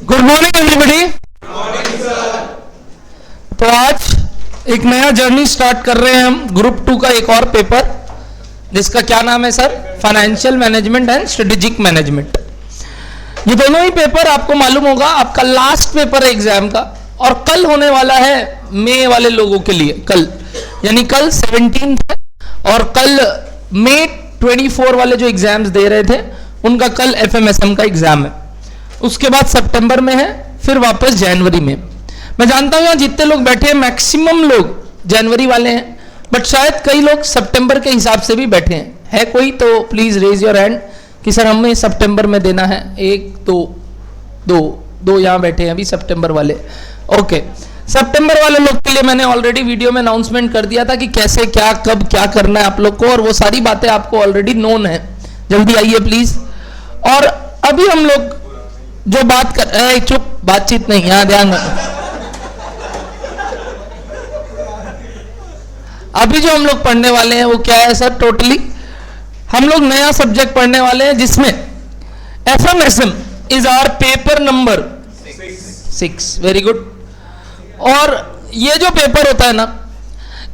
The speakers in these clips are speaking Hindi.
Good morning everybody. तो आज एक नया जर्नी स्टार्ट कर रहे हैं हम ग्रुप 2 का एक और पेपर, जिसका क्या नाम है sir? Financial management and strategic management. ये दोनों ही पेपर आपको मालूम होगा आपका लास्ट पेपर है एग्जाम का, और कल होने वाला है मई वाले लोगों के लिए। कल यानी कल 17 है, और कल मई 24 वाले जो एग्जाम्स दे रहे थे उनका कल FMSM का एग्जाम है। उसके बाद सितंबर में है, फिर वापस जनवरी में। मैं जानता हूं यहाँ जितने लोग बैठे हैं मैक्सिमम लोग जनवरी वाले हैं, बट शायद कई लोग सितंबर के हिसाब से भी बैठे हैं। है कोई तो प्लीज रेज योर हैंड कि सर हमें सितंबर में देना है। एक दो यहाँ बैठे हैं अभी सितंबर वाले। ओके, सितंबर वाले लोग के लिए मैंने ऑलरेडी वीडियो में अनाउंसमेंट कर दिया था कि कैसे क्या कब क्या करना है आप लोग को, और वो सारी बातें आपको ऑलरेडी नोन है। जल्दी आइए प्लीज। और अभी हम लोग जो बात कर, चुप, बातचीत नहीं, यहां ध्यान रखो। अभी जो हम लोग पढ़ने वाले हैं वो क्या है सर? टोटली हम लोग नया सब्जेक्ट पढ़ने वाले हैं जिसमें FMSM is our paper number 6। Very good. और ये जो पेपर होता है ना,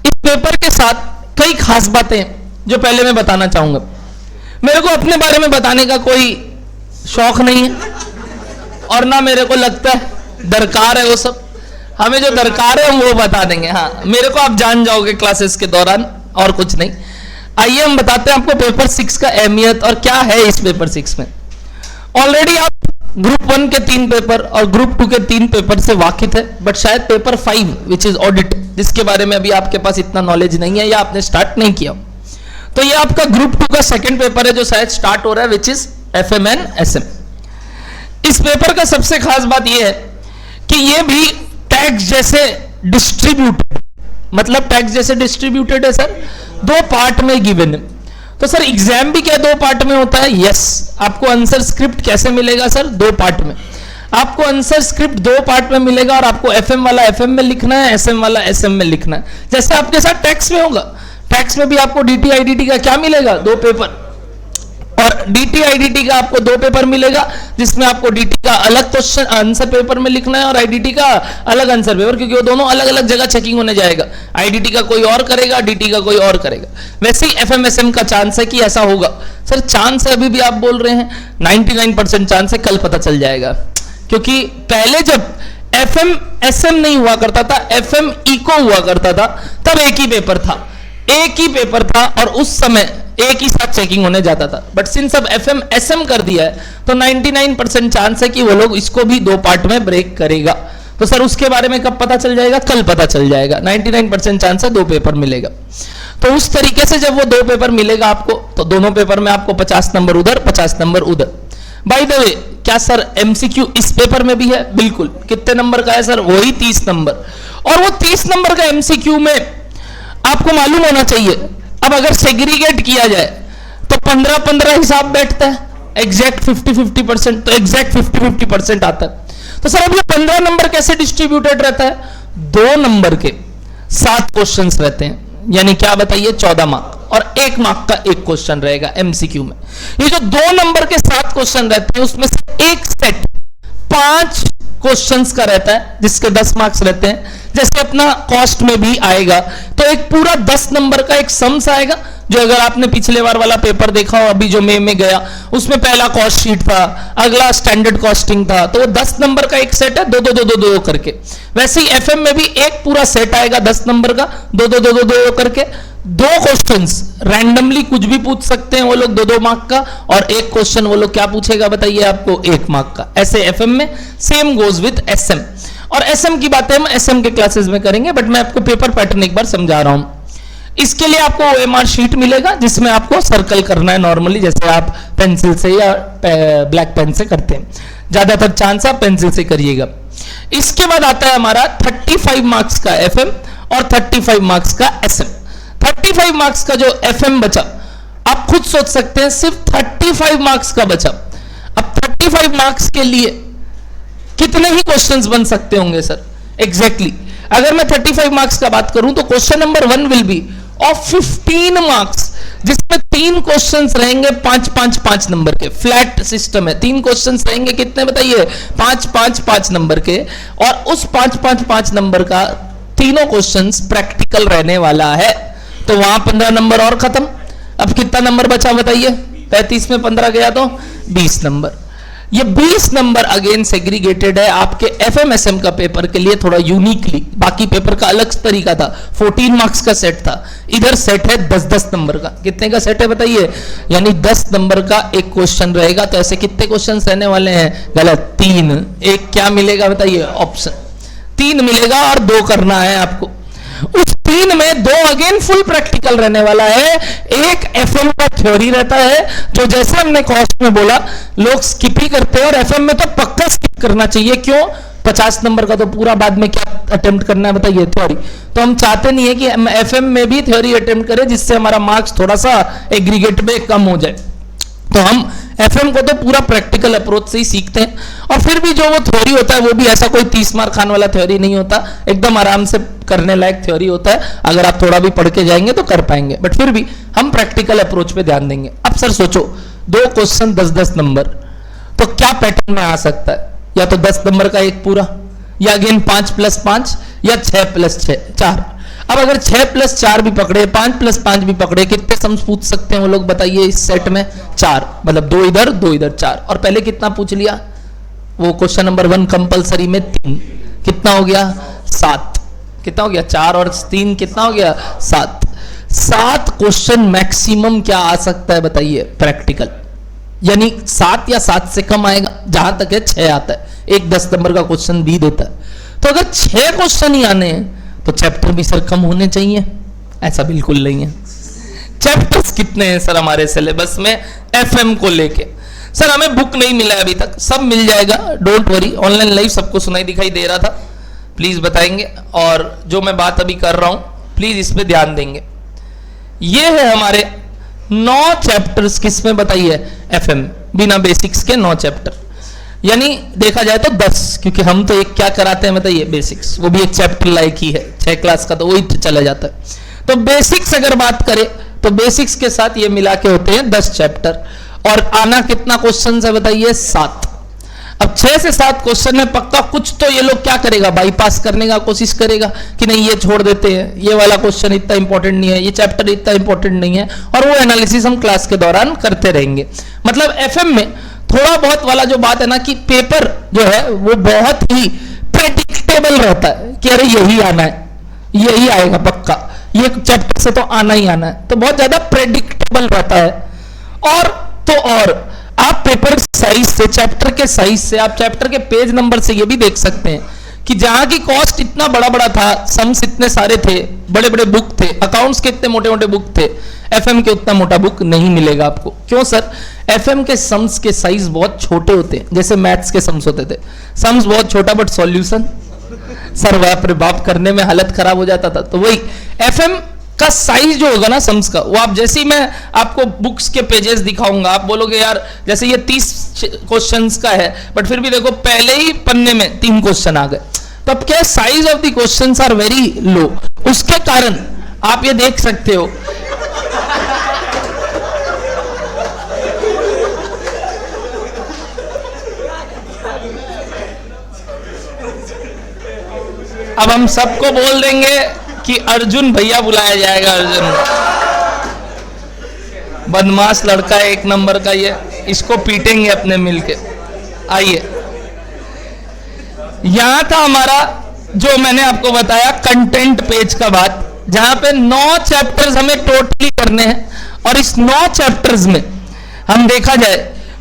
इस पेपर के साथ कई खास बातें जो पहले मैं बताना चाहूंगा। मेरे को अपने बारे में बताने का कोई शौक नहीं है, और ना मेरे को लगता है दरकार है वो सब। हमें जो दरकार है हम वो बता देंगे। हाँ, मेरे को आप जान जाओगे क्लासेस के दौरान, और कुछ नहीं। आइए हम बताते हैं आपको पेपर 6 का अहमियत और क्या है इस पेपर 6 में। ऑलरेडी आप ग्रुप 1 के 3 पेपर और ग्रुप 2 के 3 पेपर से वाकिफ है, बट शायद पेपर 5 विच इज ऑडिट, जिसके बारे में अभी आपके पास इतना नॉलेज नहीं है या आपने स्टार्ट नहीं किया। तो ये आपका ग्रुप 2 का सेकेंड पेपर है जो शायद स्टार्ट हो रहा है, विच इज FMNSM। इस पेपर का सबसे खास बात यह है कि यह भी टैक्स जैसे डिस्ट्रीब्यूटेड, मतलब टैक्स जैसे डिस्ट्रीब्यूटेड है सर, 2 पार्ट में गिवन है। तो सर एग्जाम भी क्या 2 पार्ट में होता है? यस। आपको आंसर स्क्रिप्ट कैसे मिलेगा सर? 2 पार्ट में। आपको आंसर स्क्रिप्ट 2 पार्ट में मिलेगा, और आपको FM वाला FM में लिखना है, SM वाला SM में लिखना है। जैसे आपके साथ टैक्स में होगा, टैक्स में भी आपको DT IDT का क्या मिलेगा? 2 पेपर। और DT IDT का आपको 2 पेपर मिलेगा, जिसमें आपको DT का अलग क्वेश्चन आंसर पेपर में लिखना है और IDT का अलग आंसर पेपर, क्योंकि वो दोनों अलग अलग जगह चेकिंग होने जाएगा। IDT का कोई और करेगा, DT का कोई और करेगा। वैसे ही FMSM का चांस है कि ऐसा होगा। सर चांस है अभी भी आप बोल रहे हैं? 99% चांस है, कल पता चल जाएगा। क्योंकि पहले जब FMSM नहीं हुआ करता था, FM ECO हुआ करता था, तब एक ही पेपर था, और उस समय एक ही साथ चेकिंग होने जाता था। बट सिंस अब FMSM कर दिया है, तो 99% चांस है कि वो लोग इसको भी 2 पार्ट में ब्रेक करेगा। तो सर उसके बारे में कब पता चल जाएगा? कल पता चल जाएगा। 99% चांस है 2 पेपर मिलेगा। तो उस तरीके से जब वो 2 पेपर मिलेगा आपको, तो दोनों पेपर में आपको 50 नंबर उधर, 50 नंबर उधर। बाय द वे, क्या सर MCQ इस पेपर में भी है? बिल्कुल। कितने नंबर का है सर? वही 30 नंबर। और वो 30 नंबर का MCQ में आपको मालूम होना चाहिए, अब अगर सेग्रीगेट किया जाए तो 15-15 हिसाब बैठता है, एग्जैक्ट 50-50%, तो एग्जैक्ट 50-50% आता है। तो सर अब ये 15 नंबर कैसे डिस्ट्रीब्यूटेड रहता है? 2 नंबर के 7 क्वेश्चंस रहते हैं, यानी क्या बताइए? 14 मार्क, और 1 मार्क का 1 क्वेश्चन रहेगा MCQ में। ये जो 2 नंबर के 7 क्वेश्चन रहते हैं, उसमें से एक सेट 5 क्वेश्चंस का रहता है, जिसके 10 मार्क्स रहते हैं। जैसे अपना कॉस्ट में भी आएगा, तो एक पूरा 10 नंबर का एक सम्स आएगा, जो अगर आपने पिछले बार वाला पेपर देखा हो, अभी जो मई में गया, उसमें पहला कॉस्ट शीट था, अगला स्टैंडर्ड कॉस्टिंग था, तो वो 10 नंबर का एक सेट है, 2-2-2-2-2 करके। वैसे ही FM में भी एक पूरा सेट आएगा 10 नंबर का, 2-2-2-2-2 करके। 2 क्वेश्चंस रैंडमली कुछ भी पूछ सकते हैं वो लोग 2-2 मार्क का, और 1 क्वेश्चन वो लोग क्या पूछेगा बताइए आपको? 1 मार्क का। ऐसे FM में। Same goes with SM। और SM की बातें हम SM के क्लासेस में करेंगे, बट मैं आपको पेपर पैटर्न एक बार समझा रहा हूं। इसके लिए आपको OMR शीट मिलेगा, जिसमें आपको सर्कल करना है नॉर्मली, जैसे आप पेंसिल से या ब्लैक पेन से करते हैं। ज्यादातर चांस आप पेंसिल से करिएगा। इसके बाद आता है हमारा 35 मार्क्स का FM और 35 मार्क्स का SM। 35 मार्क्स का जो FM बचा, आप खुद सोच सकते हैं, सिर्फ 35 मार्क्स का बचा। अब 35 मार्क्स के लिए कितने ही क्वेश्चंस बन सकते होंगे सर? एग्जैक्टली अगर मैं 35 मार्क्स का बात करूं तो question number 1 will be of 15 marks, जिसमें 3 क्वेश्चंस रहेंगे 5 नंबर के। फ्लैट सिस्टम है, 3 क्वेश्चंस रहेंगे कितने बताइए, 5 नंबर के। और उस 5 नंबर का तीनों क्वेश्चंस प्रैक्टिकल रहने वाला है, तो वहां 15 नंबर और खत्म। अब कितना नंबर बचा बताइए, 35 में 15 गया तो 20 नंबर। ये 20 नंबर अगेन सेग्रीगेटेड है आपके एफएमएसएम का पेपर के लिए थोड़ा यूनिकली। बाकी पेपर का अलग तरीका था, 14 मार्क्स का सेट था, इधर सेट है 10 नंबर का। कितने का सेट है बताइए, यानी 10 नंबर का एक क्वेश्चन रहेगा। तो ऐसे कितने क्वेश्चन रहने वाले हैं, गलत, 3। एक क्या मिलेगा बताइए, ऑप्शन 3 मिलेगा और 2 करना है आपको। उस 3 में 2 अगेन फुल प्रैक्टिकल रहने वाला है, एक एफएम का थ्योरी रहता है, जो जैसे हमने कॉस्ट में बोला लोग स्किप ही करते हैं, और एफएम में तो पक्का स्किप करना चाहिए। क्यों, 50 नंबर का तो पूरा बाद में क्या अटेम्प्ट करना है बताइए, थ्योरी। तो हम चाहते नहीं है कि हम एफएम में भी थ्योरी अटेम्प्ट करें, जिससे हमारा मार्क्स थोड़ा सा एग्रीगेट में कम हो जाए। तो हम एफएम को तो पूरा प्रैक्टिकल अप्रोच से ही सीखते हैं, और फिर भी जो वो थ्योरी होता है वो भी ऐसा कोई 30 मार्क खाने वाला थ्योरी नहीं होता, एकदम आराम से करने लायक थ्योरी होता है। अगर आप थोड़ा भी पढ़ के जाएंगे तो कर पाएंगे, बट फिर भी हम प्रैक्टिकल अप्रोच पे ध्यान देंगे। अब सर सोचो, 2 क्वेश्चन 10 नंबर, तो क्या पैटर्न में आ सकता है, या तो 10 नंबर का एक पूरा, या अगेन 5 + 5, या 6 + 6 4। अब अगर 6 + 4 भी पकड़े, 5 + 5 भी पकड़े, कितने सम्स पूछ सकते हैं वो लोग बताइए इस सेट में, 4। मतलब 2 इधर 2 इधर 4। और पहले कितना पूछ लिया, वो क्वेश्चन नंबर 1 कंपलसरी में 3, कितना हो गया 7। कितना हो गया, 4 और 3 कितना हो गया 7। 7 क्वेश्चन मैक्सिमम क्या आ सकता है बताइए, प्रैक्टिकल। यानी 7 या 7 से कम आएगा, जहां तक है 6 आता है, एक 10 नंबर का क्वेश्चन भी देता है। तो अगर 6 क्वेश्चन ही आने हैं तो चैप्टर भी सर कम होने चाहिए, ऐसा बिल्कुल नहीं है। चैप्टर्स कितने हैं सर हमारे सिलेबस में एफएम को लेके, सर हमें बुक नहीं मिला है अभी तक, सब मिल जाएगा, डोंट वरी। ऑनलाइन लाइव सबको सुनाई दिखाई दे रहा था, प्लीज बताएंगे। और जो मैं बात अभी कर रहा हूं प्लीज इस पे ध्यान देंगे। ये है हमारे 9 चैप्टर्स, किसमें बताइए, एफएम, बिना बेसिक्स के 9 चैप्टर। यानी देखा जाए तो 10, क्योंकि हम तो एक क्या कराते हैं बताइए, बेसिक्स, वो भी एक चैप्टर लायक ही है, 6 क्लास का तो वही चला जाता है। तो बेसिक्स अगर बात करें तो बेसिक्स के साथ ये मिला के होते हैं 10 चैप्टर। और आना कितना क्वेश्चन है बताइए, 7। अब 6 से 7 क्वेश्चन में पक्का कुछ तो ये लोग क्या करेगा, बाईपास करने का कोशिश करेगा कि नहीं ये छोड़ देते हैं, ये वाला क्वेश्चन इतना इंपॉर्टेंट नहीं है, ये चैप्टर इतना इंपॉर्टेंट नहीं है, और वो एनालिसिस हम क्लास के दौरान करते रहेंगे। मतलब एफएम में थोड़ा बहुत वाला जो बात है ना, कि पेपर जो है वो बहुत ही प्रेडिक्टेबल रहता है कि अरे यही आना है, यही आएगा पक्का, ये चैप्टर से तो आना ही आना है, तो बहुत ज्यादा प्रेडिक्टेबल रहता है। और तो और आप पेपर साइज से, चैप्टर के साइज से, आप चैप्टर के पेज नंबर से ये भी देख सकते हैं कि जहां की कॉस्ट इतना बड़ा बड़ा था, सम्स इतने सारे थे, बड़े बड़े बुक थे, अकाउंट्स के इतने मोटे मोटे बुक थे, एफएम के उतना मोटा बुक नहीं मिलेगा आपको। क्यों सर, एफएम के सम्स के साइज बहुत छोटे होते हैं, जैसे मैथ्स के सम्स होते थे, सम्स बहुत छोटा बट सॉल्यूशन सर बाप रे बाप करने में हालत खराब हो जाता था। तो वही एफएम का साइज जो होगा ना सम्स का, वो आप जैसे ही मैं आपको बुक्स के पेजेस दिखाऊंगा आप बोलोगे यार जैसे ये 30 क्वेश्चंस का है, बट फिर भी देखो पहले ही पन्ने में 3 क्वेश्चन आ गए। तो अब क्या, size of the questions are very low, उसके कारण आप ये देख सकते हो अब हम सबको बोल देंगे कि अर्जुन भैया बुलाया जाएगा। अर्जुन बदमाश लड़का है, 1 नंबर का, ये इसको पीटेंगे अपने मिलके। आइए, यहां था हमारा जो मैंने आपको बताया कंटेंट पेज का बात, जहां पे 9 चैप्टर्स हमें टोटली करने हैं। और इस 9 चैप्टर्स में हम देखा जाए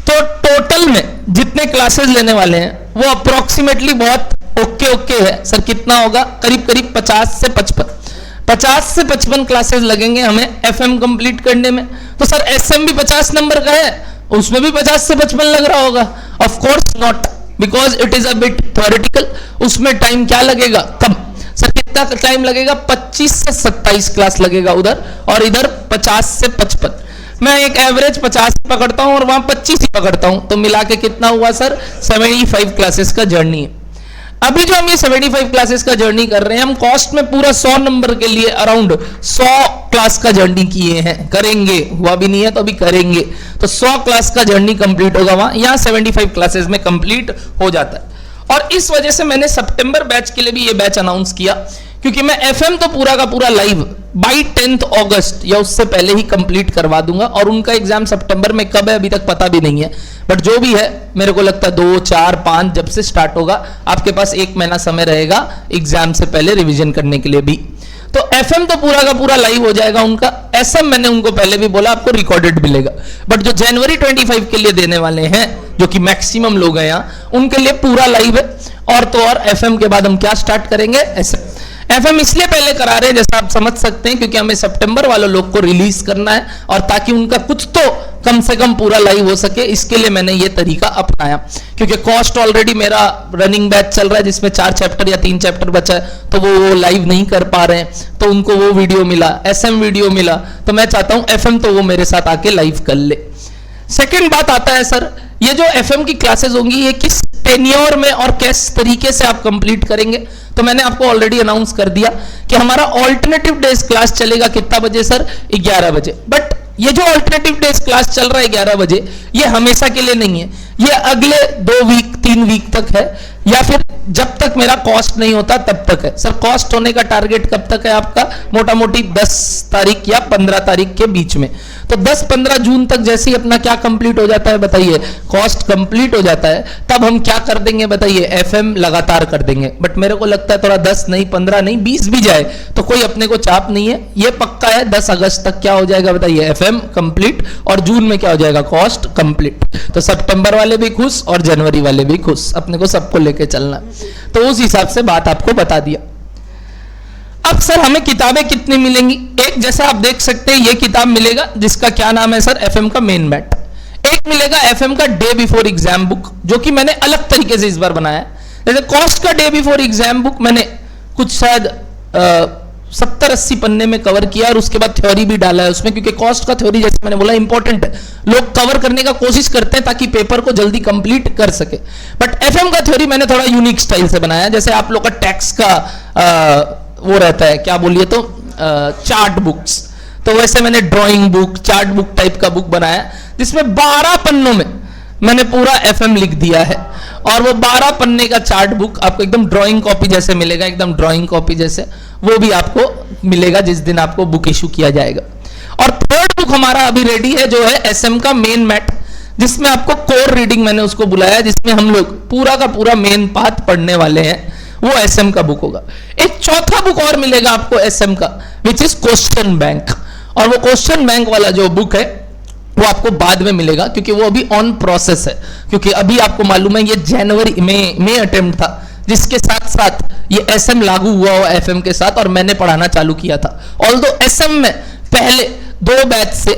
तो टोटल में जितने क्लासेस लेने वाले हैं वो अप्रोक्सीमेटली बहुत ओके है सर। कितना होगा, करीब करीब 50 से 55 क्लासेस लगेंगे हमें एफएम कंप्लीट करने में। तो सर एसएम भी 50 नंबर का है, उसमें भी 50 से 55 लग रहा होगा? Of course not, because it is a bit theoretical. उसमें टाइम क्या लगेगा, कम। सर कितना टाइम लगेगा, 25 से 27 क्लास लगेगा उधर, और इधर 50 से 55। मैं एक एवरेज 50 पकड़ता हूं और वहां 25 ही पकड़ता हूं, तो मिला के कितना हुआ सर, 75 क्लासेस का जर्नी है। अभी जो हम ये 75 क्लासेस का जर्नी कर रहे हैं, हम कॉस्ट में पूरा 100 नंबर के लिए अराउंड 100 क्लास का जर्नी किए हैं, करेंगे, हुआ भी नहीं है तो अभी करेंगे। तो 100 क्लास का जर्नी कंप्लीट होगा वहां, यहाँ 75 क्लासेस में कंप्लीट हो जाता है। और इस वजह से मैंने सितंबर बैच के लिए भी ये बैच अनाउंस किया, क्योंकि मैं एफएम तो पूरा का पूरा लाइव बाई 10 अगस्त या उससे पहले ही कंप्लीट करवा दूंगा। और उनका एग्जाम सितंबर में कब है अभी तक पता भी नहीं है, बट जो भी है मेरे को लगता है 2, 4, 5 जब से स्टार्ट होगा आपके पास 1 महीना समय रहेगा एग्जाम से पहले रिवीजन करने के लिए भी। तो एफएम तो पूरा का पूरा लाइव हो जाएगा उनका। एसएम मैंने उनको पहले भी बोला आपको रिकॉर्डेड मिलेगा, बट जो जनवरी 25 के लिए देने वाले हैं, जो कि मैक्सिमम लोग हैं यहाँ, उनके लिए पूरा लाइव है। और तो और एफएम के बाद हम क्या स्टार्ट करेंगे, एफएम इसलिए पहले करा रहे हैं जैसा आप समझ सकते हैं, क्योंकि हमें सितंबर वालों लोग को रिलीज करना है, और ताकि उनका कुछ तो कम से कम पूरा लाइव हो सके, इसके लिए मैंने ये तरीका अपनाया। क्योंकि कॉस्ट ऑलरेडी मेरा रनिंग बैच चल रहा है जिसमें 4 चैप्टर या 3 चैप्टर बचा है, तो वो लाइव नहीं कर पा रहे हैं, तो उनको वो वीडियो मिला, एसएम वीडियो मिला, तो मैं चाहता हूं एफएम तो वो मेरे साथ आके लाइव कर ले। सेकेंड बात आता है सर, ये जो एफएम की क्लासेस होंगी ये किस टेन्योर में और किस तरीके से आप कंप्लीट करेंगे, तो मैंने आपको ऑलरेडी अनाउंस कर दिया कि हमारा ऑल्टरनेटिव डेज क्लास चलेगा कितना बजे सर, 11 बजे। बट ये जो ऑल्टरनेटिव डेज क्लास चल रहा है 11 बजे, ये हमेशा के लिए नहीं है, ये अगले 2 वीक 3 वीक तक है, या फिर जब तक मेरा कॉस्ट नहीं होता तब तक है। सर कॉस्ट होने का टारगेट कब तक है आपका, मोटा मोटी 10 तारीख या 15 तारीख के बीच में। तो 10-15 जून तक जैसे ही अपना क्या कंप्लीट हो जाता है बताइए, कॉस्ट कंप्लीट हो जाता है, तब हम क्या कर देंगे बताइए, एफएम लगातार कर देंगे। बट मेरे को लगता है थोड़ा 10 नहीं, 15 नहीं, 20 भी जाए तो कोई अपने को चाप नहीं है, ये पक्का है 10 अगस्त तक क्या हो जाएगा बताइए, एफएम कंप्लीट, और जून में क्या हो जाएगा, कॉस्ट कंप्लीट। तो सितंबर वाले भी खुश और जनवरी वाले भी खुश, अपने को सबको लेके चलना। तो उस हिसाब से बात आपको बता दिया। अब सर हमें किताबें कितनी मिलेंगी, एक जैसा आप देख सकते हैं ये किताब मिलेगा जिसका क्या नाम है सर, एफएम का मेन बैट। एक मिलेगा एफएम का डे बिफोर एग्जाम बुक, जो कि मैंने अलग तरीके से इस बार बनाया है। जैसे कॉस्ट का डे बिफोर एग्जाम बुक मैंने कुछ शायद 70-80 पन्ने में कवर किया, और उसके बाद थ्योरी भी डाला है उसमें, क्योंकि कॉस्ट का थ्योरी जैसे मैंने बोला इंपॉर्टेंट है, लोग कवर करने का कोशिश करते हैं ताकि पेपर को जल्दी कंप्लीट कर सके। बट एफएम का थ्योरी मैंने थोड़ा यूनिक स्टाइल से बनाया, जैसे आप लोग का टैक्स का वो रहता है, क्या बोलिए तो चार्ट बुक्स, तो वैसे मैंने drawing book, chart book type का बुक बनाया, जिसमें 12 पन्नों में मैंने पूरा एफएम लिख दिया है। और वो 12 पन्ने का चार्ट बुक आपको एकदम ड्राइंग कॉपी जैसे मिलेगा, एकदम ड्राइंग कॉपी जैसे, वो भी आपको मिलेगा जिस दिन आपको बुक इशू किया जाएगा। और थर्ड बुक हमारा अभी रेडी है, जो है एसएम का मेन मैट, जिसमें आपको कोर रीडिंग मैंने उसको बुलाया, जिसमें हम लोग पूरा का पूरा मेन पाथ पढ़ने वाले हैं, वो एसएम का बुक होगा। एक चौथा बुक और मिलेगा आपको एसएम का, विच इज क्वेश्चन बैंक। और वो क्वेश्चन बैंक वाला जो बुक है वो आपको बाद में मिलेगा, क्योंकि वो अभी ऑन प्रोसेस है, क्योंकि अभी आपको मालूम है ये जनवरी में अटेम्प्ट था, जिसके साथ साथ ये एसएम लागू हुआ हो एफएम के साथ, और मैंने पढ़ाना चालू किया था। ऑल्दो एसएम में पहले 2 बैच से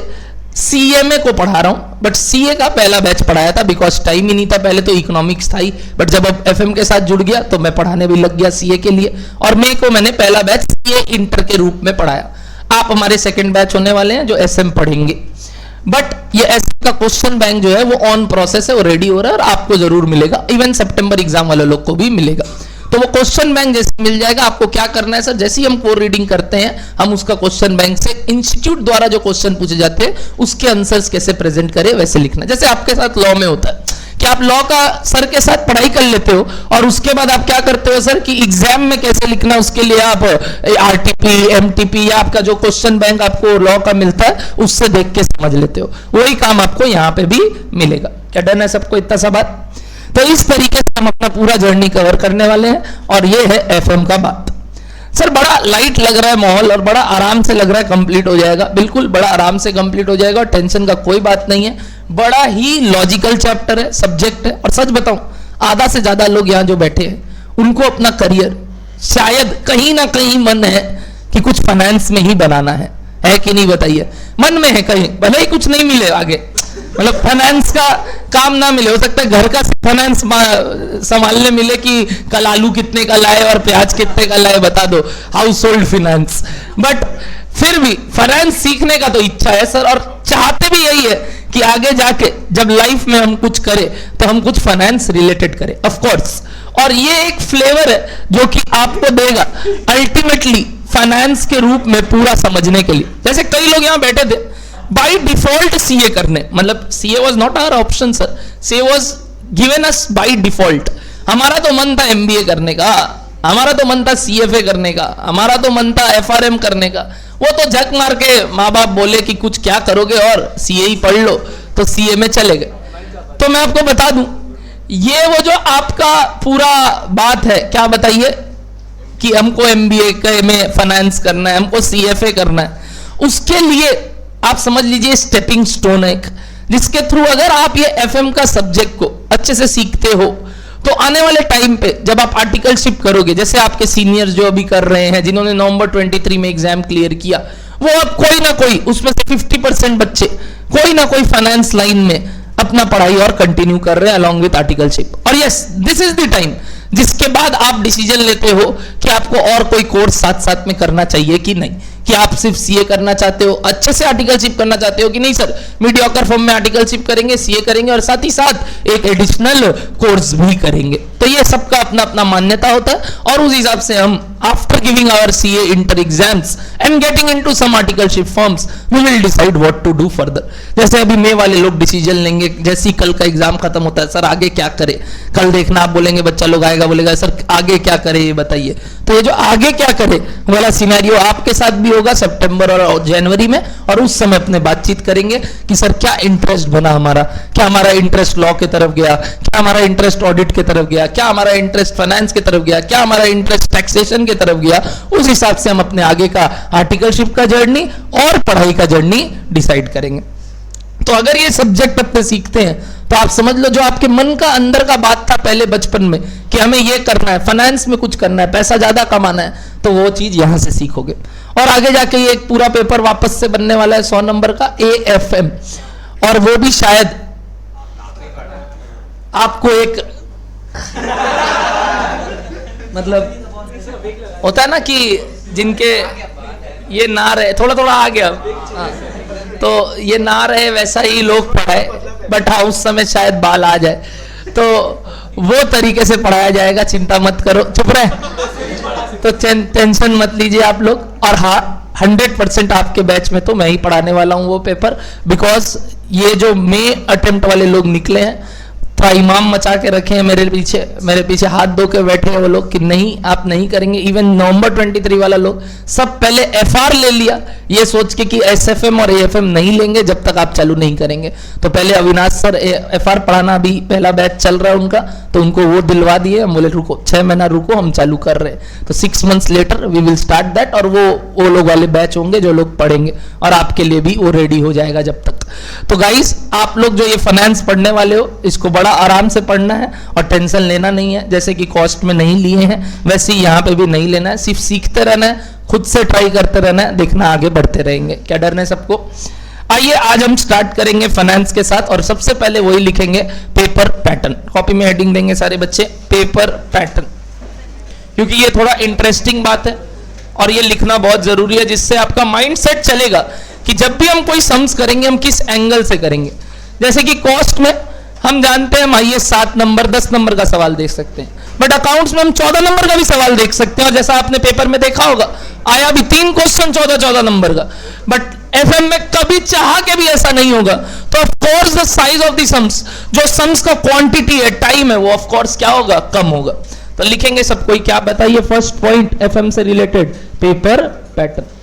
सीएमए को पढ़ा रहा हूं, बट सीए का पहला बैच पढ़ाया था बिकॉज टाइम ही नहीं था, पहले तो इकोनॉमिक्स था ही, बट जब अब एफएम के साथ जुड़ गया तो मैं पढ़ाने भी लग गया सीए के लिए, और मे को मैंने पहला बैच सीए इंटर के रूप में पढ़ाया। आप हमारे सेकंड बैच होने वाले हैं जो एसएम पढ़ेंगे। बट ये एसएम का क्वेश्चन बैंक जो है वो ऑन प्रोसेस है, वो रेडी हो रहा है, और आपको जरूर मिलेगा, इवन सितंबर एग्जाम वाले लोग को भी मिलेगा। तो वो क्वेश्चन बैंक जैसे मिल जाएगा, आपको क्या करना है सर, जैसे ही हम कोर रीडिंग करते हैं, हम उसका क्वेश्चन बैंक से इंस्टीट्यूट द्वारा जो क्वेश्चन पूछे जाते हैं उसके आंसर्स कैसे प्रेजेंट करें वैसे लिखना। जैसे आपके साथ लॉ में होता है कि आप लॉ का सर के साथ पढ़ाई कर लेते हो, और उसके बाद आप क्या करते हो सर कि एग्जाम में कैसे लिखना, उसके लिए आप आरटीपी, एमटीपी या आपका जो क्वेश्चन बैंक आपको लॉ का मिलता है उससे देख के समझ लेते हो। वही काम आपको यहाँ पे भी मिलेगा। क्या डन है सबको इतना सा बात? तो इस तरीके से हम अपना पूरा जर्नी कवर करने वाले हैं, और ये है एफएम का बात। सर बड़ा लाइट लग रहा है माहौल, और बड़ा आराम से लग रहा है कंप्लीट हो जाएगा, बिल्कुल बड़ा आराम से कंप्लीट हो जाएगा, और टेंशन का कोई बात नहीं है। बड़ा ही लॉजिकल चैप्टर है, सब्जेक्ट है, और सच बताऊं आधा से ज्यादा लोग यहाँ जो बैठे हैं उनको अपना करियर शायद कहीं ना कहीं मन है कि कुछ फाइनेंस में ही बनाना है कि नहीं बताइए? मन में है कहीं, भले ही कुछ नहीं मिले आगे, मतलब फाइनेंस का काम ना मिले, हो सकता है घर का फाइनेंस संभालने मिले कि कल आलू कितने का लाए और प्याज कितने का लाए बता दो, हाउस होल्ड फाइनेंस। बट फिर भी फाइनेंस सीखने का तो इच्छा है सर, और चाहते भी यही है कि आगे जाके जब लाइफ में हम कुछ करें तो हम कुछ फाइनेंस रिलेटेड करें, ऑफ कोर्स। और ये एक फ्लेवर है जो कि आपको देगा अल्टीमेटली फाइनेंस के रूप में पूरा समझने के लिए। जैसे कई लोग यहां बैठे थे बाय डिफॉल्ट सीए करने, मतलब CA was not our option sir, CA was given us by default. हमारा तो मन था एमबीए करने का, हमारा तो मन था सीएफए करने का, हमारा तो मन था एफआरएम करने का। वो तो झक मार के माँ बाप बोले कि कुछ क्या करोगे और सीए ही पढ़ लो, तो सीए में चले गए। तो मैं आपको बता दूं, ये वो जो आपका पूरा बात है, क्या बताइए कि हमको एमबीए में फाइनेंस करना है, हमको सीएफए करना है, उसके लिए आप समझ लीजिए स्टेपिंग स्टोन है एक, जिसके थ्रू अगर आप ये एफएम का सब्जेक्ट को अच्छे से सीखते हो तो आने वाले टाइम पे जब आप आर्टिकलशिप करोगे, जैसे आपके सीनियर्स जो अभी कर रहे हैं, जिन्होंने नवंबर 23 में एग्जाम क्लियर किया, वो अब कोई ना कोई उसमें से 50% बच्चे कोई ना कोई फाइनेंस लाइन में अपना पढ़ाई और कंटिन्यू कर रहे हैं अलॉन्ग विद आर्टिकलशिप। और yes, this is the time जिसके बाद आप डिसीजन लेते हो कि आपको और कोई कोर्स साथ साथ में करना चाहिए कि नहीं, कि आप सिर्फ सीए करना चाहते हो, अच्छे से आर्टिकलशिप करना चाहते हो कि नहीं सर मीडियोकर फॉर्म में आर्टिकलशिप करेंगे, सीए करेंगे और साथ ही साथ एक एडिशनल कोर्स भी करेंगे। तो ये सबका अपना अपना मान्यता होता है और उस हिसाब से हम after giving our CA inter exams and getting into some articleship forms we will decide what to do further. जैसे अभी मे वाले लोग डिसीजन लेंगे, जैसे ही कल का एग्जाम खत्म होता है, सर आगे क्या करे, कल देखना आप बोलेंगे, बच्चा लोग आएगा बोलेगा सर आगे क्या करे ये बताइए। तो ये जो आगे क्या करे वाला सिनेरियो आपके साथ भी होगा सितंबर और जनवरी में, और उस समय अपने बातचीत करेंगे कि सर क्या इंटरेस्ट बना हमारा, क्या हमारा इंटरेस्ट लॉ की तरफ गया, क्या हमारा इंटरेस्ट ऑडिट की तरफ गया, क्या हमारा इंटरेस्ट फाइनेंस की तरफ गया, क्या हमारा इंटरेस्ट टैक्सेशन की तरफ गया। उस हिसाब से हम अपने आगे का आर्टिकलशिप का जर्नी और पढ़ाई का जर्नी डिसाइड करेंगे। तो अगर ये सब्जेक्ट अपने सीखते हैं तो आप समझ लो जो आपके मन का अंदर का बात था पहले बचपन में कि हमें ये करना है, फाइनेंस में कुछ करना है, पैसा ज्यादा कमाना है, तो वो चीज यहां से सीखोगे। और आगे जाके ये एक पूरा पेपर वापस से बनने वाला है 100 नंबर का एएफएम, और वो भी शायद आपको एक मतलब होता है ना कि जिनके ये ना रहे, थोड़ा थोड़ा आ गया, हाँ, तो ये ना रहे वैसा ही लोग पढ़ाए, बट हाँ उस समय शायद बाल आ जाए, तो वो तरीके से पढ़ाया जाएगा, चिंता मत करो, चुप रहे, तो टेंशन मत लीजिए आप लोग। और हाँ 100% आपके बैच में तो मैं ही पढ़ाने वाला हूँ वो पेपर, बिकॉज ये जो मे अटेम्प्ट वाले लोग निकले हैं थोड़ा इमाम मचा के रखे हैं मेरे पीछे हाथ धो के बैठे हैं वो लोग कि नहीं आप नहीं करेंगे। इवन नवंबर 23 वाला लोग सब पहले एफआर ले लिया ये सोच के कि एसएफएम और एएफएम नहीं लेंगे जब तक आप चालू नहीं करेंगे। तो पहले अविनाश सर एफआर पढ़ाना अभी पहला बैच चल रहा है उनका, तो उनको वो दिलवा दिए, हम बोले रुको 6 महीना रुको हम चालू कर रहे हैं। तो 6 months later we will start that, और वो लोग वाले बैच होंगे जो लोग पढ़ेंगे और आपके लिए भी वो रेडी हो जाएगा जब तक। तो गाइस आप लोग जो ये फाइनेंस पढ़ने वाले हो इसको बड़ा आराम से पढ़ना है और टेंशन लेना नहीं है। जैसे कि कॉस्ट में नहीं लिए हैं वैसे ही यहाँ पे भी नहीं लेना है, सिर्फ सीखते रहना है, खुद से ट्राई करते रहना है, देखना आगे बढ़ते रहेंगे। क्या डरना है सबको? आइए आज हम स्टार्ट करेंगे फाइनेंस के साथ, और सबसे पहले वही लिखेंगे पेपर पैटर्न। कॉपी में हेडिंग देंगे सारे बच्चे पेपर पैटर्न, क्योंकि ये थोड़ा इंटरेस्टिंग बात है और ये लिखना बहुत जरूरी है, जिससे आपका माइंड सेट चलेगा कि जब भी हम कोई सम्स करेंगे हम किस एंगल से करेंगे। जैसे कि कॉस्ट में हम जानते हैं हम 7 नंबर 10 नंबर का सवाल देख सकते हैं, बट अकाउंट्स में हम 14 नंबर का भी सवाल देख सकते हैं। और जैसा आपने पेपर में देखा होगा आया भी 3 क्वेश्चन 14 नंबर का, बट एफएम में कभी चाह के भी ऐसा नहीं होगा। तो of course the size of the sums, जो सम्स का क्वांटिटी है, टाइम है, वो ऑफ कोर्स क्या होगा, कम होगा। तो लिखेंगे सब कोई, क्या बताइए फर्स्ट पॉइंट एफएम से रिलेटेड पेपर पैटर्न।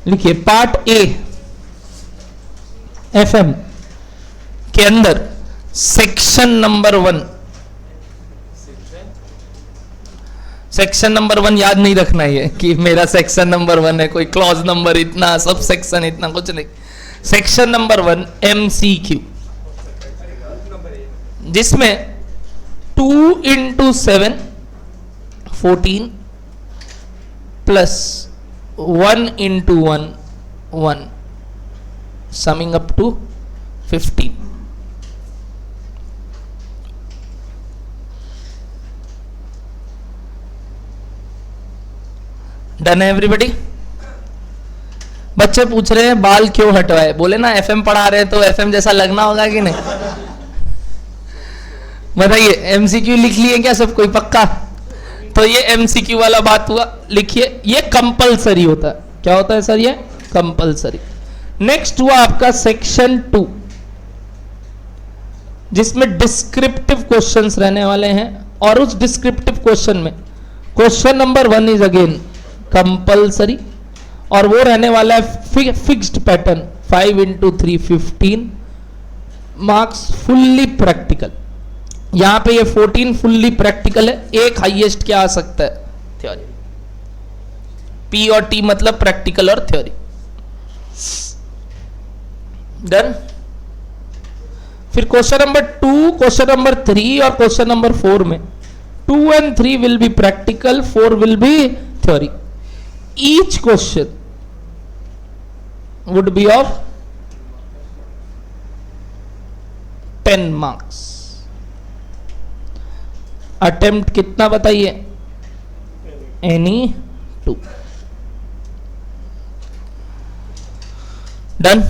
लिखिए पार्ट ए एफएम के अंदर सेक्शन नंबर 1, सेक्शन नंबर 1 याद नहीं रखना है कि मेरा सेक्शन नंबर 1 है, कोई क्लॉज नंबर इतना, सब सेक्शन इतना, कुछ नहीं। सेक्शन नंबर 1 एमसीक्यू, जिसमें 2 into 7 14 plus 1 into 1 1 summing up to 15। Done है एवरीबॉडी? बच्चे पूछ रहे हैं बाल क्यों हटवाए, बोले ना एफएम पढ़ा रहे हैं तो एफएम जैसा लगना होगा कि नहीं? बताइए, एमसीक्यू लिख लिए क्या सब कोई पक्का? तो ये एमसीक्यू वाला बात हुआ, लिखिए। ये कंपलसरी होता है। क्या होता है सर? ये कंपलसरी। नेक्स्ट हुआ आपका सेक्शन 2, जिसमें डिस्क्रिप्टिव क्वेश्चंस रहने वाले हैं। और उस डिस्क्रिप्टिव क्वेश्चन में question number 1 is again compulsory, और वो रहने वाला है fixed pattern 5 into 3 15 marks, fully practical. यहां पे ये 14 फुल्ली प्रैक्टिकल है, एक हाईएस्ट क्या आ सकता है? थ्योरी। पी और टी मतलब प्रैक्टिकल और थ्योरी। डन। फिर क्वेश्चन नंबर 2, क्वेश्चन नंबर 3 और क्वेश्चन नंबर 4 में 2 and 3 will be practical, 4 will be theory. Each question would be of 10 marks। Attempt कितना बताइए? एनी 2। डन।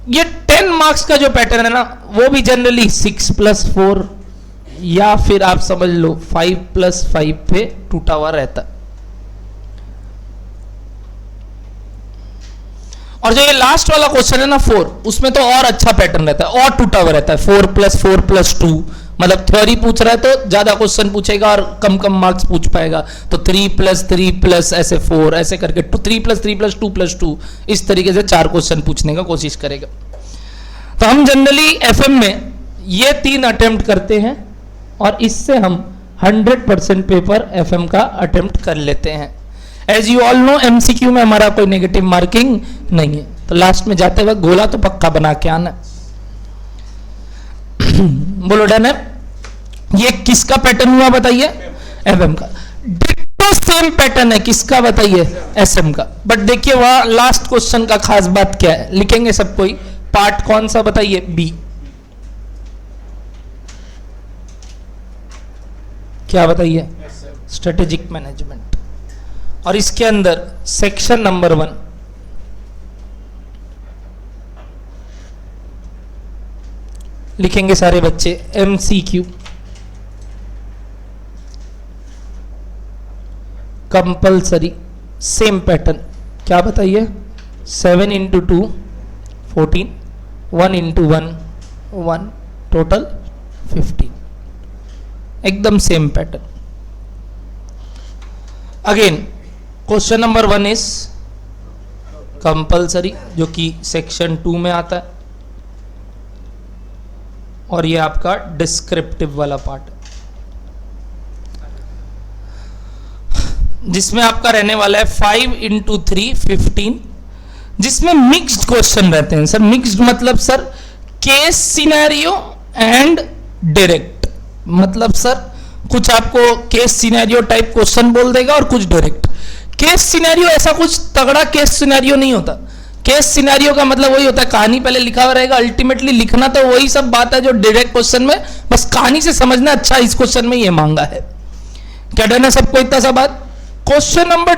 ये 10 मार्क्स का जो पैटर्न है ना, वो भी जनरली 6+4 या फिर आप समझ लो 5+5 पे टूटा हुआ रहता है। और जो ये लास्ट वाला क्वेश्चन है ना 4, उसमें तो और अच्छा पैटर्न रहता है, और टूटा हुआ रहता है। 4+4+2 मतलब थ्योरी पूछ रहा है तो ज्यादा क्वेश्चन पूछेगा और कम कम मार्क्स पूछ पाएगा। तो 3+3+ ऐसे 4 ऐसे करके 3+3+2+2 इस तरीके से 4 क्वेश्चन पूछने का कोशिश करेगा। तो हम जनरली एफएम में ये 3 अटेम्प्ट करते हैं और इससे हम 100% पेपर एफएम का अटेम्प्ट कर लेते हैं। As you all know, MCQ में हमारा कोई नेगेटिव मार्किंग नहीं है, तो लास्ट में जाते वक्त गोला तो पक्का बना के आना। बोलो डन है? ये किसका पैटर्न हुआ बताइए? एफएम का। डिट्टो सेम पैटर्न है किसका बताइए? एसएम का। बट देखिए वहां लास्ट क्वेश्चन का खास बात क्या है, लिखेंगे सब कोई। पार्ट कौन सा बताइए? बी। क्या बताइए? Strategic management. और इसके अंदर सेक्शन नंबर 1 लिखेंगे सारे बच्चे एमसीक्यू, कंपलसरी, सेम पैटर्न। क्या बताइए? 7 into 2 14, 1 into 1 1, टोटल 15। एकदम same pattern. Again question number 1 is compulsory, जो कि सेक्शन 2 में आता है, और ये आपका डिस्क्रिप्टिव वाला पार्ट है, जिसमें आपका रहने वाला है 5 into 3 15, जिसमें मिक्स्ड क्वेश्चन रहते हैं। सर मिक्स्ड मतलब sir case scenario and direct, मतलब सर कुछ आपको केस सिनेरियो टाइप क्वेश्चन बोल देगा और कुछ डायरेक्ट। केस सिनेरियो ऐसा कुछ तगड़ा केस सिनेरियो नहीं होता। केस सिनेरियो का मतलब वही होता है, कहानी पहले लिखा हुआ रहेगा, अल्टीमेटली लिखना तो वही सब बात है जो डायरेक्ट क्वेश्चन में, बस कहानी से समझना अच्छा इस क्वेश्चन में ये मांगा है। क्या डन है सबको इतना सा बात? क्वेश्चन नंबर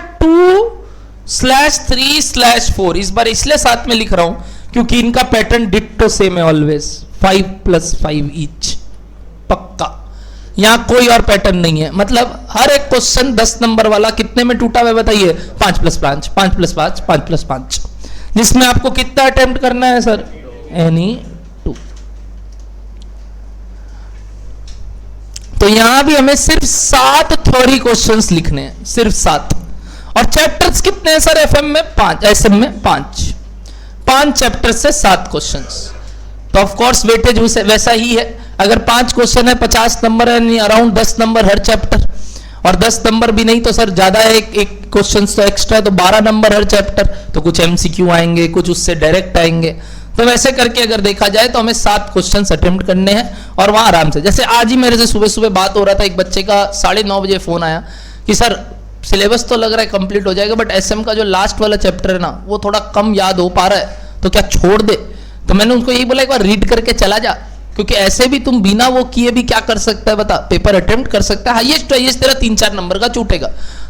2/3/4 इस बार इसलिए साथ में लिख रहा हूं क्योंकि इनका पैटर्न डिट्टो सेम है ऑलवेज, 5+5 ईच, पक्का। यहां कोई और पैटर्न नहीं है। मतलब हर एक क्वेश्चन 10 नंबर वाला कितने में टूटा हुआ है बताइए? 5+5 5+5 5+5, जिसमें आपको कितना अटेम्प्ट करना है सर? एनी 2। तो यहां भी हमें सिर्फ 7 थ्योरी क्वेश्चंस लिखने हैं, सिर्फ 7। और चैप्टर्स कितने हैं सर एफएम में? 5, एसएम में 5 चैप्टर से 7 क्वेश्चंस। तो ऑफ कोर्स वेटेज वैसा ही है। अगर 5 क्वेश्चन है 50 नंबर है, अराउंड 10 नंबर हर चैप्टर, और 10 नंबर भी नहीं तो सर ज्यादा है, एक क्वेश्चन तो एक्स्ट्रा है तो 12 नंबर हर चैप्टर। तो कुछ एमसीक्यू आएंगे, कुछ उससे डायरेक्ट आएंगे। तो वैसे करके अगर देखा जाए तो हमें 7 क्वेश्चंस अटेम्प्ट करने हैं और वहां आराम से। जैसे आज ही मेरे से सुबह सुबह बात हो रहा था, एक बच्चे का 9:30 बजे फोन आया कि सर सिलेबस तो लग रहा है कंप्लीट हो जाएगा, बट एसएम का जो लास्ट वाला चैप्टर है ना वो थोड़ा कम याद हो पा रहा है, तो क्या छोड़ दे? तो मैंने उनको यही बोला एक बार रीड करके चला जा, क्योंकि ऐसे भी तुम बिना वो किए भी क्या कर सकता है बता? पेपर अटेम्प्ट कर सकता है, हाईएस्ट तेरा 3-4 नंबर का छूटेगा।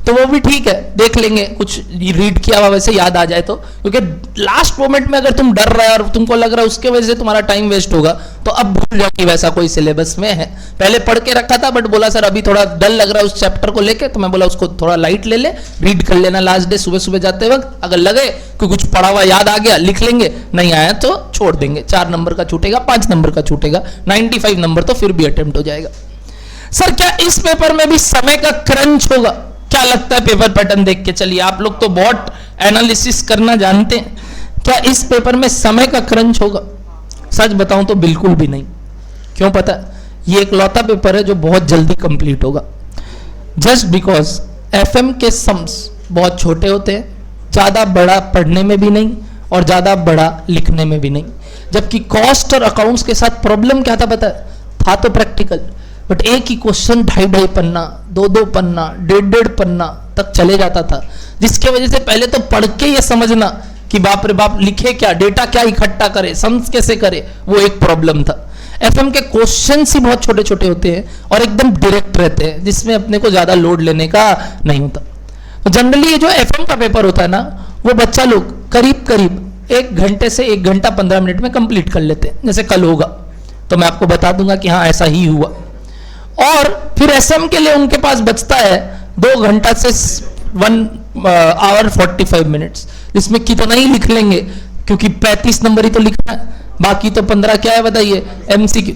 तो वो भी ठीक है, देख लेंगे, कुछ रीड किया हुआ वैसे याद आ जाए तो, क्योंकि लास्ट मोमेंट में अगर तुम डर रहे हो और तुमको लग रहा है उसके वजह से तुम्हारा टाइम वेस्ट होगा, तो अब भूल जाओ कि वैसा कोई सिलेबस में है। पहले पढ़ के रखा था बट बोला सर अभी थोड़ा डर लग रहा है उस चैप्टर को लेके, तो मैं बोला उसको थोड़ा लाइट ले ले, रीड कर लेना लास्ट डे सुबह सुबह जाते वक्त, अगर लगे कि कुछ पढ़ा हुआ याद आ गया लिख लेंगे, नहीं आया तो छोड़ देंगे, 4 नंबर का छूटेगा, 5 नंबर का छूटेगा, 95 नंबर तो फिर भी अटेम्प्ट हो जाएगा। सर क्या इस पेपर में भी समय का क्रंच होगा? क्या लगता है पेपर पैटर्न देख के? चलिए आप लोग तो बहुत एनालिसिस करना जानते हैं, क्या इस पेपर में समय का क्रंच होगा? सच बताऊं तो बिल्कुल भी नहीं। क्यों पता है? ये एक लौता पेपर है जो बहुत जल्दी कंप्लीट होगा, जस्ट बिकॉज एफएम के सम्स बहुत छोटे होते हैं, ज्यादा बड़ा पढ़ने में भी नहीं और ज्यादा बड़ा लिखने में भी नहीं। जबकि कॉस्ट और अकाउंट्स के साथ प्रॉब्लम क्या था पता है? था तो प्रैक्टिकल, बट एक ही क्वेश्चन 2.5 पन्ना, 2 पन्ना, 1.5 पन्ना तक चले जाता था, जिसके वजह से पहले तो पढ़ के ये समझना कि बाप रे बाप लिखे क्या, डेटा क्या इकट्ठा करे, सम्स कैसे करे, वो एक प्रॉब्लम था। एफएम के क्वेश्चंस ही बहुत छोटे छोटे होते हैं और एकदम डायरेक्ट रहते हैं, जिसमें अपने को ज्यादा लोड लेने का नहीं होता। तो जनरली ये जो एफएम का पेपर होता है ना, वो बच्चा लोग करीब करीब 1 घंटे से 1 घंटा 15 मिनट में कंप्लीट कर लेते हैं। जैसे कल होगा तो मैं आपको बता दूंगा कि हाँ ऐसा ही हुआ। और फिर एसएम के लिए उनके पास बचता है 2 घंटा से 1 आवर 45 मिनट्स, जिसमें कितना ही लिख लेंगे, क्योंकि 35 नंबर ही तो लिखना है, बाकी तो 15 क्या है बताइए, एमसीक्यू।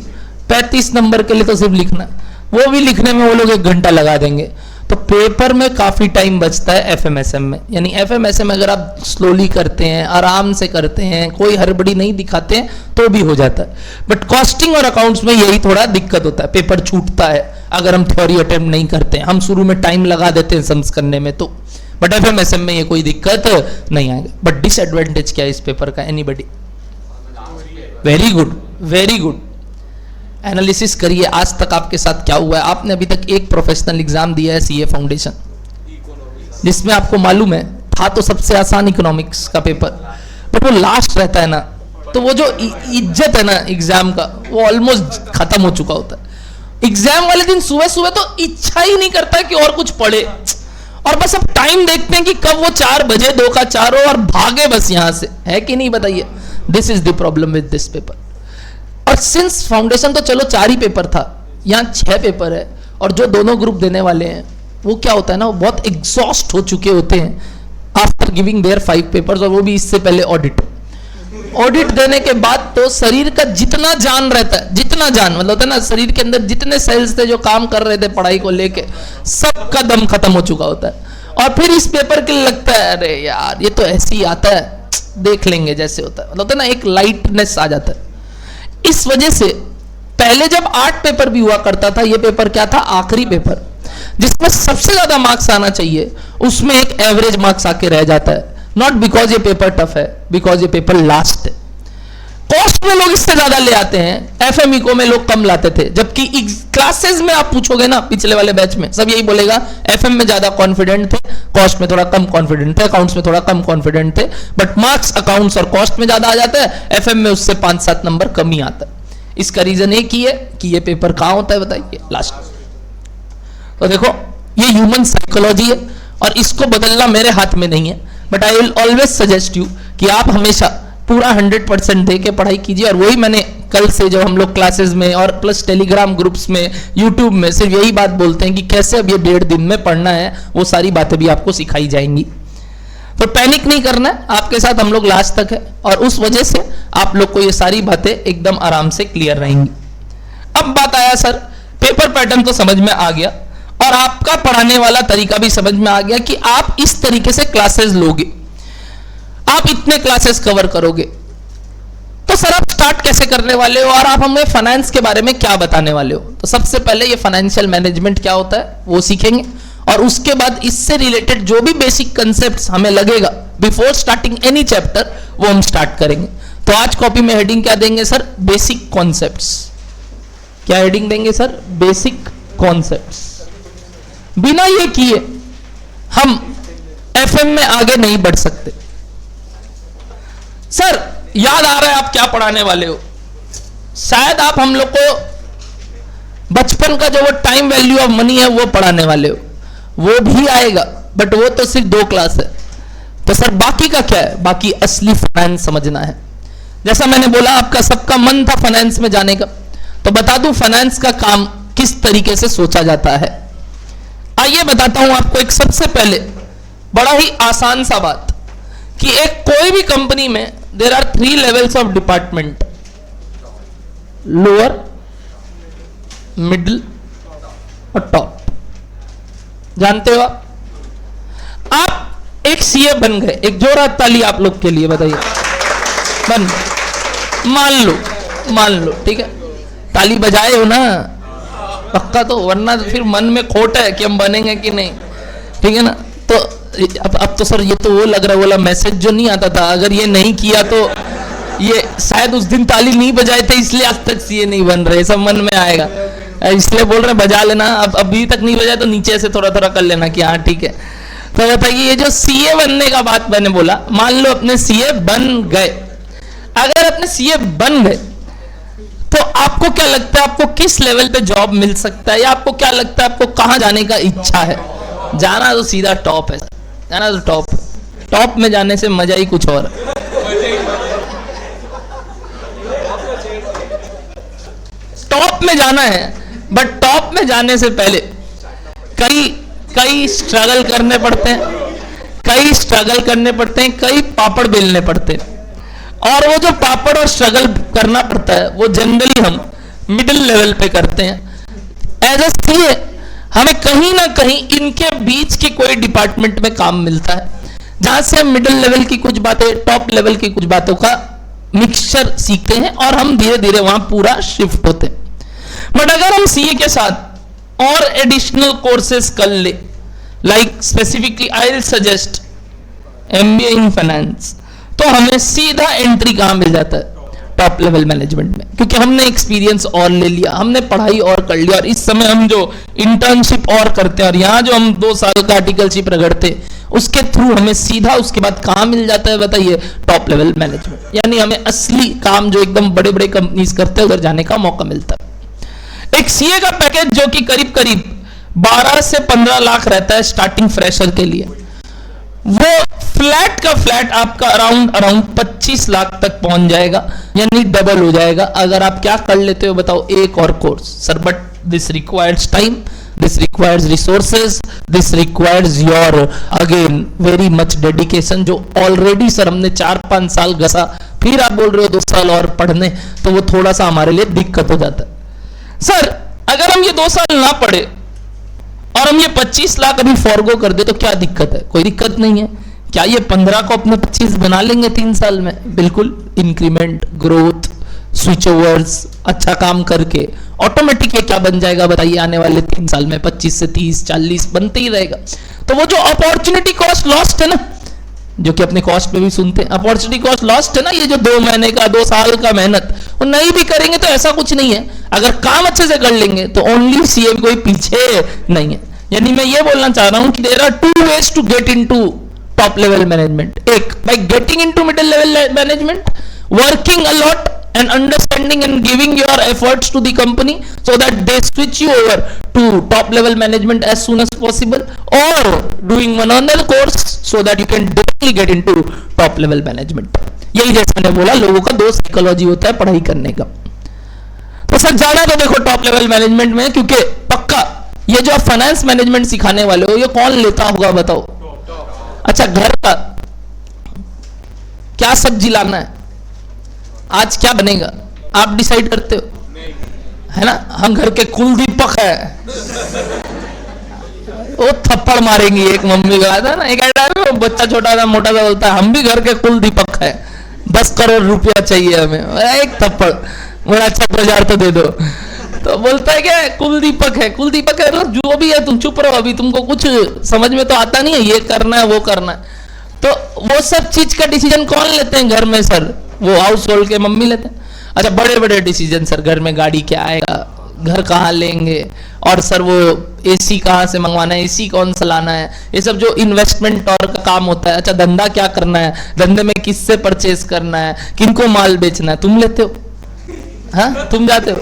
35 नंबर के लिए तो सिर्फ लिखना है, वो भी लिखने में वो लोग 1 घंटा लगा देंगे। तो पेपर में काफी टाइम बचता है एफएमएसएम में। यानी एफएमएसएम अगर आप स्लोली करते हैं, आराम से करते हैं, कोई हड़बड़ी नहीं दिखाते हैं, तो भी हो जाता है। बट कॉस्टिंग और अकाउंट्स में यही थोड़ा दिक्कत होता है, पेपर छूटता है अगर हम थ्योरी अटेम्प्ट नहीं करते हैं, हम शुरू में टाइम लगा देते हैं सम्स करने में तो। बट एफएमएसएम में ये कोई दिक्कत नहीं आएगा। बट डिसएडवांटेज क्या है इस पेपर का? Anybody? Very good, very good. Analysis करिए आज तक आपके साथ क्या हुआ है। आपने अभी तक एक प्रोफेशनल एग्जाम दिया है सीए फाउंडेशन, जिसमें आपको मालूम है था तो सबसे आसान इकोनॉमिक्स का पेपर, बट वो लास्ट रहता है ना, तो वो जो इज्जत है ना एग्जाम का, वो ऑलमोस्ट खत्म हो चुका होता है। एग्जाम वाले दिन सुबह सुबह तो इच्छा ही नहीं करता कि और कुछ पढ़े, और बस अब टाइम देखते हैं कि कब वो 4 बजे 2 का 4 हो और भागे बस यहां से, है कि नहीं बताइए? This is the problem with this paper. और सिंस फाउंडेशन तो चलो 4 ही पेपर था, यहाँ 6 पेपर है, और जो दोनों ग्रुप देने वाले हैं वो क्या होता है ना, वो बहुत एग्जॉस्ट हो चुके होते हैं आफ्टर गिविंग देयर 5 पेपर्स, और वो भी इससे पहले ऑडिट देने के बाद तो शरीर का जितना जान रहता है, जितना जान मतलब होता है ना, शरीर के अंदर जितने सेल्स थे जो काम कर रहे थे पढ़ाई को लेके, सबका दम खत्म हो चुका होता है। और फिर इस पेपर के लिए लगता है अरे यार ये तो ऐसे ही आता है, देख लेंगे जैसे होता है, मतलब होता है ना, एक लाइटनेस आ जाता है। इस वजह से पहले जब 8 पेपर भी हुआ करता था, ये पेपर क्या था? आखिरी पेपर, जिसमें सबसे ज्यादा मार्क्स आना चाहिए, उसमें एक एवरेज मार्क्स आके रह जाता है। नॉट बिकॉज ये पेपर टफ है, बिकॉज ये पेपर लास्ट है। कॉस्ट में लोग इससे ज्यादा ले आते हैं, एफएमईको में लोग कम लाते थे, जबकि क्लासेस में आप पूछोगे ना पिछले वाले बैच में, सब यही बोलेगा एफएम में ज्यादा कॉन्फिडेंट थे, कॉस्ट में थोड़ा कम कॉन्फिडेंट थे, अकाउंट्स में थोड़ा कम कॉन्फिडेंट थे। बट मार्क्स अकाउंट्स और कॉस्ट में ज्यादा आ जाता है, एफएम में उससे 5-7 नंबर कम ही आता है। इसका रीजन एक ही है कि ये पेपर कहां होता है बताइए? लास्ट। तो देखो ये ह्यूमन साइकोलॉजी है और इसको बदलना मेरे हाथ में नहीं है, but I will always suggest you कि आप हमेशा पूरा 100% दे के पढ़ाई कीजिए। और वही मैंने कल से जो हम लोग क्लासेस में और प्लस टेलीग्राम ग्रुप्स में, यूट्यूब में सिर्फ यही बात बोलते हैं कि कैसे अब ये 1.5 दिन में पढ़ना है, वो सारी बातें भी आपको सिखाई जाएंगी। तो पैनिक नहीं करना है, आपके साथ हम लोग लास्ट तक है, और उस वजह से आप लोग को ये सारी बातें एकदम आराम से क्लियर रहेंगी। अब बात आया सर, पेपर पैटर्न तो समझ में आ गया और आपका पढ़ाने वाला तरीका भी समझ में आ गया कि आप इस तरीके से क्लासेस लोगे, आप इतने क्लासेस कवर करोगे। तो सर आप स्टार्ट कैसे करने वाले हो और आप हमें फाइनेंस के बारे में क्या बताने वाले हो? तो सबसे पहले ये फाइनेंशियल मैनेजमेंट क्या होता है वो सीखेंगे, और उसके बाद इससे रिलेटेड जो भी बेसिक कंसेप्ट्स हमें लगेगा बिफोर स्टार्टिंग एनी चैप्टर, वो हम स्टार्ट करेंगे। तो आज कॉपी में हेडिंग क्या देंगे सर? Basic concepts. क्या हेडिंग देंगे सर? Basic concepts. बिना ये किए हम एफएम में आगे नहीं बढ़ सकते। सर याद आ रहा है आप क्या पढ़ाने वाले हो? शायद आप हम लोग को बचपन का जो वो टाइम वैल्यू ऑफ मनी है वो पढ़ाने वाले हो। वो भी आएगा, बट वो तो सिर्फ 2 क्लास है। तो सर बाकी का क्या है? बाकी असली फाइनेंस समझना है। जैसा मैंने बोला आपका सबका मन था फाइनेंस में जाने का, तो बता दूं फाइनेंस का काम किस तरीके से सोचा जाता है। आइए बताता हूं आपको एक सबसे पहले बड़ा ही आसान सा बात कि एक कोई भी कंपनी में there are 3 levels of department, lower, middle और टॉप। जानते हो आप एक सीए बन गए, एक जोरदार ताली आप लोग के लिए, बताइए। बन, मान लो ठीक है, ताली बजाए हो ना पक्का, तो वरना तो फिर मन में खोट है कि हम बनेंगे कि नहीं, ठीक है ना। तो अब तो सर ये तो वो लग रहा है वाला मैसेज जो नहीं आता था, अगर ये नहीं किया तो ये शायद उस दिन ताली नहीं बजाए थे इसलिए आज तक सीए नहीं बन रहे, सब मन में आएगा, इसलिए बोल रहे बजा लेना। अब अभी तक नहीं बजाए तो नीचे से थोड़ा थोड़ा कर लेना कि हाँ ठीक है। तो बताइए ये जो सीए बनने का बात मैंने बोला, मान लो अपने सीए बन गए, अगर अपने सीए बन गए तो आपको क्या लगता है आपको किस लेवल पे जॉब मिल सकता है, या आपको क्या लगता है आपको कहां जाने का इच्छा है? जाना तो सीधा टॉप है, जाना तो टॉप में जाने से मजा ही कुछ और। टॉप में जाना है, बट टॉप में जाने से पहले कई स्ट्रगल करने पड़ते हैं, कई पापड़ बेलने पड़ते हैं, और वो जो पापड़ और स्ट्रगल करना पड़ता है वो जनरली हम मिडिल लेवल पे करते हैं। एज ए सीए हमें कहीं ना कहीं इनके बीच की कोई डिपार्टमेंट में काम मिलता है, जहां से हम मिडिल लेवल की कुछ बातें, टॉप लेवल की कुछ बातों का मिक्सचर सीखते हैं और हम धीरे धीरे वहां पूरा शिफ्ट होते हैं। बट अगर हम सीए के साथ और एडिशनल कोर्सेज कर ले, like specifically I will suggest MBA in finance, तो हमें सीधा एंट्री कहां मिल जाता है? टॉप लेवल मैनेजमेंट में, क्योंकि हमने एक्सपीरियंस और ले लिया, हमने पढ़ाई और कर लिया, और इस समय हम जो इंटर्नशिप और करते हैं और यहाँ जो हम 2 साल का आर्टिकलशिप रगड़ते उसके थ्रू हमें सीधा उसके बाद कहां मिल जाता है बताइए? Top level management. यानी हमें असली काम जो एकदम बड़े बड़े कंपनीज करते हैं उधर जाने का मौका मिलता है। एक सीए का पैकेज जो कि करीब 12 से 15 लाख रहता है स्टार्टिंग फ्रेशर के लिए, वो फ्लैट का फ्लैट आपका अराउंड 25 लाख तक पहुंच जाएगा, यानी डबल हो जाएगा अगर आप क्या कर लेते हो बताओ? एक और course. Sir but this requires time, this requires resources, this requires your again very much dedication, जो ऑलरेडी सर हमने 4-5 साल घसा, फिर आप बोल रहे हो 2 साल और पढ़ने, तो वो थोड़ा सा हमारे लिए दिक्कत हो जाता है। सर अगर हम ये 2 साल ना पढ़े और हम ये 25 लाख अभी फॉरगो कर दे तो क्या दिक्कत है? कोई दिक्कत नहीं है। क्या ये 15 को अपने 25 बना लेंगे 3 साल में? बिल्कुल। इंक्रीमेंट, ग्रोथ, स्विच ओवर्स, अच्छा काम करके ऑटोमेटिक ये क्या बन जाएगा बताइए? आने वाले 3 साल में 25 से 30, 40 बनते ही रहेगा। तो वो जो अपॉर्चुनिटी कॉस्ट लॉस्ट है ना, जो कि अपने कॉस्ट पे भी सुनते हैं, अपॉर्चुनिटी कॉस्ट लॉस्ट है ना, ये जो 2 महीने का 2 साल का मेहनत, वो नहीं भी करेंगे तो ऐसा कुछ नहीं है। अगर काम अच्छे से कर लेंगे तो ओनली सीए कोई पीछे नहीं है। यानी मैं ये बोलना चाह रहा हूं कि there are 2 ways to get into top level management. एक, by getting into middle level management, working a lot and understanding and giving your efforts to the company so that they switch you over to top level management as soon as possible, or doing one another course so that you can directly get into top level management। यही जैसा मैंने बोला लोगों का 2 साइकोलॉजी होता है पढ़ाई करने का। तो सर जाना तो देखो टॉप लेवल मैनेजमेंट में, क्योंकि पक्का ये जो आप फाइनेंस मैनेजमेंट सिखाने वाले हो ये कौन लेता होगा बताओ? अच्छा, घर का क्या सब्जी लाना है, आज क्या बनेगा, आप डिसाइड करते हो, है ना? हम घर के कुलदीपक है, वो थप्पड़ मारेंगी। एक मम्मी का था ना, एक बच्चा छोटा सा मोटा सा बोलता है हम भी घर के कुलदीपक है, 10 करोड़ रुपया चाहिए हमें, एक थप्पड़, बड़ा अच्छा बाजार तो दे दो। तो बोलता है क्या कुलदीपक है, कुलदीपक है जो भी है तुम चुप रहो, अभी तुमको कुछ समझ में तो आता नहीं है, ये करना है वो करना है। तो वो सब चीज का डिसीजन कौन लेते हैं घर में? सर वो हाउस होल्ड के मम्मी लेते हैं। अच्छा, बड़े बड़े डिसीजन सर, घर में गाड़ी क्या आएगा, घर कहाँ लेंगे, और सर वो एसी कहाँ से मंगवाना है, एसी कौन सा लाना है, ये सब जो इन्वेस्टमेंट और का काम होता है। अच्छा, धंधा क्या करना है, धंधे में किससे परचेज करना है, किनको माल बेचना है, तुम लेते हो? हाँ, तुम जाते हो?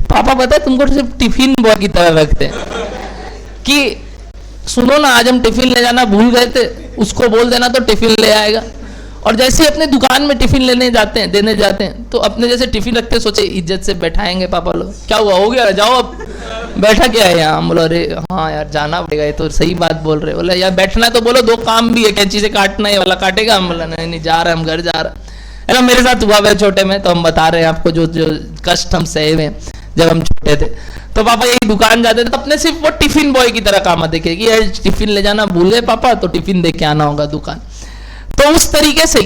पापा पता है तुमको सिर्फ टिफिन बॉय की तरह रखते हैं कि सुनो ना, आज हम टिफिन ले जाना भूल गए थे, उसको बोल देना तो टिफिन ले आएगा। और जैसे ही अपने दुकान में टिफिन लेने जाते हैं, देने जाते हैं, तो अपने जैसे टिफिन रखते सोचे इज्जत से बैठाएंगे पापा लोग, क्या हुआ, हो गया, जाओ अब, बैठा क्या है यहाँ। बोलो अरे हाँ यार जाना पड़ेगा, ये तो सही बात बोल रहे। बोला यार बैठना है तो बोलो, 2 काम भी है, कैंची से काटना है, वाला काटेगा। हम बोला नहीं नहीं जा रहा है, हम घर जा रहा है ना। मेरे साथ हुआ है छोटे में, तो हम बता रहे हैं आपको जो जो कष्ट हम सहे में जब हम छोटे थे। तो पापा यही दुकान जाते थे, तो अपने सिर्फ वो टिफिन बॉय की तरह काम आते कि यार टिफिन ले जाना भूल गए पापा, तो टिफिन दे के आना होगा दुकान। तो उस तरीके से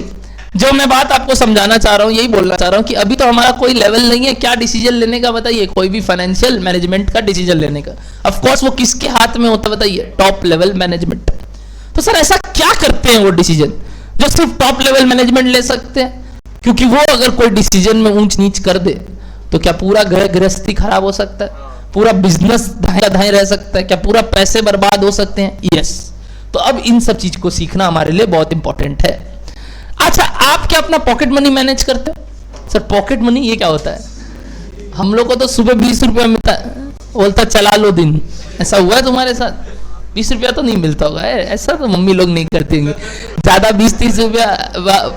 जो मैं बात आपको समझाना चाह रहा हूँ, यही बोलना चाह रहा हूँ कि अभी तो हमारा कोई लेवल नहीं है क्या डिसीजन लेने का, बताइए, कोई भी फाइनेंशियल मैनेजमेंट का डिसीजन लेने का। ऑफ कोर्स वो किसके हाथ में होता है बताइए, टॉप लेवल मैनेजमेंट। तो सर ऐसा क्या करते हैं वो डिसीजन जो सिर्फ टॉप लेवल मैनेजमेंट ले सकते हैं? क्योंकि वो अगर कोई डिसीजन में ऊंच नीच कर दे तो क्या पूरा घर गृहस्थी खराब हो सकता है, पूरा बिजनेस धाए धाए रह सकता है, क्या पूरा पैसे बर्बाद हो सकते हैं? यस। तो अब इन सब चीज को सीखना हमारे लिए बहुत इंपॉर्टेंट है। अच्छा, आप क्या अपना पॉकेट मनी मैनेज करते हो? सर पॉकेट मनी ये क्या होता है? हम लोग को तो सुबह 20 रुपया मिलता है, बोलता चला लो दिन। ऐसा हुआ है तुम्हारे साथ? 20 रुपया तो नहीं मिलता होगा, ऐसा तो मम्मी लोग नहीं करती होंगी। ज्यादा 20-30 रुपया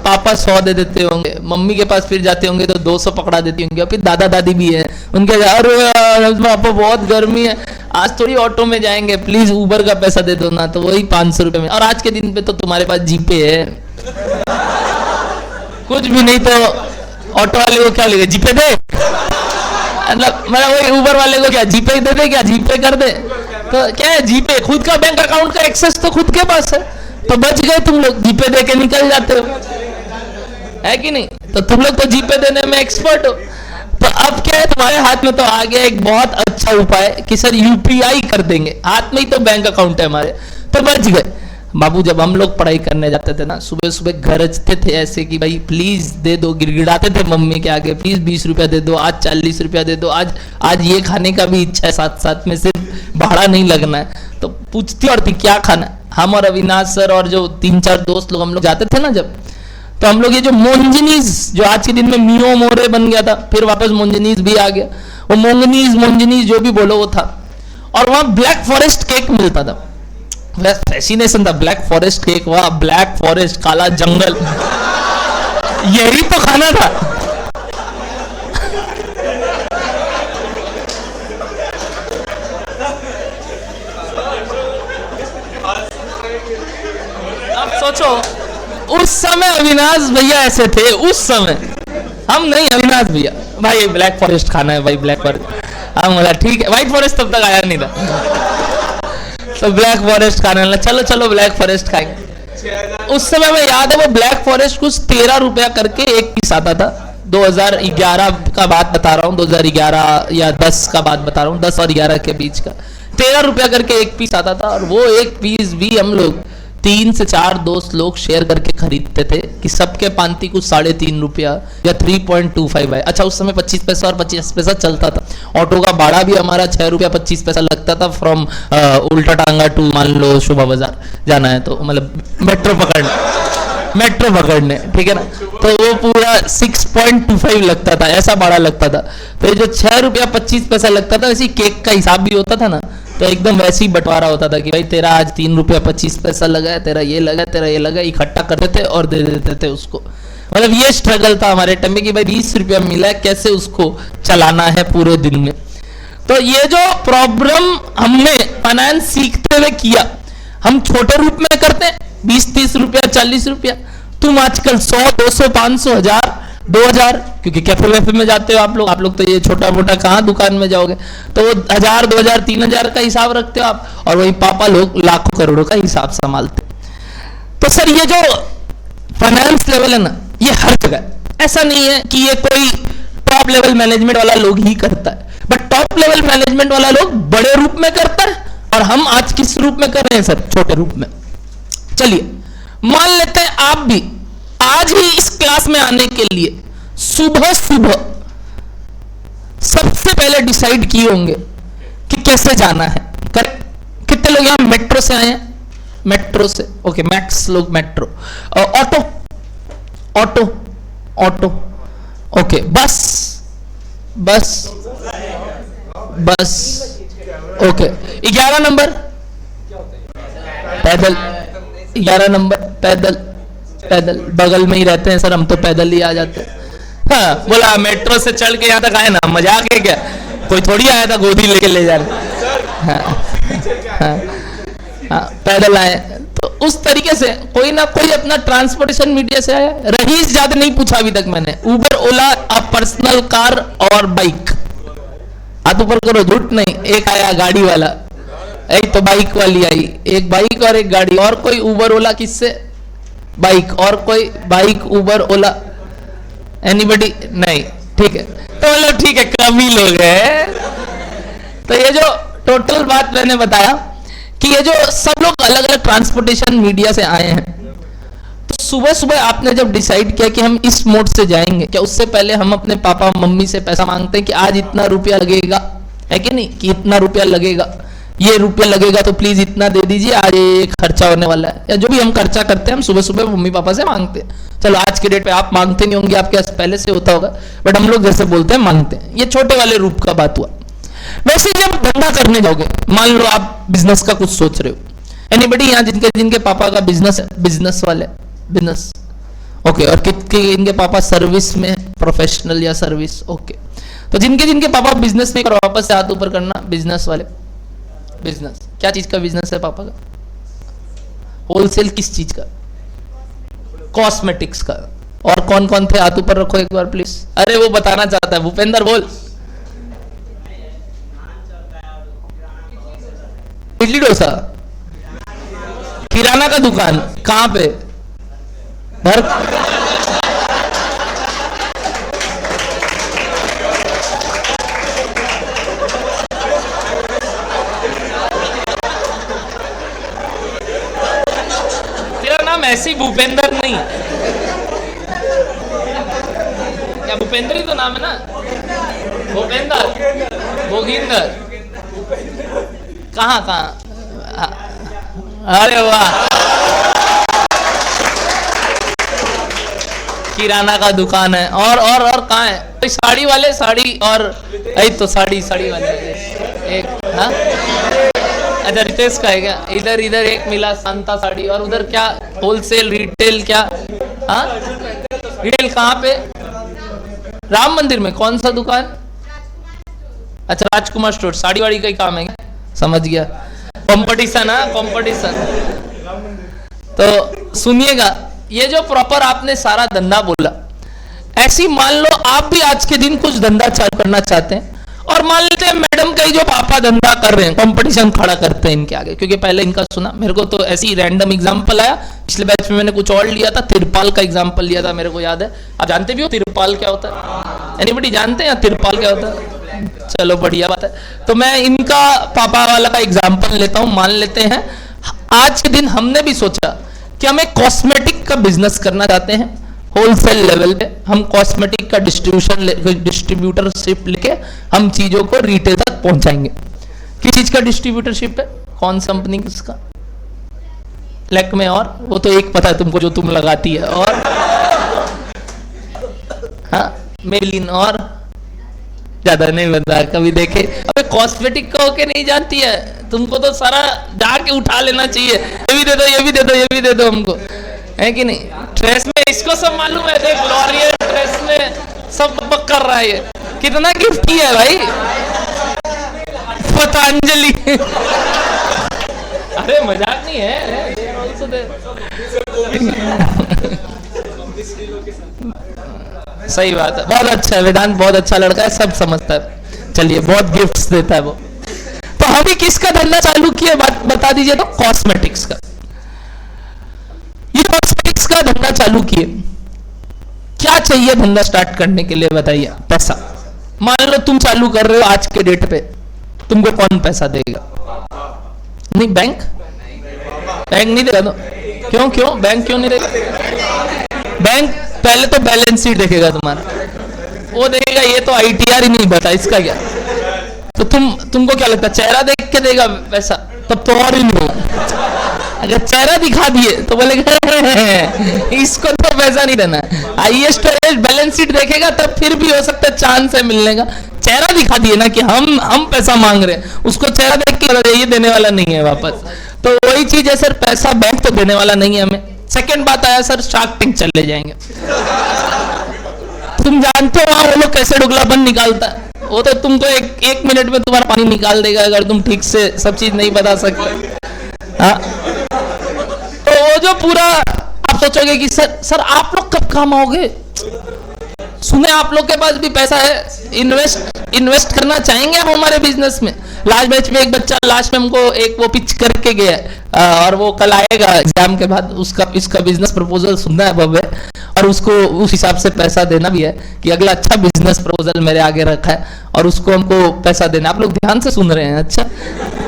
पापा 100 दे देते होंगे, मम्मी के पास फिर जाते होंगे तो 200 पकड़ा देती होंगी। और फिर दादा दादी भी है, उनके अरे पापा बहुत गर्मी है, आज थोड़ी ऑटो में जाएंगे, प्लीज उबर का पैसा दे दो ना, तो वही 500 रुपये में। और आज के दिन पे तो तुम्हारे पास जीपे है, कुछ भी नहीं तो ऑटो वाले को क्या लेगा, जीपे दे, मतलब वही उबर वाले को क्या जीपे दे दे, क्या जीपे कर दे, तो क्या है जीपे, खुद का बैंक अकाउंट का एक्सेस तो खुद के पास है, तो बच गए तुम लोग, जीपे दे के निकल जाते हो, है कि नहीं? तो तुम लोग तो जीपे देने में एक्सपर्ट हो। तो अब क्या है, तुम्हारे हाथ में तो आ गया एक बहुत अच्छा उपाय कि सर यूपीआई कर देंगे, हाथ में ही तो बैंक अकाउंट है हमारे, तो बच गए। बाबू जब हम लोग पढ़ाई करने जाते थे ना, सुबह सुबह गरजते थे ऐसे कि भाई प्लीज दे दो, गिड़गिड़ाते थे मम्मी के आगे, प्लीज 20 रुपया दे दो, आज 40 रुपया दे दो, आज ये खाने का भी इच्छा है, साथ साथ में सिर्फ भाड़ा नहीं लगना है। तो पूछती और थी क्या खाना है। हम और अविनाश सर और जो 3-4 दोस्त लोग हम लोग जाते थे ना जब, तो हम लोग ये जो मोंजनीज, जो आज के दिन में मियो मोरे बन गया था, फिर वापस मोंजनीज भी आ गया, वो मोंजनीज जो भी बोलो वो था। और वहां ब्लैक फॉरेस्ट केक मिलता था, फैसिनेशन था, ब्लैक फॉरेस्ट केक, वाह ब्लैक फॉरेस्ट, काला जंगल, यही तो खाना था। अब सोचो उस समय अविनाश भैया ऐसे थे, उस समय हम नहीं, अविनाश भैया भाई ब्लैक फॉरेस्ट खाना है भाई, ब्लैक फॉरेस्ट, हम बोला ठीक है, व्हाइट फॉरेस्ट तब तक आया नहीं था, तो ब्लैक फॉरेस्ट खाने लगा, चलो चलो ब्लैक फॉरेस्ट खाएंगे। उस समय में याद है वो ब्लैक फॉरेस्ट कुछ 13 रुपया करके एक पीस आता था, 2011 का बात बता रहा हूँ, 2011 या 10 का बात बता रहा हूँ, 10 और 11 के बीच का 13 रुपया करके एक पीस आता था। और वो एक पीस भी हम लोग 3 से 4 दोस्त लोग शेयर करके खरीदते थे कि सबके पांति कुछ 3.5 रुपया या 3.25 है। अच्छा उस समय 25 पैसा और 25 पैसा चलता था, ऑटो का भाड़ा भी हमारा 6 रुपया 25 पैसा लगता था, फ्रॉम उल्टा टांगा टू मान लो शोभा बाजार जाना है तो, मतलब मेट्रो पकड़ने, ठीक है ना, तो वो पूरा 6.25 लगता था, ऐसा भाड़ा लगता था। तो ये जो 6 रुपया 25 पैसा लगता था, वैसे केक का हिसाब भी होता था ना, तो एकदम वैसे ही बंटवारा होता था कि भाई तेरा आज 3 रुपया 25 पैसा लगा है, तेरा ये लगा, तेरा ये लगा, इकट्ठा करते थे और दे देते थे उसको। मतलब ये स्ट्रगल था हमारे टाइम में कि भाई 20 रुपया मिला है, कैसे उसको चलाना है पूरे दिन में। तो ये जो प्रॉब्लम हमने फाइनेंस सीखते हुए किया, हम छोटे रूप में करते हैं 20-30 रुपया 40 रुपया, तुम आजकल 100, 200, 500, 1000, 2000, क्योंकि कैफे वैफे में जाते हो आप लोग तो ये छोटा मोटा कहाँ दुकान में जाओगे, तो 1000, 2000, 3000 का हिसाब रखते हो आप, और वही पापा लोग लाखों करोड़ों का हिसाब संभालते। तो सर ये जो फाइनेंस लेवल है ना, ये हर जगह, ऐसा नहीं है कि ये कोई टॉप लेवल मैनेजमेंट वाला लोग ही करता है, बट टॉप लेवल मैनेजमेंट वाला लोग बड़े रूप में करता है, और हम आज किस रूप में कर रहे हैं सर, छोटे रूप में। चलिए मान लेते हैं आप भी आज ही इस क्लास में आने के लिए सुबह सुबह सबसे पहले डिसाइड किए होंगे कि कैसे जाना है। करेक्ट? कितने लोग यहां मेट्रो से आए हैं? मेट्रो से, ओके, मैक्स लोग metro. Auto auto auto, okay, बस बस बस, ओके। 11 नंबर पैदल 11 नंबर पैदल, पैदल बगल में ही रहते हैं सर हम तो पैदल ही आ जाते हैं। हाँ बोला मेट्रो से चढ़ के यहाँ तक आए ना, मजाक है क्या, कोई थोड़ी आया था गोदी लेके ले जा रहे। हाँ, पैदल आए। तो उस तरीके से कोई ना कोई अपना ट्रांसपोर्टेशन मीडिया से आया। रईस ज्यादा नहीं पूछा अभी तक मैंने, उबर ओला अ पर्सनल कार और बाइक, हाथ ऊपर करो, झूठ नहीं। एक आया गाड़ी वाला, एक तो बाइक वाली आई, एक बाइक और एक गाड़ी, और कोई उबर ओला किससे, बाइक, और कोई बाइक उबर ओला, एनीबडी नहीं, ठीक है। तो मतलब ठीक है कम ही लोग हैं। तो ये जो टोटल बात मैंने बताया कि ये जो सब लोग अलग अलग ट्रांसपोर्टेशन मीडिया से आए हैं, तो सुबह सुबह आपने जब डिसाइड किया कि हम इस मोड से जाएंगे, क्या उससे पहले हम अपने पापा मम्मी से पैसा मांगते हैं कि आज इतना रुपया लगेगा, है कि नहीं, कि इतना रुपया लगेगा, ये रुपया लगेगा तो प्लीज इतना दे दीजिए, आज ये खर्चा होने वाला है, या जो भी हम खर्चा करते हैं हम सुबह सुबह मम्मी पापा से मांगते हैं। चलो आज के डेट पे आप मांगते नहीं होंगे, आपके पास पहले से होता होगा, बट हम लोग जैसे बोलते हैं मांगते हैं। ये छोटे वाले रूप का बात हुआ। वैसे जब धंधा करने जाओगे, मान लो आप बिजनेस का कुछ सोच रहे हो, एनीबडी यहाँ जिनके जिनके पापा का बिजनेस है, बिजनेस वाले, बिजनेस ओके, और कितने इनके पापा सर्विस में, प्रोफेशनल या सर्विस, ओके। तो जिनके जिनके पापा बिजनेस नहीं, करो वापस से हाथ ऊपर करना, बिजनेस वाले, बिजनेस क्या चीज का बिजनेस है पापा का, होलसेल किस चीज का, कॉस्मेटिक्स का। और कौन कौन थे, हाथ ऊपर रखो एक बार प्लीज। अरे वो बताना चाहता है, भूपेंद्र बोल। इडली डोसा, किराना का दुकान, कहां पे, भर तेरा नाम ऐसे ही भूपेंद्र नहीं, क्या भूपेंद्र ही तो नाम है ना, भूपेंद्र, भोगिंदर, कहाँ कहाँ, अरे वाह, किराना का दुकान है। और कहाँ है, तो साड़ी वाले, साड़ी, और तो साड़ी वाले एक, हाँ अच्छा रितेश का है क्या, इधर इधर एक मिला शांता साड़ी, और उधर क्या होलसेल रिटेल, क्या, हाँ रिटेल कहाँ पे, राम मंदिर में, कौन सा दुकान, अच्छा राजकुमार स्टोर, साड़ी वाड़ी का ही काम है, समझ गया, कंपटीशन है, कंपटीशन। तो सुनिएगा, ये जो प्रॉपर आपने सारा धंधा बोला, ऐसी मान लो आप भी आज के दिन कुछ धंधा चालू करना चाहते हैं, और मान लेते हैं मैडम का ही जो पापा धंधा कर रहे हैं, कंपटीशन खड़ा करते हैं इनके आगे, क्योंकि पहले इनका सुना, मेरे को तो ऐसी रैंडम एग्जांपल आया, पिछले बैच में मैंने कुछ और लिया था, तिरपाल का एग्जांपल लिया था, मेरे को याद है। आप जानते भी हो तिरपाल क्या होता है, एनीबडी जानते हैं तिरपाल क्या होता है, चलो बढ़िया बात है। तो मैं इनका पापा वाला का एग्जांपल लेता हूं। मान लेते हैं आज के दिन हमने भी सोचा कि हम एक कॉस्मेटिक का बिजनेस करना चाहते हैं, होलसेल लेवल पे हम कॉस्मेटिक का डिस्ट्रीब्यूटरशिप लेके हम चीजों को रिटेल तक पहुंचाएंगे। किस चीज का डिस्ट्रीब्यूटरशिप है, कौन सा कंपनी किसका, लैक्मे, और वो तो एक पता है तुमको जो तुम लगाती है, और हाँ मेलिन, और ज्यादा नहीं बता, कभी देखे। अबे कॉस्मेटिक का होके नहीं जानती है, तुमको तो सारा जाके उठा लेना चाहिए, ये भी दे दो, ये भी दे दो, ये भी दे दो हमको, है कि नहीं। ड्रेस में इसको सब मालूम है, देख लॉरियल ड्रेस में सब बक कर रहा है, ये कितना गिफ्ट किया है भाई, पतंजलि। अरे मजाक नहीं है, सही बात है, बहुत अच्छा है वेदांत, बहुत अच्छा लड़का है, सब समझता है, चलिए बहुत गिफ्ट्स देता है वो। तो अभी किसका धंधा चालू किया, बात बता दीजिए, तो कॉस्मेटिक्स का। ये कॉस्मेटिक्स का धंधा चालू किए, क्या चाहिए धंधा स्टार्ट करने के लिए बताइए, पैसा। मान लो तुम चालू कर रहे हो आज के डेट पे, तुमको कौन पैसा देगा, नहीं बैंक, बैंक नहीं देगा, तो क्यों बैंक क्यों नहीं देगा, बैंक पहले तो बैलेंस शीट देखेगा तुम्हारा, वो देखेगा, ये तो आईटीआर ही नहीं बता, इसका क्या। तो तुमको क्या लगता है, चेहरा देख के देगा पैसा, तब तो और ही नहीं होगा। अगर चेहरा दिखा दिए तो बोलेगा इसको तो पैसा नहीं देना है। हाईएस्ट बैलेंस शीट देखेगा, तब फिर भी हो सकता है चांस है मिलने का, चेहरा दिखा दिए ना कि हम पैसा मांग रहे हैं, उसको चेहरा देख के लगा ये देने वाला नहीं है वापस। तो वही चीज है सर, पैसा बैंक तो देने वाला नहीं है हमें। सेकंड बात आया सर, शार्क टैंक चले जाएंगे। तुम जानते हो वहां वो लोग कैसे डुगलापन निकालता है, वो तो तुमको एक मिनट में तुम्हारा पानी निकाल देगा अगर तुम ठीक से सब चीज नहीं बता सकते। हाँ, तो वो जो पूरा आप सोचोगे कि सर आप लोग कब काम आओगे, सुने आप लोग के पास भी पैसा है, इन्वेस्ट करना चाहेंगे आप हमारे बिजनेस में। लास्ट बैच में एक बच्चा लास्ट में हमको एक वो पिच करके गया और वो कल आएगा एग्जाम के बाद, उसका इसका बिजनेस प्रपोजल सुनना है भव्य, और उसको उस हिसाब से पैसा देना भी है कि अगला अच्छा बिजनेस प्रपोजल मेरे आगे रखा है और उसको हमको पैसा देना। आप लोग ध्यान से सुन रहे हैं? अच्छा,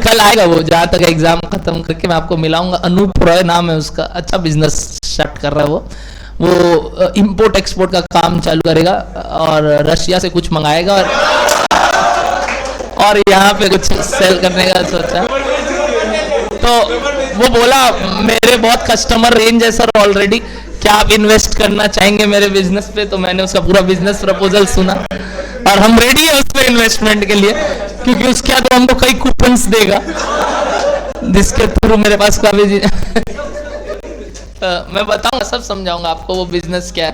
कल आएगा वो, जहाँ तक एग्जाम खत्म करके मैं आपको मिलाऊंगा। अनूप रॉय नाम है उसका, अच्छा बिजनेस स्टार्ट कर रहा है वो इंपोर्ट एक्सपोर्ट का काम चालू करेगा और रशिया से कुछ मंगाएगा और यहाँ पे कुछ सेल करने का सोचा। तो वो बोला मेरे बहुत कस्टमर रेंज है सर ऑलरेडी, क्या आप इन्वेस्ट करना चाहेंगे मेरे बिजनेस पे? तो मैंने उसका पूरा बिजनेस प्रपोजल सुना और हम रेडी है उस पर इन्वेस्टमेंट के लिए, क्योंकि उसके बाद वो हमको कई कूपन्स देगा जिसके थ्रू मेरे पास काफी मैं बताऊंगा, सब समझाऊंगा आपको वो बिजनेस क्या है।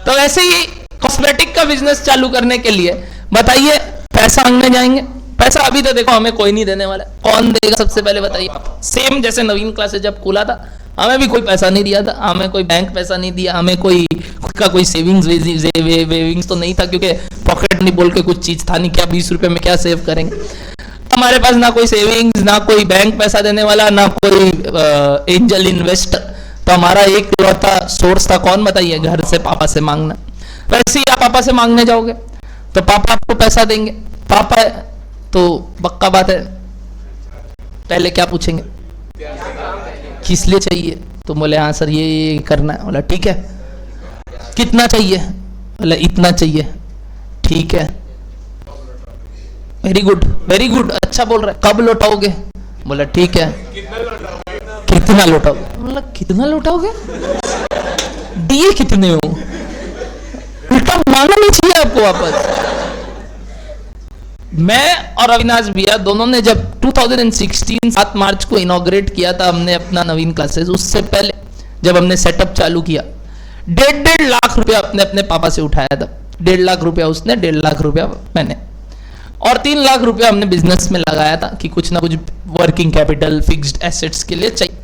तो वैसे ही कॉस्मेटिक का बिजनेस चालू करने के लिए बताइए पैसा मांगने जाएंगे? पैसा अभी तो देखो हमें कोई नहीं देने वाला, कौन देगा सबसे पहले बताइए आप? सेम जैसे नवीन क्लासेस जब खुला था हमें भी कोई पैसा नहीं दिया था, हमें कोई बैंक पैसा नहीं दिया, हमें कोई का कोई सेविंग्स तो नहीं था, क्योंकि पॉकेट नहीं बोल के कुछ चीज था नहीं, क्या 20 रुपए में क्या सेव करेंगे। हमारे पास ना कोई सेविंग्स, ना कोई बैंक पैसा देने वाला, ना कोई एंजल इन्वेस्टर। तो हमारा एक लौता सोर्स था कौन बताइए? घर से पापा से मांगना। वैसे ही आप पापा से मांगने जाओगे तो पापा आपको पैसा देंगे, पापा है तो पक्का बात है पहले क्या पूछेंगे? किस लिए चाहिए? तो बोले हाँ सर ये करना है। बोला ठीक है, कितना चाहिए? बोले इतना चाहिए। ठीक है, वेरी गुड, अच्छा बोल रहा है। कब लौटाओगे? बोला ठीक है। कितना लौटाओगे? बोला कितना लौटाओगे? दिए कितने हो? उल्टा मांगना नहीं चाहिए आपको वापस। मैं और अविनाश भैया दोनों ने जब 2016 7 मार्च को इनॉग्रेट किया था हमने अपना नवीन क्लासेस, उससे पहले जब हमने सेटअप चालू किया 1.5 लाख रुपया अपने अपने पापा से उठाया था। 1.5 लाख रुपया उसने, 1.5 लाख रुपया मैंने, और 3 लाख रुपया हमने बिजनेस में लगाया था कि कुछ ना कुछ वर्किंग कैपिटल फिक्स्ड एसेट्स के लिए चाहिए।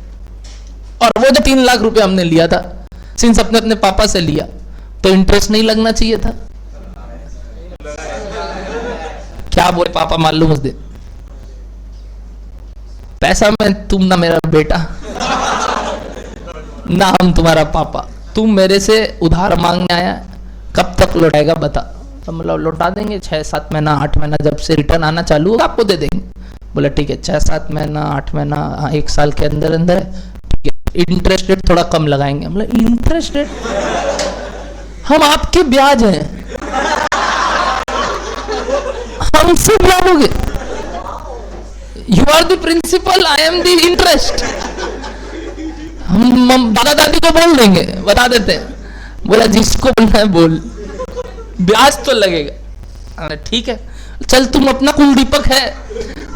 और वो जो 3 लाख रुपया हमने लिया था, सिंस अपने अपने पापा से लिया, तो इंटरेस्ट नहीं लगना चाहिए था? क्या बोले पापा मालूम उस दिन? पैसा में तुम ना मेरा बेटा ना हम तुम्हारा पापा, तुम मेरे से उधार मांगने आया, कब तक लौटाएगा बता? तो मतलब लौटा देंगे 6-7 महीना 8 महीना, जब से रिटर्न आना चालू होगा आपको दे देंगे। बोला ठीक है 6-7 महीना 8 महीना 1 साल के अंदर अंदर है, ठीक है। इंटरेस्ट रेट थोड़ा कम लगाएंगे। मतलब इंटरेस्ट रेट? हम आपके ब्याज हैं, हमसे ब्याज लोगे? You are the principal, I am the interest. हम दादा दादी को बोल देंगे, बता देते हैं। बोला जिसको बोलना है बोल, ब्याज तो लगेगा। ठीक है चल, तुम अपना कुल दीपक है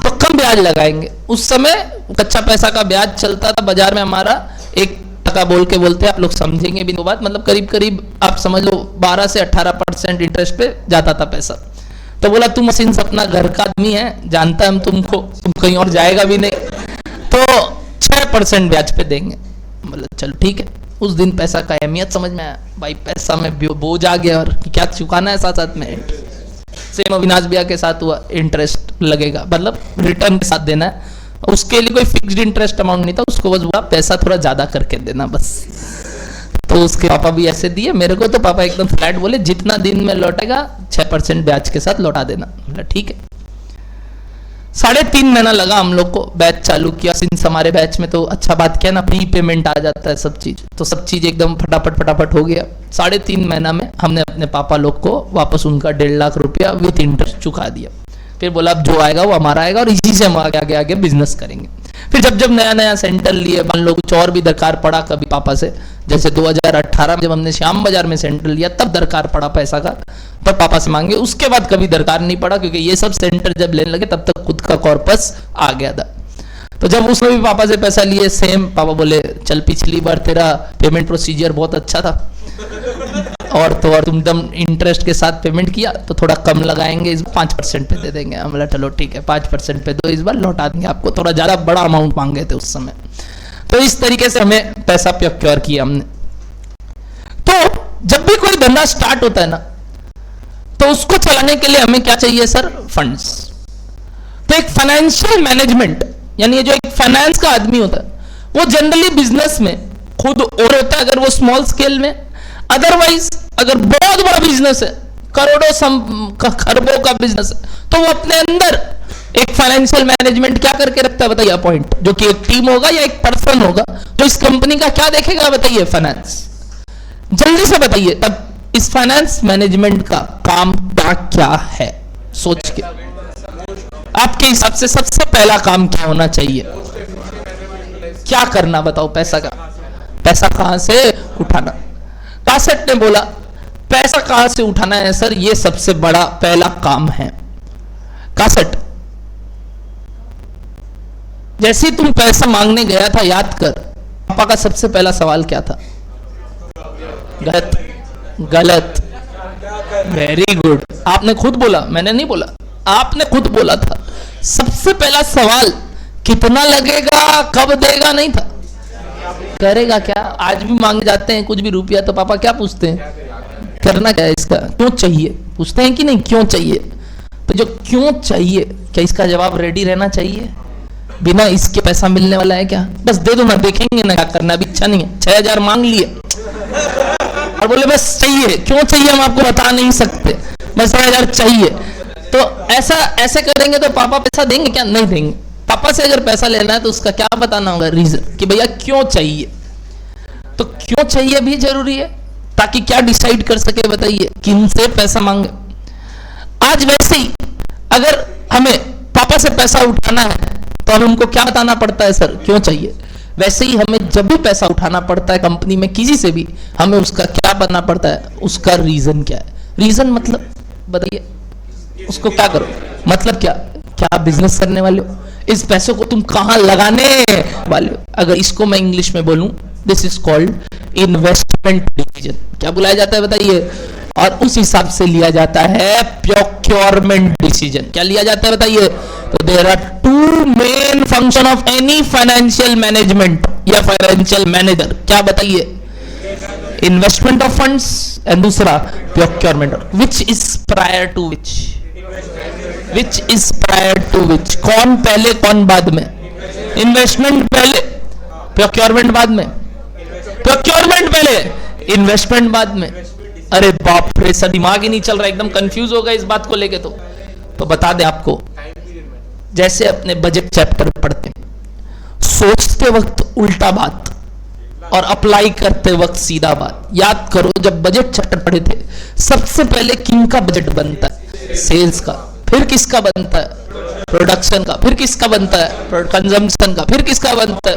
तो कम ब्याज लगाएंगे। उस समय कच्चा पैसा का ब्याज चलता था बाजार में हमारा 1% बोल के बोलते, आप लोग समझेंगे भी बात, मतलब करीब करीब आप समझ लो 12 से 18% इंटरेस्ट पे जाता था पैसा। तो बोला तुम सिंस अपना घर का आदमी है, जानता है हम तुमको, तुम कहीं और जाएगा भी नहीं, तो 6% ब्याज पे देंगे। बोला चलो ठीक है। उस दिन पैसा का अहमियत समझ में आया, भाई पैसा में बोझ आ गया और क्या चुकाना है साथ साथ में। सेम अविनाश भैया के साथ हुआ, इंटरेस्ट लगेगा, मतलब रिटर्न के साथ देना है। उसके लिए कोई फिक्स्ड इंटरेस्ट अमाउंट नहीं था, उसको बस बोला पैसा थोड़ा ज्यादा करके देना बस। तो उसके पापा भी ऐसे दिए मेरे को, तो पापा एकदम फ्लैट बोले जितना दिन में लौटेगा 6% ब्याज के साथ लौटा देना। बोला ठीक है। 3.5 महीना लगा हम लोग को, बैच चालू किया। सिंस हमारे बैच में तो अच्छा बात क्या ना, प्री पेमेंट आ जाता है सब चीज, तो सब चीज एकदम फटाफट हो गया। 3.5 महीना में हमने अपने पापा लोग को वापस उनका 1.5 लाख रुपया विथ इंटरेस्ट चुका दिया। फिर बोला अब जो आएगा वो हमारा आएगा और इसी से हम आगे बिजनेस करेंगे। फिर जब जब नया नया सेंटर लिए, मान लो कुछ और भी दरकार पड़ा कभी पापा से, जैसे 2018 में जब हमने श्याम बाजार में सेंटर लिया तब दरकार पड़ा पैसा का, तब पापा से मांगे, उसके बाद कभी दरकार नहीं पड़ा, क्योंकि ये सब सेंटर जब लेने लगे तब तक खुद का कॉर्पस आ गया था। तो जब उसने भी पापा से पैसा लिए सेम, पापा बोले चल पिछली बार तेरा पेमेंट प्रोसीजर बहुत अच्छा था और तो और तुम एकदम इंटरेस्ट के साथ पेमेंट किया तो थोड़ा कम लगाएंगे, इस 5% पे दे देंगे। हम बोला चलो ठीक है 5% पे दो, इस बार लौटा देंगे आपको, थोड़ा ज़्यादा बड़ा अमाउंट मांगे थे उस समय। तो इस तरीके से हमें पैसा प्रोक्योर किया हमने। तो जब भी कोई धंधा स्टार्ट होता है ना, तो उसको चलाने के लिए हमें क्या चाहिए सर? फंड्स। तो एक फाइनेंशियल मैनेजमेंट, यानी जो एक फाइनेंस का आदमी होता है वो जनरली बिजनेस में खुद और होता है अगर वो स्मॉल स्केल में, अदरवाइज अगर बहुत बड़ा बिजनेस है, करोड़ों खरबों का बिजनेस है, तो वो अपने अंदर एक फाइनेंशियल मैनेजमेंट क्या करके रखता है बताइए? अपॉइंट, जो कि एक टीम होगा या एक पर्सन होगा जो इस कंपनी का क्या देखेगा बताइए? फाइनेंस। जल्दी से बताइए तब इस फाइनेंस मैनेजमेंट का काम क्या है? सोच के आपके हिसाब से सबसे पहला काम क्या होना चाहिए? क्या करना बताओ? पैसा का, पैसा कहां से उठाना? कासेट ने बोला पैसा कहां से उठाना है सर, ये सबसे बड़ा पहला काम है। कासेट, जैसे तुम पैसा मांगने गया था, याद कर पापा का सबसे पहला सवाल क्या था? गलत, गलत, वेरी गुड। आपने खुद बोला, मैंने नहीं बोला, आपने खुद बोला था। सबसे पहला सवाल कितना लगेगा, कब देगा नहीं था, करेगा क्या? आज भी मांगे जाते हैं कुछ भी रुपया तो पापा क्या पूछते हैं? करना क्या है इसका, क्यों चाहिए, पूछते हैं कि नहीं? क्यों चाहिए? तो जो क्यों चाहिए, क्या इसका जवाब रेडी रहना चाहिए? बिना इसके पैसा मिलने वाला है क्या? बस दे दो ना, देखेंगे ना क्या करना, अभी इच्छा नहीं है, 6,000 मांग लिए और बोले बस चाहिए। क्यों चाहिए हम आपको बता नहीं सकते, बस 6,000 चाहिए। तो ऐसा ऐसे करेंगे तो पापा पैसा देंगे क्या? नहीं देंगे। पापा से अगर पैसा लेना है तो उसका क्या बताना होगा? रीजन, कि भैया क्यों चाहिए। तो क्यों चाहिए भी जरूरी है, ताकि क्या डिसाइड कर सके बताइए किन से पैसा मांगे। आज वैसे ही अगर हमें पापा से पैसा उठाना है तो हमें उनको क्या बताना पड़ता है? सर क्यों चाहिए। वैसे ही हमें जब भी पैसा उठाना पड़ता है कंपनी में किसी से भी, हमें उसका क्या बनना पड़ता है? उसका रीजन क्या है। रीजन मतलब बताइए, उसको क्या करो, मतलब क्या, क्या बिजनेस करने वाले हो, इस पैसों को तुम कहां लगाने वाले हो। अगर इसको मैं इंग्लिश में बोलूं, this is called investment decision. क्या बुलाया जाता है बताइए? और उस हिसाब से लिया जाता है प्रोक्योरमेंट डिसीजन। क्या लिया जाता है बताइए? तो there are two main function of any financial management या फाइनेंशियल मैनेजर। क्या बताइए? इन्वेस्टमेंट ऑफ फंड्स एंड दूसरा procurement, which is prior to which, which is prior to which. कौन पहले कौन बाद में? इन्वेस्टमेंट पहले, प्रोक्योरमेंट बाद में। प्रोक्योरमेंट पहले, इन्वेस्टमेंट बाद में। अरे बाप रे सर, दिमाग ही नहीं चल रहा, एकदम कंफ्यूज हो गए इस बात को लेके। तो बता दें आपको, जैसे अपने बजट चैप्टर पढ़ते हैं, सोचते वक्त उल्टा बात और अप्लाई करते वक्त सीधा बात। याद करो जब बजट चैप्टर पढ़े थे, सबसे पहले किन का बजट बनता है? सेल्स का। फिर किसका बनता है? प्रोडक्शन का। फिर किसका बनता है? कंजम्पशन का। फिर किसका बनता है?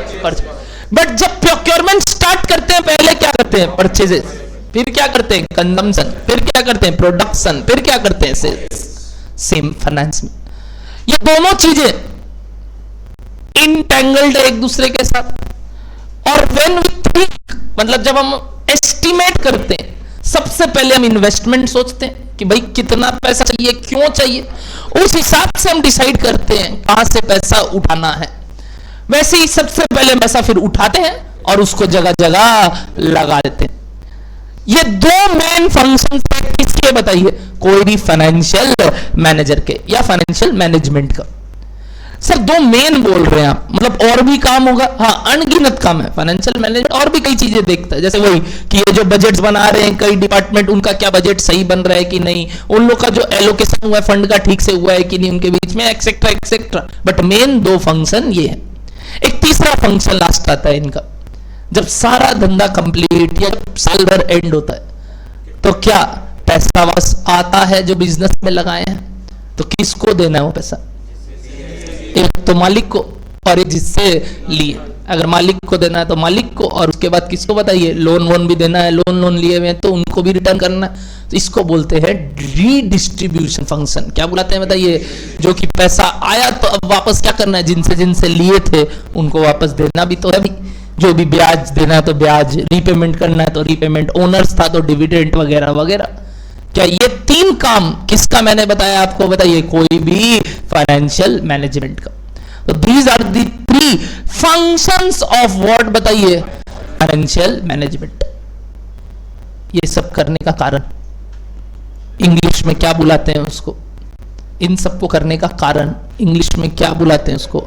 बट जब प्रोक्योरमेंट स्टार्ट करते हैं, पहले क्या करते हैं? परचेजेस। फिर क्या करते हैं? कंजम्पशन। फिर क्या करते हैं? प्रोडक्शन। फिर क्या करते हैं? सेल्स। सेम फाइनेंस में ये दोनों चीजें इंटेंगल्ड है एक दूसरे के साथ। और व्हेन वी थिंक, मतलब जब हम एस्टिमेट करते हैं, सबसे पहले हम इन्वेस्टमेंट सोचते हैं कि भाई कितना पैसा चाहिए, क्यों चाहिए, उस हिसाब से हम डिसाइड करते हैं कहां से पैसा उठाना है। वैसे ही सबसे पहले पैसा फिर उठाते हैं और उसको जगह जगह लगा देते हैं। ये दो मेन फंक्शन है किसके बताइए? कोई भी फाइनेंशियल मैनेजर के या फाइनेंशियल मैनेजमेंट का। सर दो मेन बोल रहे हैं आप, मतलब और भी काम होगा? हाँ, अनगिनत काम है फाइनेंशियल मैनेजमेंट, और भी कई चीजें देखता है। जैसे वही कि ये जो बजट्स बना रहे हैं कई डिपार्टमेंट, उनका क्या बजट सही बन रहा है कि नहीं, उन लोग का जो एलोकेशन हुआ है फंड का ठीक से हुआ है कि नहीं उनके बीच में, एक्सेट्रा एक्सेट्रा। बट मेन दो फंक्शन ये है। एक तीसरा फंक्शन लास्ट आता है इनका, जब सारा धंधा कंप्लीट या साल भर एंड होता है, तो क्या पैसा वापस आता है जो बिजनेस में लगाए हैं, तो किसको देना है वो पैसा? एक तो मालिक को और एक जिससे लिए। अगर मालिक को देना है तो मालिक को, और उसके बाद किसको बताइए, लोन वोन भी देना है, लोन लिए हुए हैं तो उनको भी रिटर्न करना है। तो इसको बोलते हैं रीडिस्ट्रीब्यूशन फंक्शन। क्या बुलाते हैं बताइए, जो कि पैसा आया तो अब वापस क्या करना है, जिनसे जिनसे लिए थे उनको वापस देना भी तो है भी, जो भी ब्याज देना है तो ब्याज, रीपेमेंट करना है तो रीपेमेंट, ओनर्स था तो डिविडेंड वगैरह वगैरह। क्या ये 3 काम किसका मैंने बताया आपको, बताइए, कोई भी फाइनेंशियल मैनेजमेंट का। तो these are the 3 functions of what, बताइए, फाइनेंशियल मैनेजमेंट। ये सब करने का कारण इंग्लिश में क्या बुलाते हैं उसको, इन सबको करने का कारण इंग्लिश में क्या बुलाते हैं उसको,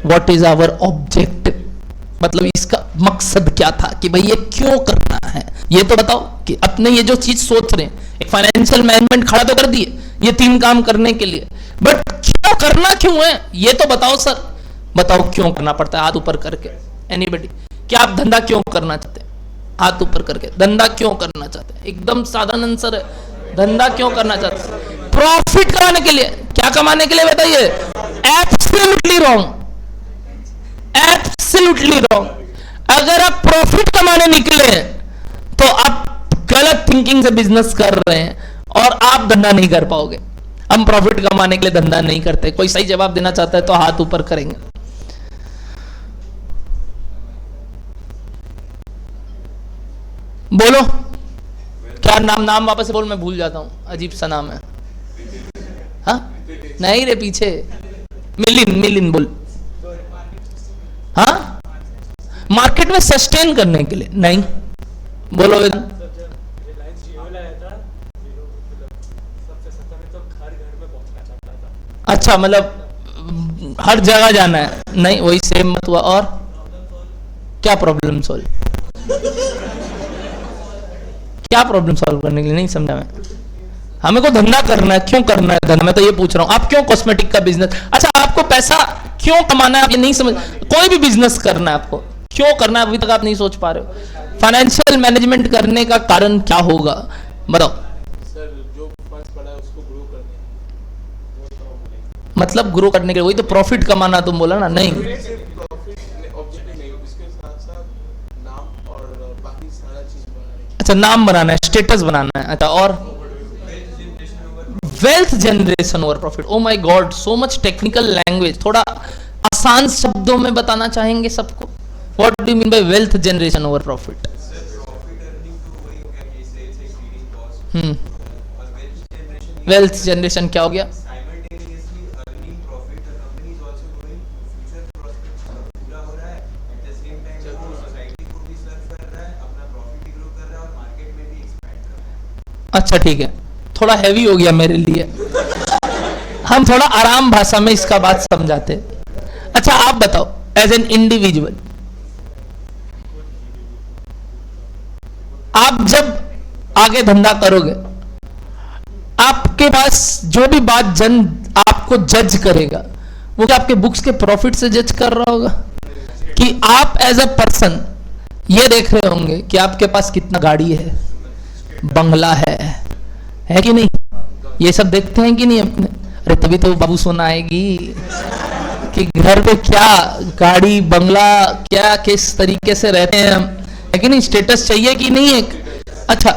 व्हाट इज आवर ऑब्जेक्टिव, मतलब इसका मकसद क्या था कि भाई ये क्यों करना है, ये तो बताओ। कि अपने ये जो चीज सोच रहे हैं, एक फाइनेंशियल मैनेजमेंट खड़ा तो कर दिए ये 3 काम करने के लिए, बट क्यों करना क्यों है ये तो बताओ सर, बताओ क्यों करना पड़ता है, हाथ ऊपर करके। एनीबडी, क्या आप धंधा क्यों करना चाहते हैं, हाथ ऊपर करके। धंधा क्यों करना चाहते हैं, एकदम साधारण आंसर है, धंधा क्यों करना चाहते हैं, प्रॉफिट कमाने के लिए। क्या कमाने के लिए बताइए, एब्सोल्युटली रॉन्ग, एब्सोल्युटली रॉन्ग। अगर आप प्रॉफिट कमाने निकले तो आप गलत थिंकिंग से बिजनेस कर रहे हैं और आप धंधा नहीं कर पाओगे। हम प्रॉफिट कमाने के लिए धंधा नहीं करते। कोई सही जवाब देना चाहता है तो हाथ ऊपर करेंगे। बोलो क्या नाम वापस से बोल, मैं भूल जाता हूं, अजीब सा नाम है। हाँ नहीं रे, पीछे मिलिन बोल। हाँ, मार्केट में सस्टेन करने के लिए नहीं, बोलो वेदन। अच्छा, मतलब हर जगह जाना है, नहीं वही सेम मत हुआ। और क्या प्रॉब्लम सॉल्व, क्या प्रॉब्लम सॉल्व करने के लिए, नहीं समझा मैं। हमें को धंधा करना है, क्यों करना है धंधा, मैं तो ये पूछ रहा हूं। आप क्यों कॉस्मेटिक का बिजनेस, अच्छा आपको पैसा क्यों कमाना है, आप ये नहीं समझ। कोई भी बिजनेस करना है आपको क्यों करना है, अभी तक आप नहीं सोच पा रहे हो। फाइनेंशियल मैनेजमेंट करने का कारण क्या होगा बताओ। सर जो फंड्स पड़ा है उसको ग्रो करने, मतलब ग्रो करने के लिए, वही तो प्रॉफिट कमाना तुम बोला ना। नहीं, ऑब्जेक्टिव नहीं, उसके साथ साथ नाम और बाकी सारा चीज बनाना। अच्छा नाम बनाना है, स्टेटस बनाना है। अच्छा और wealth generation over profit. Oh my God, so much technical language. थोड़ा आसान शब्दों में बताना चाहेंगे सबको, what do you mean by wealth generation over profit. Wealth generation क्या हो गया, अच्छा ठीक है, थोड़ा हैवी हो गया मेरे लिए, हम थोड़ा आराम भाषा में इसका बात समझाते। अच्छा आप बताओ, एज एन इंडिविजुअल आप जब आगे धंधा करोगे, आपके पास जो भी बात जन आपको जज करेगा, वो क्या आपके बुक्स के प्रॉफिट से जज कर रहा होगा, कि आप एज अ पर्सन ये देख रहे होंगे कि आपके पास कितना गाड़ी है, बंगला है कि नहीं, ये सब देखते हैं कि नहीं अपने। अरे तभी तो बाबू सोना आएगी कि घर पे क्या गाड़ी बंगला, क्या किस तरीके से रहते हैं हम, है कि नहीं, स्टेटस चाहिए कि नहीं एक। अच्छा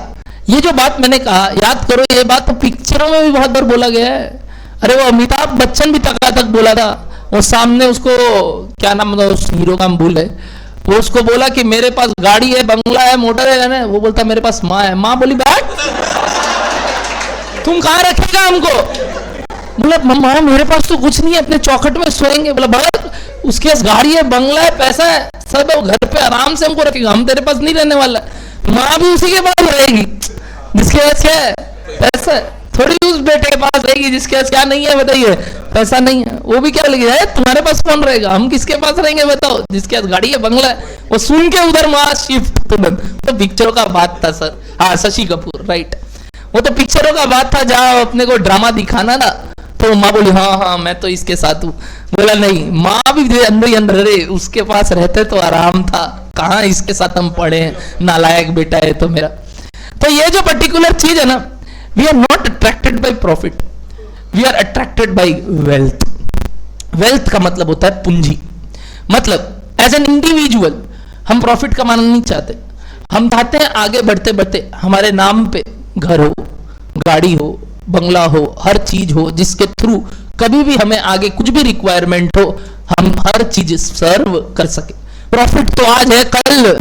ये जो बात मैंने कहा, याद करो ये बात तो पिक्चरों में भी बहुत बार बोला गया है। अरे वो अमिताभ बच्चन भी तक बोला था, वो सामने उसको क्या नाम, मतलब उस हीरो का हम भूल है, वो उसको बोला कि मेरे पास गाड़ी है, बंगला है, मोटर है ना, वो बोलता मेरे पास माँ है। माँ बोली बैठ तुम कहाँ रखेगा हमको, बोला मम्मा मेरे पास तो कुछ नहीं है, अपने चौखट में सोएंगे। बोला भाई उसके पास गाड़ी है, बंगला है, पैसा है, सब है, वो घर पे आराम से हमको रखेगा, हम तेरे पास नहीं रहने वाला। माँ भी उसी के पास रहेगी जिसके पास क्या है, पैसा है, थोड़ी उस बेटे के पास रहेगी जिसके पास क्या नहीं है, बताइए पैसा नहीं है। वो भी क्या लगे है, तुम्हारे पास कौन रहेगा, हम किसके पास रहेंगे बताओ, जिसके पास गाड़ी है बंगला है। वो सुन के उधर माँ शिफ्ट तुरंत। तो पिक्चरों का बात था सर, हाँ शशि कपूर राइट, वो तो पिक्चरों का बात था जहाँ अपने को ड्रामा दिखाना था। तो माँ बोली हाँ मैं तो इसके साथ हूँ। बोला नहीं, माँ भी अंदर ही अंदर, अरे उसके पास रहते तो आराम था, कहाँ इसके साथ हम पढ़े हैं, नालायक बेटा है तो मेरा। तो ये जो पर्टिकुलर चीज है ना, we are not attracted by profit, we are attracted by wealth. Wealth का मतलब होता है पूंजी। मतलब एज एन इंडिविजुअल हम प्रॉफिट कमाना नहीं चाहते, हम चाहते हैं आगे बढ़ते बढ़ते हमारे नाम पे घर हो, गाड़ी हो, बंगला हो, हर चीज हो जिसके थ्रू कभी भी हमें आगे कुछ भी रिक्वायरमेंट हो हम हर चीज सर्व कर सके। प्रॉफिट तो आज है कल,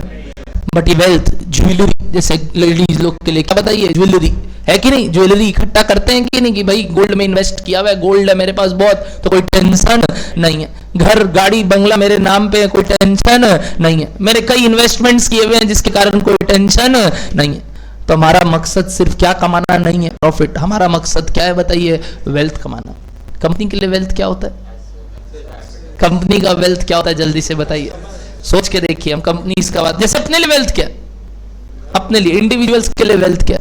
बट ये वेल्थ, ज्वेलरी, जैसे लेडीज लोग के लिए क्या बताइए, ज्वेलरी है कि नहीं, ज्वेलरी इकट्ठा करते हैं कि नहीं, कि भाई गोल्ड में इन्वेस्ट किया हुआ है, गोल्ड है मेरे पास बहुत, तो कोई टेंशन नहीं है, घर गाड़ी बंगला मेरे नाम पे है, कोई टेंशन नहीं है, मेरे कई इन्वेस्टमेंट्स किए हुए हैं जिसके कारण कोई टेंशन नहीं है। तो हमारा मकसद सिर्फ क्या कमाना नहीं है, प्रॉफिट, हमारा मकसद क्या है बताइए, वेल्थ कमाना। कंपनी के लिए वेल्थ क्या होता है, कंपनी का वेल्थ क्या होता है, जल्दी से बताइए, सोच के देखिए। हम कंपनी इसका बात, जैसे अपने लिए वेल्थ क्या, अपने लिए इंडिविजुअल्स के लिए वेल्थ क्या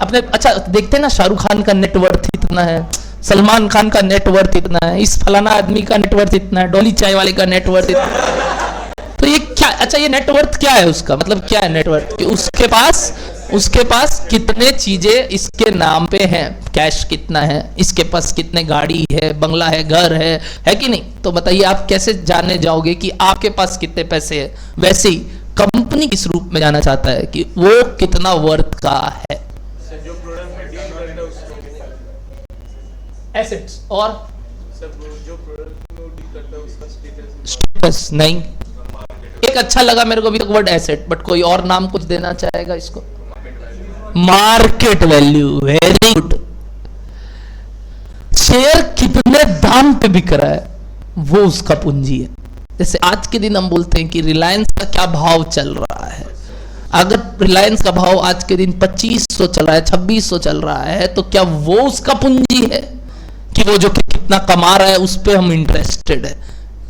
अपने, अच्छा देखते हैं ना, शाहरुख खान का नेटवर्थ इतना है, सलमान खान का नेटवर्थ इतना है, इस फलाना आदमी का नेटवर्थ इतना है, डॉली चाय वाले का नेटवर्थ इतना है। तो ये क्या, अच्छा ये नेटवर्थ क्या है, उसका मतलब क्या है नेटवर्थ, कि उसके पास कितने चीजें इसके नाम पे हैं, कैश कितना है, इसके पास कितने गाड़ी है, बंगला है, घर है कि नहीं। तो बताइए आप कैसे जाने जाओगे कि आपके पास कितने पैसे है। वैसे ही कंपनी किस रूप में जाना चाहता है कि वो कितना वर्थ का है, जो प्रोडक्ट में डील करता है उसको, एसेट्स, और सब जो प्रोडक्ट में डील करता है उसका स्टेटस नहीं। एक अच्छा लगा मेरे को अभी तक वर्ड एसेट, बट कोई और नाम कुछ देना चाहेगा इसको, market value, very good. Share कितने दाम पे बिक रहा है वो उसका पूंजी है। जैसे आज के दिन हम बोलते हैं कि रिलायंस का क्या भाव चल रहा है, अगर रिलायंस का भाव आज के दिन 2500 चल रहा है, 2600 चल रहा है, तो क्या वो उसका पूंजी है कि वो जो कितना कमा रहा है उस पर हम इंटरेस्टेड है।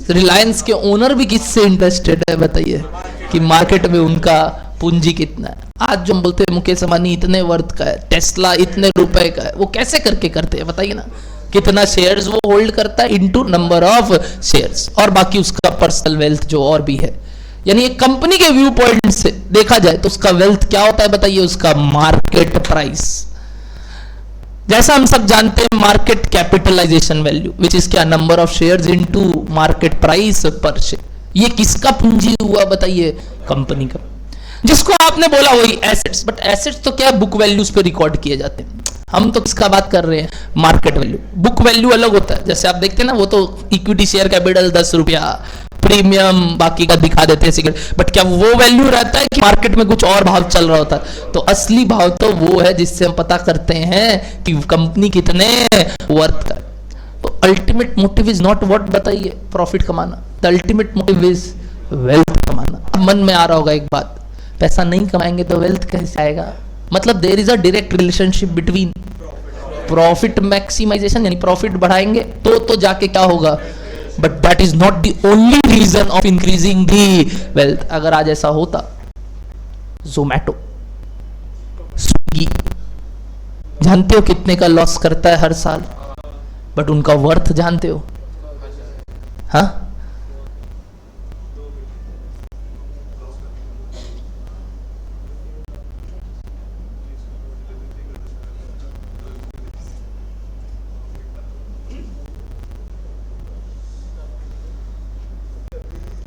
रिलायंस के ओनर भी किससे इंटरेस्टेड है बताइए, कि मार्केट में उनका पूंजी कितना है। आज जो हम बोलते हैं मुकेश अंबानी इतने वर्थ का है, टेस्ला इतने रुपए का है, वो कैसे करके करते हैं बताइए ना, कितना शेयर्स वो होल्ड करता है इनटू नंबर ऑफ शेयर्स, और बाकी उसका पर्सनल वेल्थ जो और भी है। यानी एक कंपनी के व्यू पॉइंट से देखा जाए तो उसका वेल्थ क्या होता है बताइए, उसका मार्केट प्राइस। जैसा हम सब जानते हैं market capitalization value which is क्या, number of shares into market price per share. ये किसका पूंजी हुआ बताइए, कंपनी का। जिसको आपने बोला वही एसेट्स, बट एसेट्स तो क्या बुक वैल्यूज पे रिकॉर्ड किए जाते हैं, हम तो किसका बात कर रहे हैं, मार्केट वैल्यू। बुक वैल्यू अलग होता है, जैसे आप देखते हैं ना, वो तो इक्विटी शेयर कैपिटल 10 रुपया, प्रीमियम बाकी का दिखा देते हैं, बट क्या वो वैल्यू रहता है कि मार्केट में कुछ और भाव चल रहा होता है। तो असली भाव तो वो है जिससे हम पता करते हैं कि कंपनी कितने वर्थ का है। तो ultimate motive is not what बताइए, प्रॉफिट कमाना, the ultimate motive is wealth कमाना। मन में आ रहा होगा एक बात, पैसा नहीं कमाएंगे तो वेल्थ कैसे आएगा, मतलब there is a direct relationship between profit maximisation, यानी प्रॉफिट बढ़ाएंगे तो जाके क्या होगा, but that is not the only reason of increasing the wealth. अगर आज ऐसा होता, जोमैटो, स्विगी, जानते हो कितने का लॉस करता है हर साल, बट उनका वर्थ जानते हो, हाँ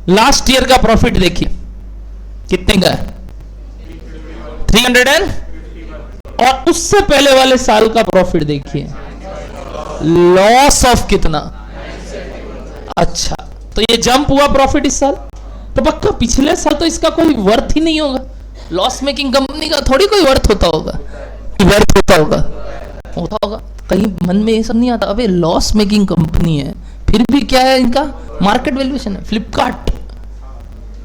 लास्ट ईयर का प्रॉफिट देखिए कितने का है, 300 और उससे पहले वाले साल का प्रॉफिट देखिए, लॉस ऑफ कितना। अच्छा तो ये जंप हुआ प्रॉफिट इस साल, तो पक्का पिछले साल तो इसका कोई वर्थ ही नहीं होगा। लॉस मेकिंग कंपनी का थोड़ी कोई वर्थ होता होगा, वर्थ होता होगा। कहीं मन में ये सब नहीं आता, अबे लॉस मेकिंग कंपनी है फिर भी क्या है इनका मार्केट वैल्यूएशन है। फ्लिपकार्ट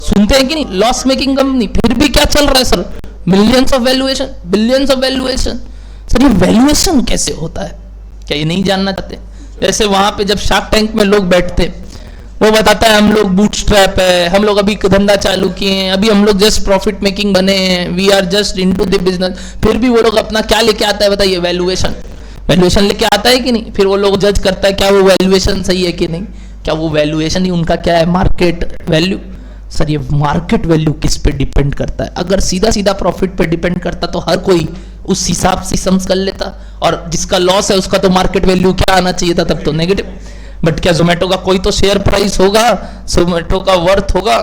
सुनते हैं कि नहीं, लॉस मेकिंग कंपनी, फिर भी क्या चल रहा है sir, millions of valuation, billions of valuation. Sir ये वैल्यूएशन कैसे होता है, क्या ये नहीं जानना चाहते? जैसे वहां पे जब शार्क टैंक में लोग बैठते, वो बताता है हम लोग बूटस्ट्रैप है, हम लोग अभी धंधा चालू किए हैं, अभी हम लोग जस्ट प्रॉफिट मेकिंग बने हैं, we are just into the business. फिर भी वो लोग अपना क्या लेके आता है बताइए, वैल्यूएशन। वैल्यूएशन लेके आता है कि नहीं, फिर वो लोग जज करता है क्या वो वैल्यूएशन सही है कि नहीं, क्या वो वैल्यूएशन ही उनका क्या है, मार्केट वैल्यू। सर ये मार्केट वैल्यू किस पे डिपेंड करता है? अगर सीधा सीधा प्रॉफिट पे डिपेंड करता तो हर कोई उस हिसाब से समझ कर लेता, और जिसका लॉस है उसका तो मार्केट वैल्यू क्या आना चाहिए था, तब तो नेगेटिव। बट क्या जोमेटो का कोई तो शेयर प्राइस होगा, जोमेटो का वर्थ होगा?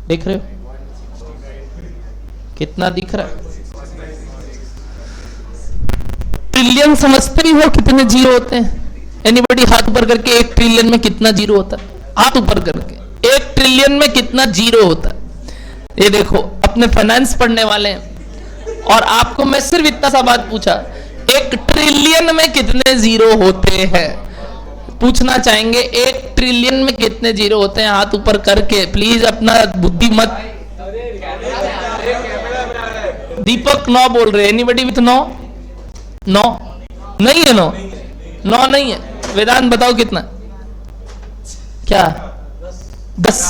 देख रहे हो कितना दिख रहा है? ट्रिलियन समझते भी हो कितने जीरो होते हैं? एनीबॉडी हाथ ऊपर करके 1 ट्रिलियन में कितना जीरो होता है? हाथ ऊपर करके 1 ट्रिलियन में कितना जीरो होता है? ये देखो, अपने फाइनेंस पढ़ने वाले हैं और आपको मैं सिर्फ इतना सा बात पूछा, 1 ट्रिलियन में कितने जीरो होते हैं? पूछना चाहेंगे 1 ट्रिलियन में कितने जीरो होते हैं? हाथ ऊपर करके प्लीज, अपना बुद्धि मत। दीपक 9 बोल रहे, एनीबॉडी विथ 9? 9 नहीं है, 9 नहीं है। वेदांत बताओ कितना? क्या? 10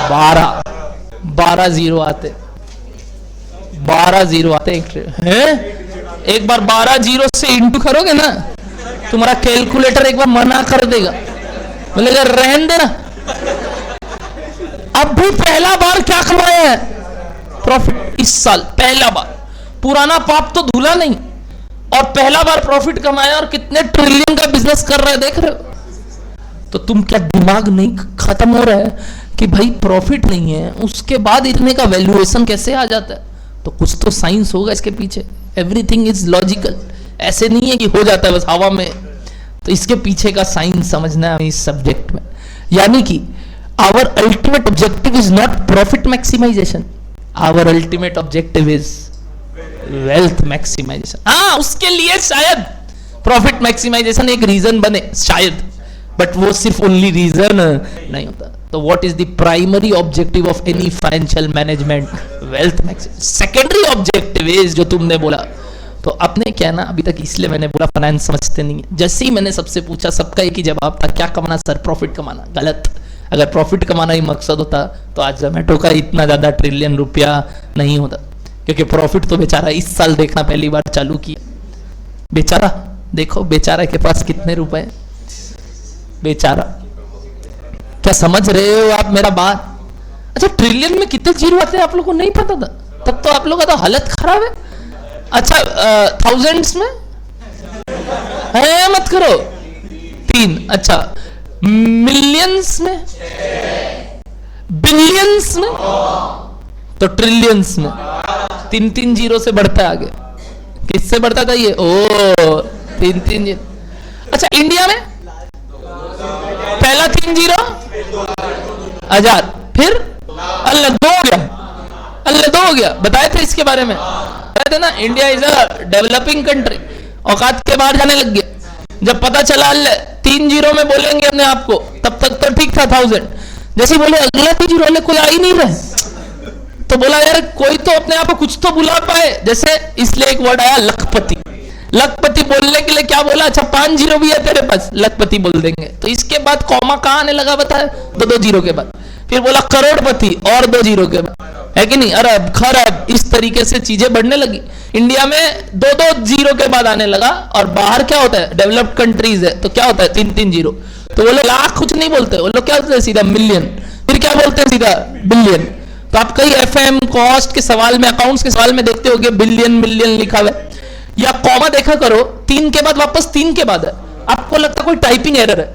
12 जीरो आते, 12 जीरो आते हैं। एक बार 12 जीरो से इंटू करोगे ना, तुम्हारा कैलकुलेटर एक बार मना कर देगा, बोलेगा रहने देना। अब भी पहला बार क्या कमाया है? प्रॉफिट इस साल पहला बार, पुराना पाप तो धुला नहीं, और पहला बार प्रॉफिट कमाया और कितने ट्रिलियन का बिजनेस कर रहा है, देख रहे हो? तो तुम क्या दिमाग नहीं खत्म हो रहा है कि भाई प्रॉफिट नहीं है, उसके बाद इतने का वैल्यूएशन कैसे आ जाता है? तो कुछ तो साइंस होगा इसके पीछे। एवरीथिंग इज लॉजिकल, ऐसे नहीं है कि हो जाता है बस हवा में। तो इसके पीछे का साइंस समझना है इस सब्जेक्ट में। यानी कि our ultimate objective is not profit maximisation, our ultimate objective is wealth maximisation. हाँ, उसके लिए शायद प्रॉफिट मैक्सिमाइजेशन एक रीजन बने, शायद, बट वो सिर्फ ओनली रीजन नहीं होता। तो what is the primary objective of any financial management? Wealth maximisation. Secondary objective is जो तुमने बोला, तो अपने क्या ना, अभी तक इसलिए मैंने बोला फाइनेंस समझते नहीं है। जैसे ही मैंने सबसे पूछा, सबका एक ही जवाब था, क्या कमाना सर? प्रॉफिट कमाना। गलत। अगर प्रॉफिट कमाना ही मकसद होता तो आज जोमेटो का इतना ज्यादा ट्रिलियन रुपया नहीं होता, क्योंकि प्रॉफिट तो बेचारा इस साल देखना पहली बार चालू किया। बेचारा देखो, बेचारा के पास कितने रुपए, बेचारा। क्या समझ रहे हो आप मेरा बात? अच्छा, ट्रिलियन में कितने जीरो आते हैं आप लोगों को नहीं पता था? तब तो आप लोगों का तो हालत खराब है। अच्छा, थाउजेंड्स में है, मत करो 3। अच्छा, मिलियंस में, बिलियंस में, तो ट्रिलियंस में 3 जीरो से बढ़ता है आगे। किससे बढ़ता था ये? ओ 3 जीरो। अच्छा, इंडिया में पहला 3 जीरो 1000, फिर अल्लाह 2 हो गया, अल्लाह 2 हो गया। बताए थे इसके बारे में, बताए थे ना, India is a developing country, औकात के बाहर जाने लग गया। जब पता चला अल्लाह 3 जीरो में बोलेंगे अपने आप को, तब तक तो ठीक था 1000। जैसे बोले अगला 3 जीरो वाले कोई आ ही नहीं रहे, तो बोला यार कोई तो अपने आप को कुछ तो बुला पाए। जैसे इसलिए एक वर्ड आया लखपति। लखपति बोलने के लिए क्या बोला? अच्छा, 5 जीरो भी है तेरे पास, लखपति बोल देंगे। तो इसके बाद कॉमा कहां आने लगा बताए? 2 जीरो के बाद। फिर बोला करोड़पति, और 2 जीरो के बाद, है कि नहीं? अरब, खरब, इस तरीके से चीजें बढ़ने लगी। इंडिया में 2 जीरो के बाद आने लगा, और बाहर क्या होता है? डेवलप्ड कंट्रीज है तो क्या होता है? 3 जीरो। तो वो लोग लाख कुछ नहीं बोलते, वो लोग क्या बोलते हैं? सीधा मिलियन। फिर क्या बोलते हैं? सीधा बिलियन। तो आप कई एफएम कॉस्ट के सवाल में, अकाउंट्स के सवाल में देखते हो कि बिलियन मिलियन लिखा हुआ है, या कॉमा देखा करो 3 के बाद वापस 3 के बाद है, आपको लगता कोई टाइपिंग एरर है,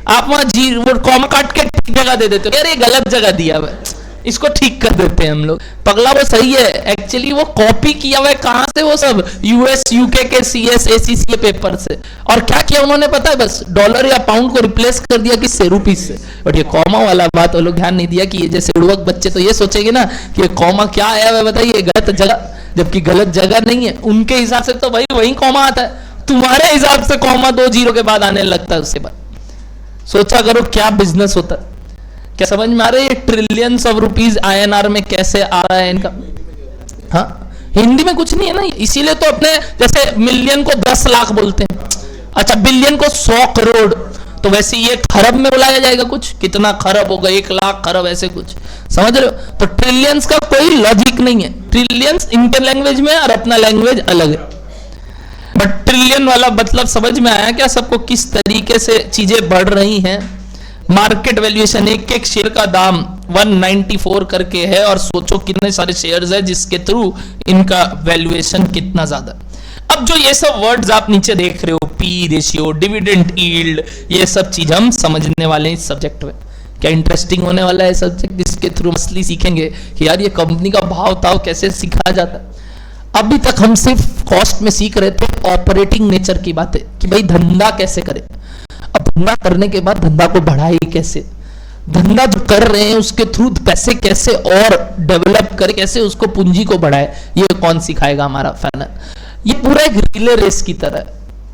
आप वहां जीरो वो कॉमा काट के ठीक जगह दे देते हो, यार ये गलत जगह दिया हुआ है, इसको ठीक कर देते हैं हम लोग। पगला वो सही है, एक्चुअली वो कॉपी किया हुआ है कहां से? वो सब यूएस यूके के सीएस एसीसी पेपर से। और क्या किया उन्होंने पता है? बस डॉलर या पाउंड को रिप्लेस कर दिया किससे? रुपीज से। बट ये कॉमा वाला बात वो लोग ध्यान नहीं दिया कि ये जैसे उड़वक बच्चे तो ये सोचेंगे ना कि ये कॉमा क्या आया हुआ है, बताइए गलत जगह, जबकि गलत जगह नहीं है। उनके हिसाब से तो भाई वही कॉमा आता है, तुम्हारे हिसाब से कॉमा 2 जीरो के बाद आने लगता है उसके बाद। सोचा करो क्या बिजनेस होता है। क्या समझ में आ रहा है? ये ट्रिलियंस ऑफ रुपीज INR में कैसे आ रहा है इनका? हाँ, हिंदी में कुछ नहीं है ना, इसीलिए तो अपने जैसे मिलियन को 10 लाख बोलते हैं, अच्छा बिलियन को 100 करोड़, तो वैसे ये खरब में बुलाया जाएगा कुछ, कितना खरब होगा, 1 लाख खरब, ऐसे कुछ, समझ रहे हो? तो ट्रिलियंस का कोई लॉजिक नहीं है। ट्रिलियंस इंडियन लैंग्वेज में और अपना लैंग्वेज अलग है, बट ट्रिलियन वाला मतलब समझ में आया क्या सबको? किस तरीके से चीजें बढ़ रही हैं। मार्केट वैल्यूएशन, एक एक शेयर का दाम 194 करके है, और सोचो कितने सारे शेयर्स है जिसके थ्रू इनका वैल्यूएशन कितना ज्यादा। अब जो ये सब वर्ड्स आप नीचे देख रहे हो, पी रेशियो, डिविडेंड यील्ड, ये सब चीज हम समझने वाले हैं इस सब्जेक्ट में। क्या इंटरेस्टिंग होने वाला है सब्जेक्ट, जिसके थ्रू असली सीखेंगे कि यार ये कंपनी का भाव ताव कैसे सीखा जाता है। अभी तक हम सिर्फ कॉस्ट में सीख रहे थे ऑपरेटिंग नेचर की बातें, कि भाई धंधा कैसे करें। अब धंधा करने के बाद धंधा को बढ़ाए कैसे, धंधा जो कर रहे हैं उसके थ्रू पैसे कैसे और डेवलप करे, कैसे उसको पूंजी को बढ़ाए, ये कौन सिखाएगा हमारा फाइनल। ये पूरा एक रिले रेस की तरह है,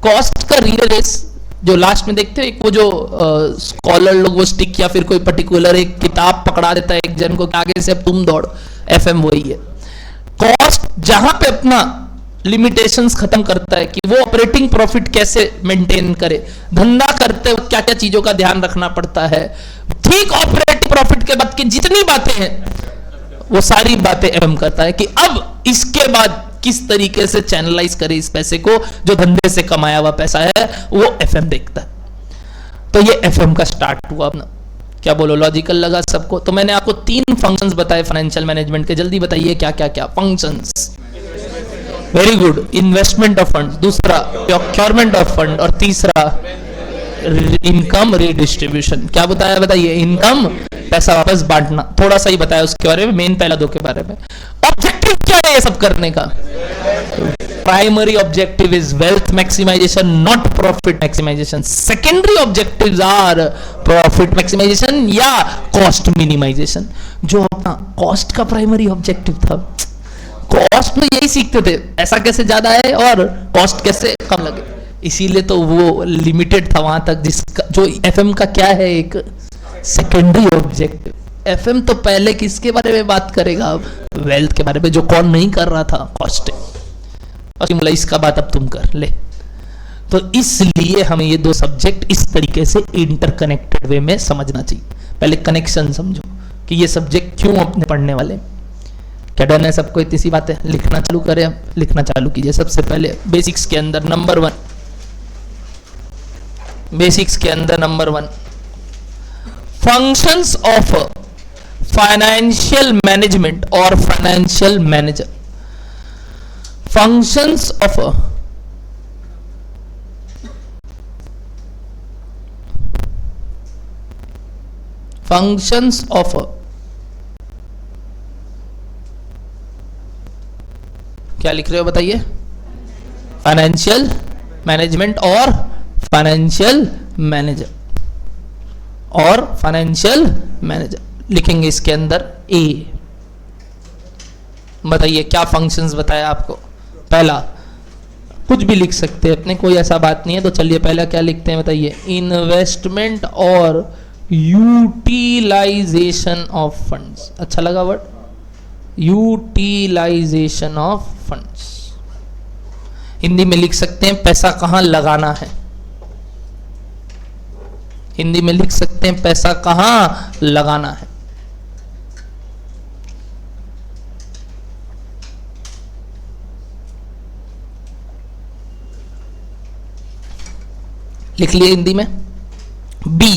कॉस्ट का रिले रेस जो लास्ट में देखते हो। एक वो जो स्कॉलर लोग वो स्टिक या फिर कोई पर्टिकुलर एक किताब पकड़ा देता है एक जन को, आगे से अब तुम दौड़, एफएम वही है। कॉस्ट जहां पे अपना लिमिटेशंस खत्म करता है कि वो ऑपरेटिंग प्रॉफिट कैसे मेंटेन करे, धंधा करते वक्त क्या क्या चीजों का ध्यान रखना पड़ता है, ठीक ऑपरेटिंग प्रॉफिट के बाद की जितनी बातें हैं वो सारी बातें एफएम करता है कि अब इसके बाद किस तरीके से चैनलाइज करे इस पैसे को, जो धंधे से कमाया हुआ पैसा है वो एफएम देखता है। तो ये एफएम का स्टार्ट हुआ अपना। क्या बोलो, लॉजिकल लगा सबको? तो मैंने आपको 3 फंक्शंस बताए फाइनेंशियल मैनेजमेंट के, जल्दी बताइए क्या क्या क्या functions. Very good, investment of fund, दूसरा प्रोक्योरमेंट ऑफ फंड, और तीसरा इनकम रीडिस्ट्रीब्यूशन। क्या बताया, बताइए? इनकम, पैसा वापस बांटना। थोड़ा सा ही बताया उसके बारे में, मेन पहला 2 के बारे में। ऑब्जेक्टिव क्या है ये सब करने का? Primary objective is wealth maximisation, not profit maximisation. Secondary objectives are profit maximisation या कॉस्ट मिनिमाइजेशन। जो अपना कॉस्ट का प्राइमरी ऑब्जेक्टिव था, कॉस्ट में यही सीखते थे, ऐसा कैसे ज्यादा है और कॉस्ट कैसे कम लगे, इसीलिए तो वो लिमिटेड था वहां तक। जिसका जो एफएम का क्या है, एक सेकेंडरी ऑब्जेक्टिव। एफएम तो पहले किसके बारे में बात करेगा? अब वेल्थ के बारे में, जो कौन नहीं कर रहा था, कॉस्टिंग। और इसका बात अब तुम कर ले। तो इसलिए हमें ये 2 सब्जेक्ट इस तरीके से इंटरकनेक्टेड वे में समझना चाहिए। पहले कनेक्शन समझो कि ये सब्जेक्ट क्यों अपने पढ़ने वाले। क्या डन है सबको? इतनी सी बातें लिखना चालू करें, लिखना चालू कीजिए। सबसे पहले बेसिक्स के अंदर नंबर 1, बेसिक्स के अंदर number 1, functions of financial management और फाइनेंशियल मैनेजर। फंक्शंस ऑफ क्या लिख रहे हो बताइए? फाइनेंशियल मैनेजमेंट और फाइनेंशियल मैनेजर, और फाइनेंशियल मैनेजर लिखेंगे इसके अंदर ए। बताइए क्या फंक्शंस बताया आपको? पहला, कुछ भी लिख सकते हैं अपने, कोई ऐसा बात नहीं है। तो चलिए पहला क्या लिखते हैं बताइए? इन्वेस्टमेंट और यूटिलाइजेशन ऑफ फंड्स। अच्छा लगा word? Utilisation of funds. Hindi में लिख सकते हैं पैसा कहां लगाना है। हिंदी में लिख सकते हैं पैसा कहां लगाना है। लिख लिए हिंदी में? B,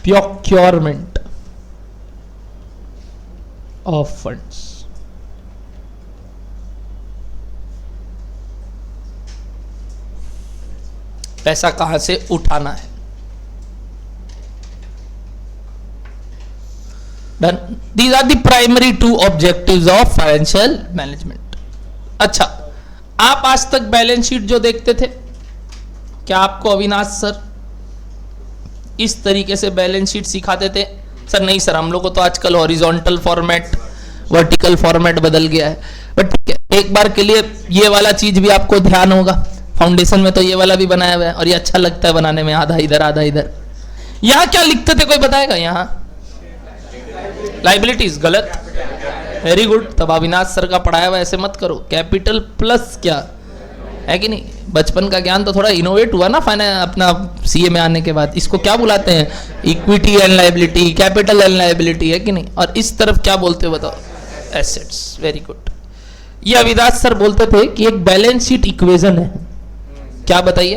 procurement of funds. पैसा कहां से उठाना है। Done. These are the primary 2 objectives of financial management. अच्छा, आप आज तक बैलेंस शीट जो देखते थे, क्या आपको अविनाश सर इस तरीके से बैलेंस शीट सिखाते थे? सर नहीं सर, हम लोग को तो आजकल हॉरिजॉन्टल फॉर्मेट, वर्टिकल फॉर्मेट बदल गया है। बट ठीक है, एक बार के लिए ये वाला चीज भी आपको ध्यान होगा। फाउंडेशन में तो ये वाला भी बनाया हुआ है और ये अच्छा लगता है बनाने में, आधा इधर आधा इधर। यहां क्या लिखते थे, कोई बताएगा? यहां लाइबिलिटीज, गलत। Very good. तब अविनाश सर का पढ़ाया हुआ ऐसे मत करो। कैपिटल प्लस क्या है कि नहीं? बचपन का ज्ञान तो थोड़ा इनोवेट हुआ ना अपना सीए में आने के बाद। इसको क्या बुलाते हैं? Equity and liability, capital and liability, है कि नहीं? और इस तरफ क्या बोलते हो बताओ? एसेट्स। Very good. ये अविनाश सर बोलते थे कि एक बैलेंस शीट इक्वेशन है। क्या बताइए?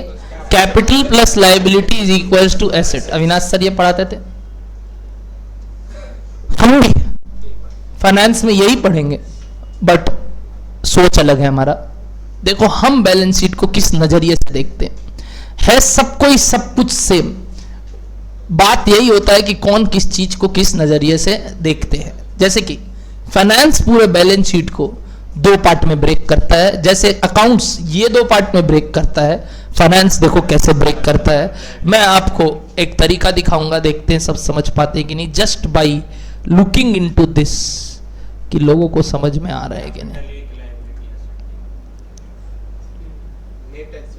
Capital plus liability is equals to asset. Avinash sir ये पढ़ाते थे, हम भी फाइनेंस में यही पढ़ेंगे, बट सोच अलग है हमारा। देखो हम बैलेंस शीट को किस नजरिए से देखते हैं, है सबको ही सब कुछ सेम, बात यही होता है कि कौन किस चीज को किस नजरिए से देखते हैं। जैसे कि फाइनेंस पूरे बैलेंस शीट को दो पार्ट में ब्रेक करता है, जैसे अकाउंट्स ये दो पार्ट में ब्रेक करता है, फाइनेंस देखो कैसे ब्रेक करता है। मैं आपको एक तरीका दिखाऊंगा, देखते हैं सब समझ पाते हैं कि नहीं, just by looking into this, कि लोगों को समझ में आ रहा है कि नहीं। नेट एसेट्स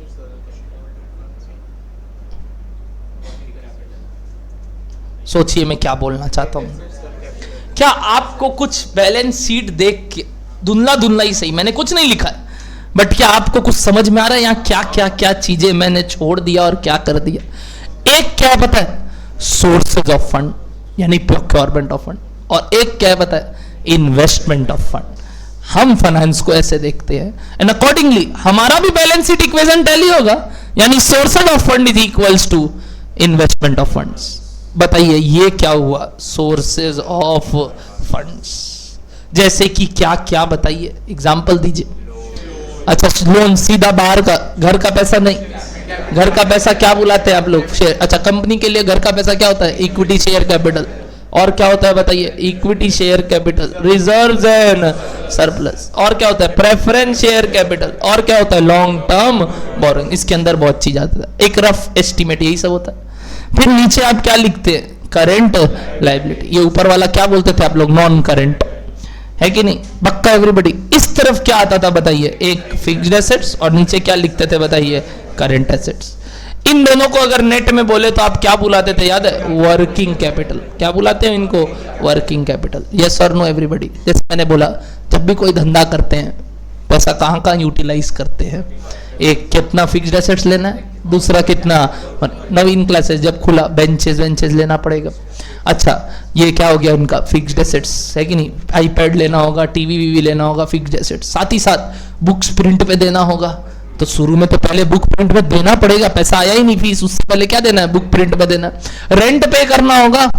सोचिए मैं क्या बोलना चाहता हूं। क्या आपको कुछ बैलेंस शीट देख के धुंधला धुंधला ही सही, मैंने कुछ नहीं लिखा है, बट क्या आपको कुछ समझ में आ रहा है यहाँ क्या क्या क्या चीजें मैंने छोड़ दिया और क्या कर दिया? एक क्या पता है, सोर्सेज ऑफ फंड यानी प्रोक्योरमेंट ऑफ फंड, और एक क्या पता है, इन्वेस्टमेंट ऑफ फंड। हम फाइनेंस को ऐसे देखते हैं एंड अकॉर्डिंगली हमारा भी बैलेंस शीट इक्वेशन टैली होगा, यानी sources of fund is equals to investment of funds. बताइए ये क्या हुआ, सोर्सेज ऑफ फंड्स। जैसे कि क्या क्या बताइए, एग्जांपल दीजिए। अच्छा लोन सीधा बाहर का, घर का पैसा नहीं, घर का पैसा क्या बुलाते हैं आप लोग? शेयर। अच्छा कंपनी के लिए घर का पैसा क्या होता है? Equity share capital. और क्या होता है बताइए? Equity share capital, reserves and surplus. और क्या होता है? Preference share capital. और क्या होता है? Long term borrowing. इसके अंदर बहुत चीज आता है, एक रफ एस्टिमेट यही सब होता है। फिर नीचे आप क्या लिखते हैं? Current liability. ये ऊपर वाला क्या बोलते थे आप लोग? नॉन करेंट, है कि नहीं? पक्का एवरीबडी। इस तरफ क्या आता था बताइए? एक फिक्स्ड एसेट्स, और नीचे क्या लिखते थे बताइए? Current assets. इन दोनों को अगर नेट में बोले तो आप क्या बुलाते थे याद है? Working capital. क्या बुलाते हैं इनको? Working capital. यस और नो एवरीबडी? जैसे मैंने बोला, जब भी कोई धंधा करते हैं पैसा कहाँ कहाँ यूटिलाइज करते हैं? एक कितना फिक्स्ड एसेट्स लेना है, दूसरा कितना नवीन क्लासेस जब खुला बेंचेस वेंचेस लेना पड़ेगा। अच्छा ये क्या हो गया उनका? फिक्स्ड एसेट्स, है कि नहीं? आईपैड लेना होगा, टीवी वीवी लेना होगा, फिक्स्ड एसेट्स। साथ ही साथ बुक्स प्रिंट पे देना होगा, तो शुरू में तो पहले बुक प्रिंट पे देना पड़ेगा, पैसा आया ही नहीं फीस, उससे पहले क्या देना है? बुक प्रिंट पे देना। रेंट पे करना होगा,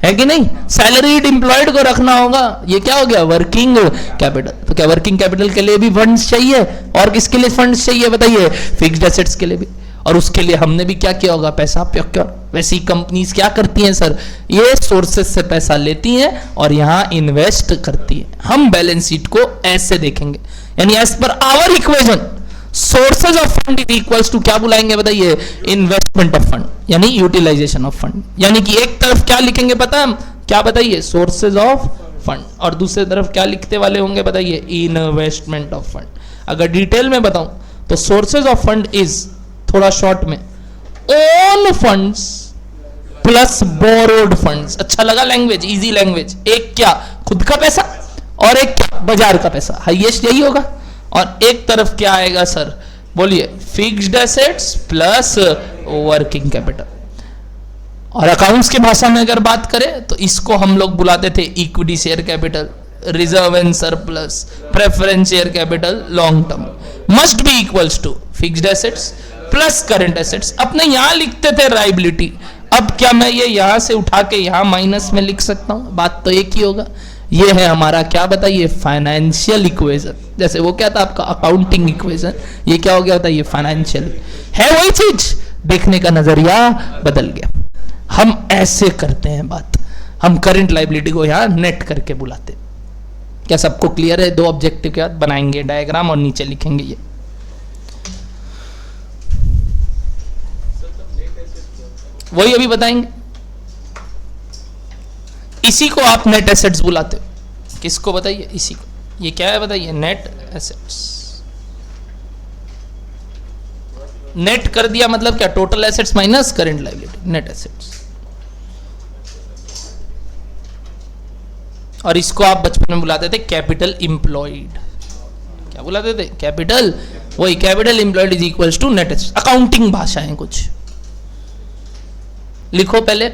है कि नहीं? सैलरीड एम्प्लॉयड को रखना होगा, ये क्या हो गया? Working capital. तो क्या वर्किंग कैपिटल के लिए भी फंड्स चाहिए? और किसके लिए फंड्स चाहिए बताइए? फिक्स्ड एसेट्स के लिए भी। और उसके लिए हमने भी क्या किया होगा? पैसा प्रोक्योर। वैसी कंपनीज क्या करती हैं सर? ये सोर्सेस से पैसा लेती हैं और यहां इन्वेस्ट करती हैं। हम बैलेंस शीट को ऐसे देखेंगे, यानी as per our equation sources of fund is equals to क्या बुलाएंगे बताइए? इन्वेस्टमेंट ऑफ फंड, यानी यूटिलाइजेशन ऑफ फंड। यानी कि एक तरफ क्या लिखेंगे पता है हम? क्या बताइए? Sources of fund. और दूसरी तरफ क्या लिखते वाले होंगे बताइए? Investment of fund. अगर डिटेल में बताऊं तो सोर्सेज ऑफ फंड इज, थोड़ा शॉर्ट में, own funds plus borrowed funds. अच्छा लगा लैंग्वेज? Easy language. एक क्या? खुद का पैसा, और एक क्या? बाजार का पैसा। हाईएस्ट यही होगा। और एक तरफ क्या आएगा सर? बोलिए? Fixed assets plus working capital. और अकाउंट्स की भाषा में अगर बात करें तो इसको हम लोग बुलाते थे equity share capital, reserve and surplus, preference share capital, long term. Must be equals to fixed assets plus current assets. अपने यहां लिखते थे लायबिलिटी, अब क्या मैं ये यहां से उठा के यहां माइनस में लिख सकता हूं? बात तो एक ही होगा। ये है हमारा क्या बताइए? Financial equation. जैसे वो क्या था आपका? Accounting equation. ये क्या हो गया बताइए? फाइनेंशियल। है वही चीज, देखने का नजरिया बदल गया। हम ऐसे करते हैं बात, हम करंट लायबिलिटी को यहां नेट करके बुलाते हैं। क्या सबको क्लियर है? दो ऑब्जेक्टिव के बाद बनाएंगे डायग्राम और नीचे लिखेंगे ये। वही अभी बताएंगे। इसी को आप नेट एसेट्स बुलाते हो। किसको बताइए? इसी को। ये क्या है बताइए? Net assets. नेट कर दिया मतलब क्या? Total assets minus current liability, net assets. और इसको आप बचपन में बुलाते थे कैपिटल इंप्लॉयड। क्या बुलाते थे? कैपिटल। वही capital employed is equals to net assets. Accounting भाषा है कुछ। लिखो पहले।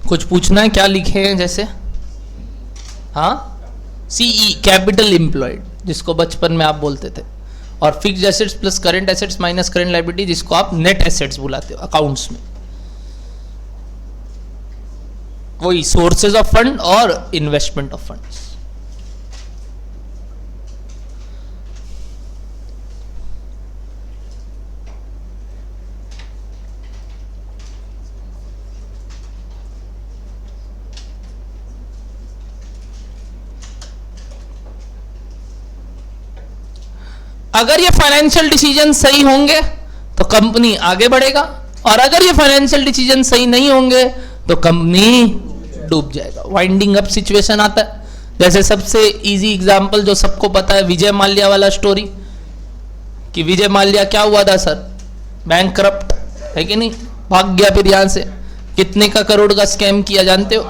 कुछ पूछना है? क्या लिखे हैं जैसे? हाँ, सीई कैपिटल एम्प्लॉयड, जिसको बचपन में आप बोलते थे, और fixed assets plus current assets minus current liability, जिसको आप नेट एसेट्स बुलाते हो अकाउंट्स में। वही सोर्सेज ऑफ फंड और इन्वेस्टमेंट ऑफ फंड्स। अगर ये फाइनेंशियल डिसीजन सही होंगे तो कंपनी आगे बढ़ेगा, और अगर ये फाइनेंशियल डिसीजन सही नहीं होंगे तो कंपनी डूब जाएगा। वाइंडिंग अप सिचुएशन आता है। जैसे सबसे इजी एग्जांपल जो सबको पता है, विजय माल्या वाला स्टोरी, कि विजय माल्या क्या हुआ था सर? बैंक करप्ट है कि नहीं, भाग गया फिर यहां से। कितने का करोड़ का स्कैम किया जानते हो?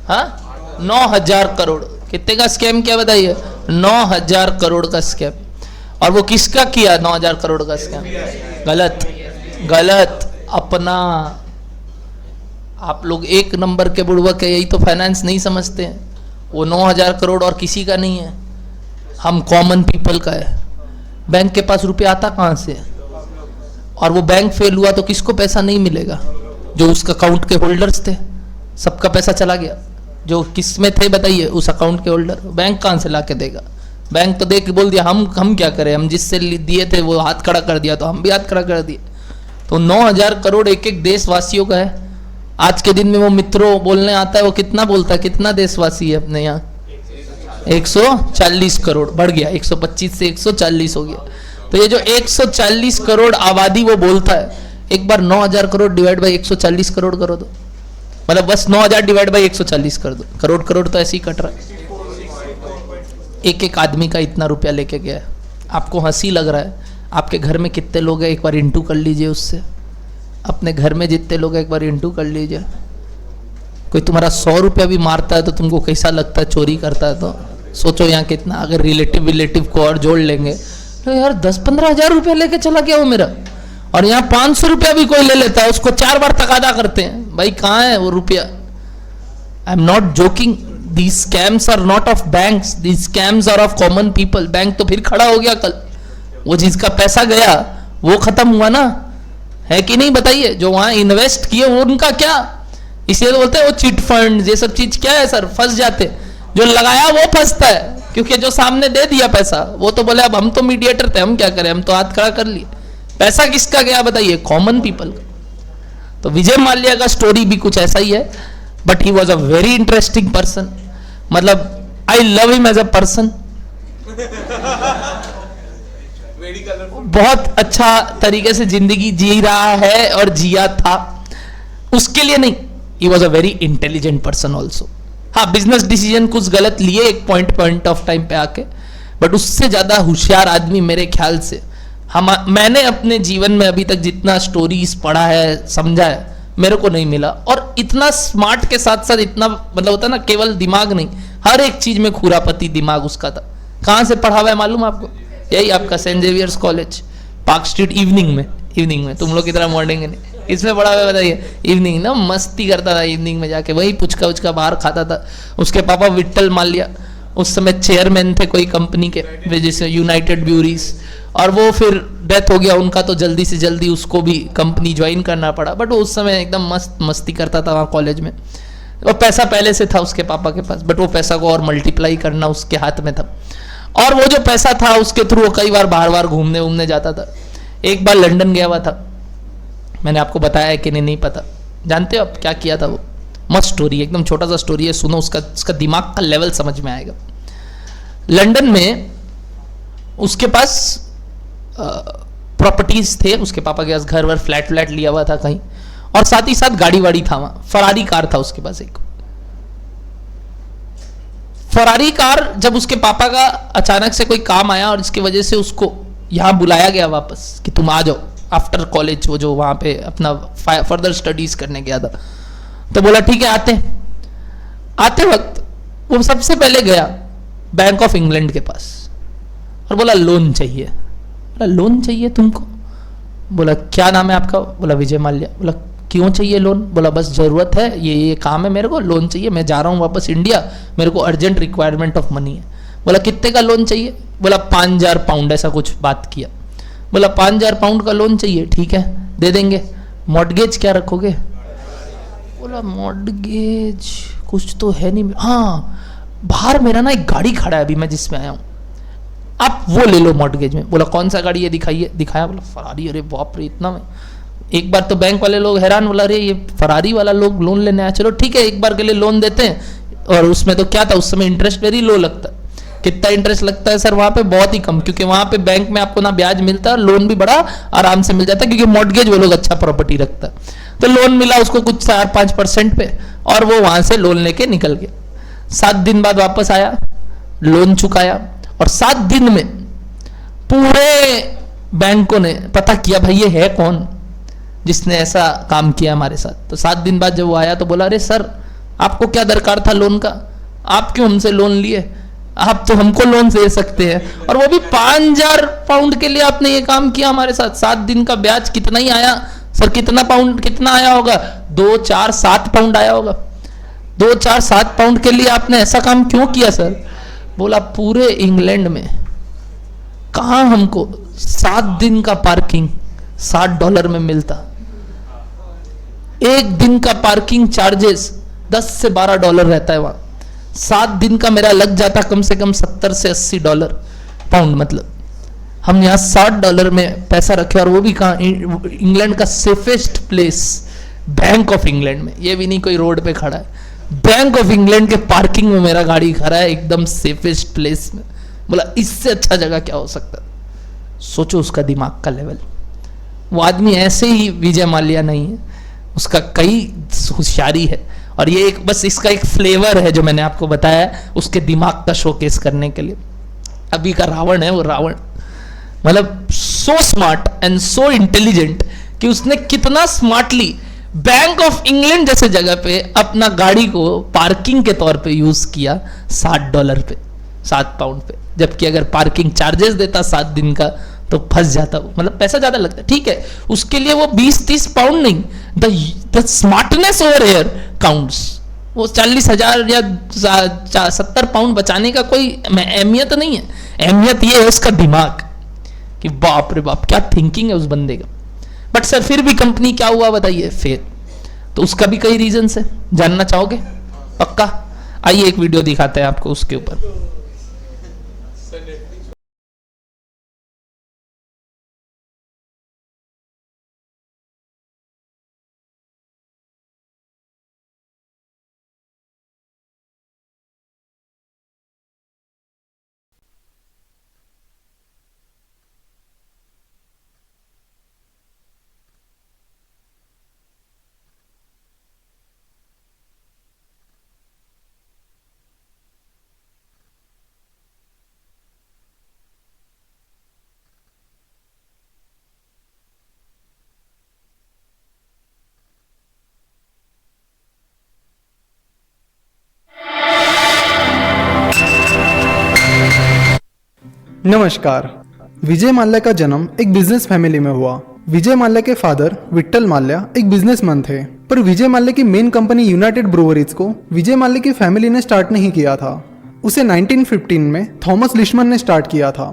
हाँ, 9,000 करोड़। कितने का स्कैम किया बताइए? 9,000 करोड़ का स्कैम। और वो किसका किया 9,000 करोड़ का स्कैम? गलत, गलत, अपना। आप लोग एक नंबर के बुड़बक है, यही तो फाइनेंस नहीं समझते हैं। वो 9,000 करोड़ और किसी का नहीं है, हम कॉमन पीपल का है। बैंक के पास रुपया आता कहाँ से? और वो बैंक फेल हुआ तो किसको पैसा नहीं मिलेगा? जो उसका अकाउंट के होल्डर्स थे, सबका पैसा चला गया। जो किस में थे बताइए? उस अकाउंट के होल्डर। बैंक कहाँ से ला के देगा? बैंक तो देख के बोल दिया हम क्या करें, हम जिससे दिए थे वो हाथ खड़ा कर दिया, तो हम भी हाथ खड़ा कर दिए। तो 9,000 करोड़ एक एक देशवासियों का है। आज के दिन में वो मित्रों बोलने आता है, वो कितना बोलता है? कितना देशवासी है अपने यहाँ? 140 करोड़। बढ़ गया, 125 से 140 हो गया। तो ये जो 140 करोड़ आबादी वो बोलता है, एक बार 9,000 करोड़ डिवाइड बाई 140 करोड़ करो दो, मतलब बस 9,000 डिवाइड बाई 140 कर दो। करोड़ करोड़ तो ऐसे ही कट रहा है। एक एक आदमी का इतना रुपया लेके गया है। आपको हंसी लग रहा है? आपके घर में कितने लोग हैं एक बार इंटू कर लीजिए उससे। अपने घर में जितने लोग हैं एक बार इंटू कर लीजिए। कोई तुम्हारा 100 रुपया भी मारता है तो तुमको कैसा लगता है? चोरी करता है तो सोचो यहाँ कितना। अगर रिलेटिव को और जोड़ लेंगे तो यार 10-15 हज़ार रुपया लेके चला गया वो मेरा। और यहाँ 500 रुपया भी कोई ले लेता है, उसको 4 बार तकादा करते हैं, भाई कहाँ है वो रुपया? I am not joking. These scams are not of banks, these scams are of common people. Bank तो फिर खड़ा हो गया कल। वो जिसका पैसा गया वो खत्म हुआ ना, है कि नहीं बताइए? जो वहां इन्वेस्ट किए वो उनका क्या? इसलिए तो बोलते हैं वो चिट फंड, ये सब चीज क्या है सर? फंस जाते। जो लगाया वो फंसता है, क्योंकि जो सामने दे दिया पैसा वो तो बोले अब हम तो मीडिएटर थे, हम क्या करें, हम तो हाथ खड़ा कर लिए। पैसा किसका गया बताइए? कॉमन पीपल का। तो विजय माल्या का स्टोरी भी कुछ ऐसा ही है, but he was a very interesting person. मतलब I love him as a person. बहुत अच्छा तरीके से जिंदगी जी रहा है और जिया था। उसके लिए नहीं, ही was a very intelligent person also. हाँ, बिजनेस डिसीजन कुछ गलत लिए एक पॉइंट ऑफ टाइम पे आके, बट उससे ज्यादा होशियार आदमी मेरे ख्याल से मैंने अपने जीवन में अभी तक जितना स्टोरीज पढ़ा है, समझा है, मेरे को नहीं मिला। और इतना स्मार्ट के साथ साथ इतना, मतलब होता है ना, केवल दिमाग नहीं, हर एक चीज में खुरापति दिमाग उसका था। कहाँ से पढ़ा हुआ है मालूम आपको? यही आपका Saint Xavier's College, Park Street. Evening में तुम लोग की तरह मॉर्निंग नहीं, इसमें पढ़ा हुआ बताइए। इवनिंग ना मस्ती करता था, इवनिंग में जाके वही पुचका उचका बाहर खाता था। उसके पापा विट्ठल माल्या उस समय चेयरमैन थे कोई कंपनी के, जैसे यूनाइटेड ब्यूरीज, और वो फिर डेथ हो गया उनका, तो जल्दी से जल्दी उसको भी कंपनी ज्वाइन करना पड़ा। बट वो उस समय एकदम मस्ती करता था वहाँ कॉलेज में। और पैसा पहले से था उसके पापा के पास, बट वो पैसा को और मल्टीप्लाई करना उसके हाथ में था। और वो जो पैसा था उसके थ्रू वो कई बार बार घूमने जाता था। एक बार लंदन गया हुआ था, मैंने आपको बताया है कि नहीं पता। जानते हो आप क्या किया था? वो मस्त स्टोरी, एकदम छोटा सा स्टोरी है, सुनो। उसका दिमाग का लेवल समझ में आएगा। लंदन में उसके पास प्रॉपर्टीज थे, उसके पापा के पास घर वर फ्लैट लिया हुआ था कहीं, और साथ ही साथ गाड़ी वाड़ी था वहां। फरारी कार था उसके पास एक। फरारी कार जब उसके पापा का अचानक से कोई काम आया और इसकी वजह से उसको यहां बुलाया गया वापस कि तुम आ जाओ आफ्टर कॉलेज, वो जो वहां पे अपना फर्दर स्टडीज करने गया था। तो बोला ठीक है आते वक्त वो सबसे पहले गया बैंक ऑफ इंग्लैंड के पास और बोला लोन चाहिए। बोला लोन चाहिए तुमको? बोला क्या नाम है आपका? बोला विजय माल्या। बोला क्यों चाहिए लोन? बोला बस ज़रूरत है, ये काम है, मेरे को लोन चाहिए, मैं जा रहा हूँ वापस इंडिया, मेरे को अर्जेंट रिक्वायरमेंट ऑफ मनी है। बोला कितने का लोन चाहिए? बोला 5,000 पाउंड, ऐसा कुछ बात किया। बोला 5,000 पाउंड का लोन चाहिए, ठीक है दे देंगे। मॉर्टगेज क्या रखोगे? बोला मॉर्टगेज कुछ तो है नहीं, हाँ बाहर मेरा ना एक गाड़ी खड़ा है अभी मैं जिसमें आया हूँ, आप वो ले लो मॉर्टगेज में। बोला कौन सा गाड़ी है दिखाइए। दिखाया, बोला फरारी। अरे बाप रे, इतना में? एक बार तो बैंक वाले लोग हैरान, बोला अरे ये फरारी वाला लोग लोन लेने आया, चलो ठीक है एक बार के लिए लोन देते हैं। और उसमें तो क्या था, उस समय इंटरेस्ट वेरी लो लगता है। कितना इंटरेस्ट लगता है सर वहाँ पे? बहुत ही कम, क्योंकि वहाँ पे बैंक में आपको ना ब्याज मिलता है, लोन भी बड़ा आराम से मिल जाता है, क्योंकि मॉर्टगेज वो लोग अच्छा प्रॉपर्टी रखता है। तो लोन मिला उसको कुछ 4-5% पे, और वो वहाँ से लोन लेके निकल गया। 7 दिन बाद वापस आया, लोन चुकाया, और 7 दिन में पूरे बैंकों ने पता किया भाई ये है कौन जिसने ऐसा काम किया हमारे साथ। तो 7 दिन बाद जब वो आया तो बोला अरे सर आपको क्या दरकार था लोन का, आप क्यों हमसे लोन लिए, आप तो हमको लोन दे सकते हैं, और वो भी 5,000 पाउंड के लिए आपने ये काम किया हमारे साथ। 7 दिन का ब्याज कितना ही आया सर? कितना पाउंड, कितना आया होगा? 2, 4, 7 पाउंड आया होगा। 2, 4, 7 पाउंड के लिए आपने ऐसा काम क्यों किया सर? बोला पूरे इंग्लैंड में कहां हमको 7 दिन का पार्किंग $60 में मिलता। एक दिन का पार्किंग चार्जेस $10 से $12 रहता है वहां। 7 दिन का मेरा लग जाता कम से कम $70 से $80 पाउंड। मतलब हम यहाँ $60 में पैसा रखे, और वो भी कहाँ? इंग्लैंड का safest place, bank of England में। ये भी नहीं कोई रोड पे खड़ा है, बैंक ऑफ इंग्लैंड के पार्किंग में मेरा गाड़ी खड़ा है, एकदम सेफेस्ट प्लेस में। बोला इससे अच्छा जगह क्या हो सकता? सोचो उसका दिमाग का लेवल। वो आदमी ऐसे ही विजय माल्या नहीं है, उसका कई होशियारी है, और ये एक बस इसका एक फ्लेवर है जो मैंने आपको बताया है उसके दिमाग का शोकेस करने के लिए। अभी का रावण है वो रावण, मतलब so smart and so intelligent कि उसने कितना स्मार्टली बैंक ऑफ इंग्लैंड जैसे जगह पे अपना गाड़ी को पार्किंग के तौर पे यूज किया $60 पे, 7 पाउंड पे। जबकि अगर पार्किंग चार्जेस देता 7 दिन का तो फंस जाता वो, मतलब पैसा ज्यादा लगता। ठीक है उसके लिए वो 20-30 पाउंड नहीं, the smartness over here counts. वो 40,000 या 70 पाउंड बचाने का कोई अहमियत नहीं है, अहमियत ये है उसका दिमाग कि बाप रे बाप क्या थिंकिंग है उस बंदे का। बट सर फिर भी कंपनी क्या हुआ बताइए फिर? तो उसका भी कई रीजन है, जानना चाहोगे? पक्का आइए एक वीडियो दिखाते हैं आपको उसके ऊपर। नमस्कार। विजय माल्या का जन्म एक बिजनेस फैमिली में हुआ। विजय माल्या के फादर विट्ठल माल्या एक बिजनेसमैन थे, पर विजय माल्या की मेन कंपनी यूनाइटेड ब्रूवरीज को विजय माल्या की फैमिली ने स्टार्ट नहीं किया था। उसे 1915 में थॉमस लिशमन ने स्टार्ट किया था।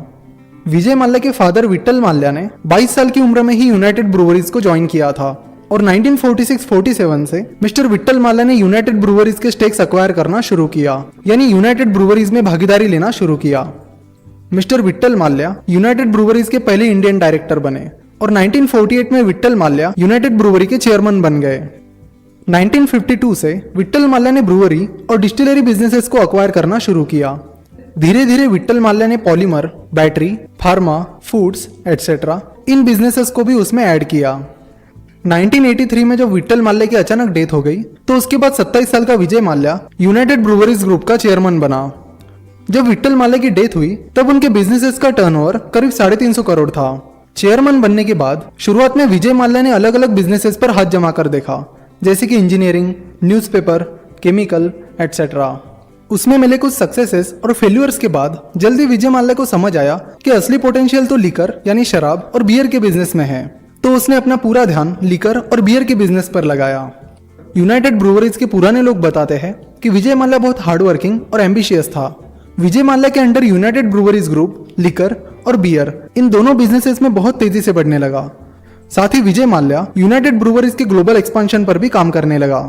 विजय माल्या के फादर विट्ठल माल्या ने 22 साल की उम्र में ही यूनाइटेड ब्रूवरीज को ज्वाइन किया था, और 1946-47 से मिस्टर विट्ठल माल्या ने यूनाइटेड ब्रूवरीज के स्टेक्स अक्वायर करना शुरू किया, यानी यूनाइटेड ब्रूवरीज में भागीदारी लेना शुरू किया। Mister Vitthal Mallya United breweries के पहले इंडियन डायरेक्टर बने, और 1948 में विट्ठल माल्या यूनाइटेड ब्रूवरी के चेयरमैन बन गए। 1952 से विट्ठल माल्या ने ब्रूवरी और डिस्टिलरी बिजनेसेस को अक्वायर करना शुरू किया। धीरे धीरे विट्ठल माल्या ने polymer, battery, pharma, foods etcetera इन बिजनेसेस को भी उसमें ऐड किया। 1983 में जब विट्ठल माल्या की अचानक डेथ हो गई तो उसके बाद 27 साल का Vijay Mallya United breweries group का चेयरमैन बना। जब विट्ठल माल्या की डेथ हुई तब उनके बिजनेसेस का टर्नओवर करीब 350 करोड़ था। चेयरमैन बनने के बाद शुरुआत में विजय माल्या ने अलग अलग बिजनेसेस पर हाथ जमा कर देखा, जैसे कि इंजीनियरिंग, न्यूज़पेपर, केमिकल एटसेट्रा। उसमें मिले कुछ सक्सेसेस और फेल्यूअर्स के बाद जल्दी विजय माल्या को समझ आया कि असली पोटेंशियल तो लीकर यानी शराब और बियर के बिजनेस में है। तो उसने अपना पूरा ध्यान लिकर और बियर के बिजनेस पर लगाया। यूनाइटेड ब्रूवरीज के पुराने लोग बताते हैं कि विजय माल्या बहुत हार्डवर्किंग और एम्बिशियस था। विजय माल्या के under United breweries group liquor और बियर इन दोनों बिजनेसेस में बहुत तेजी से बढ़ने लगा। साथ ही विजय माल्या यूनाइटेड ब्रूवरीज के ग्लोबल एक्सपांशन पर भी काम करने लगा।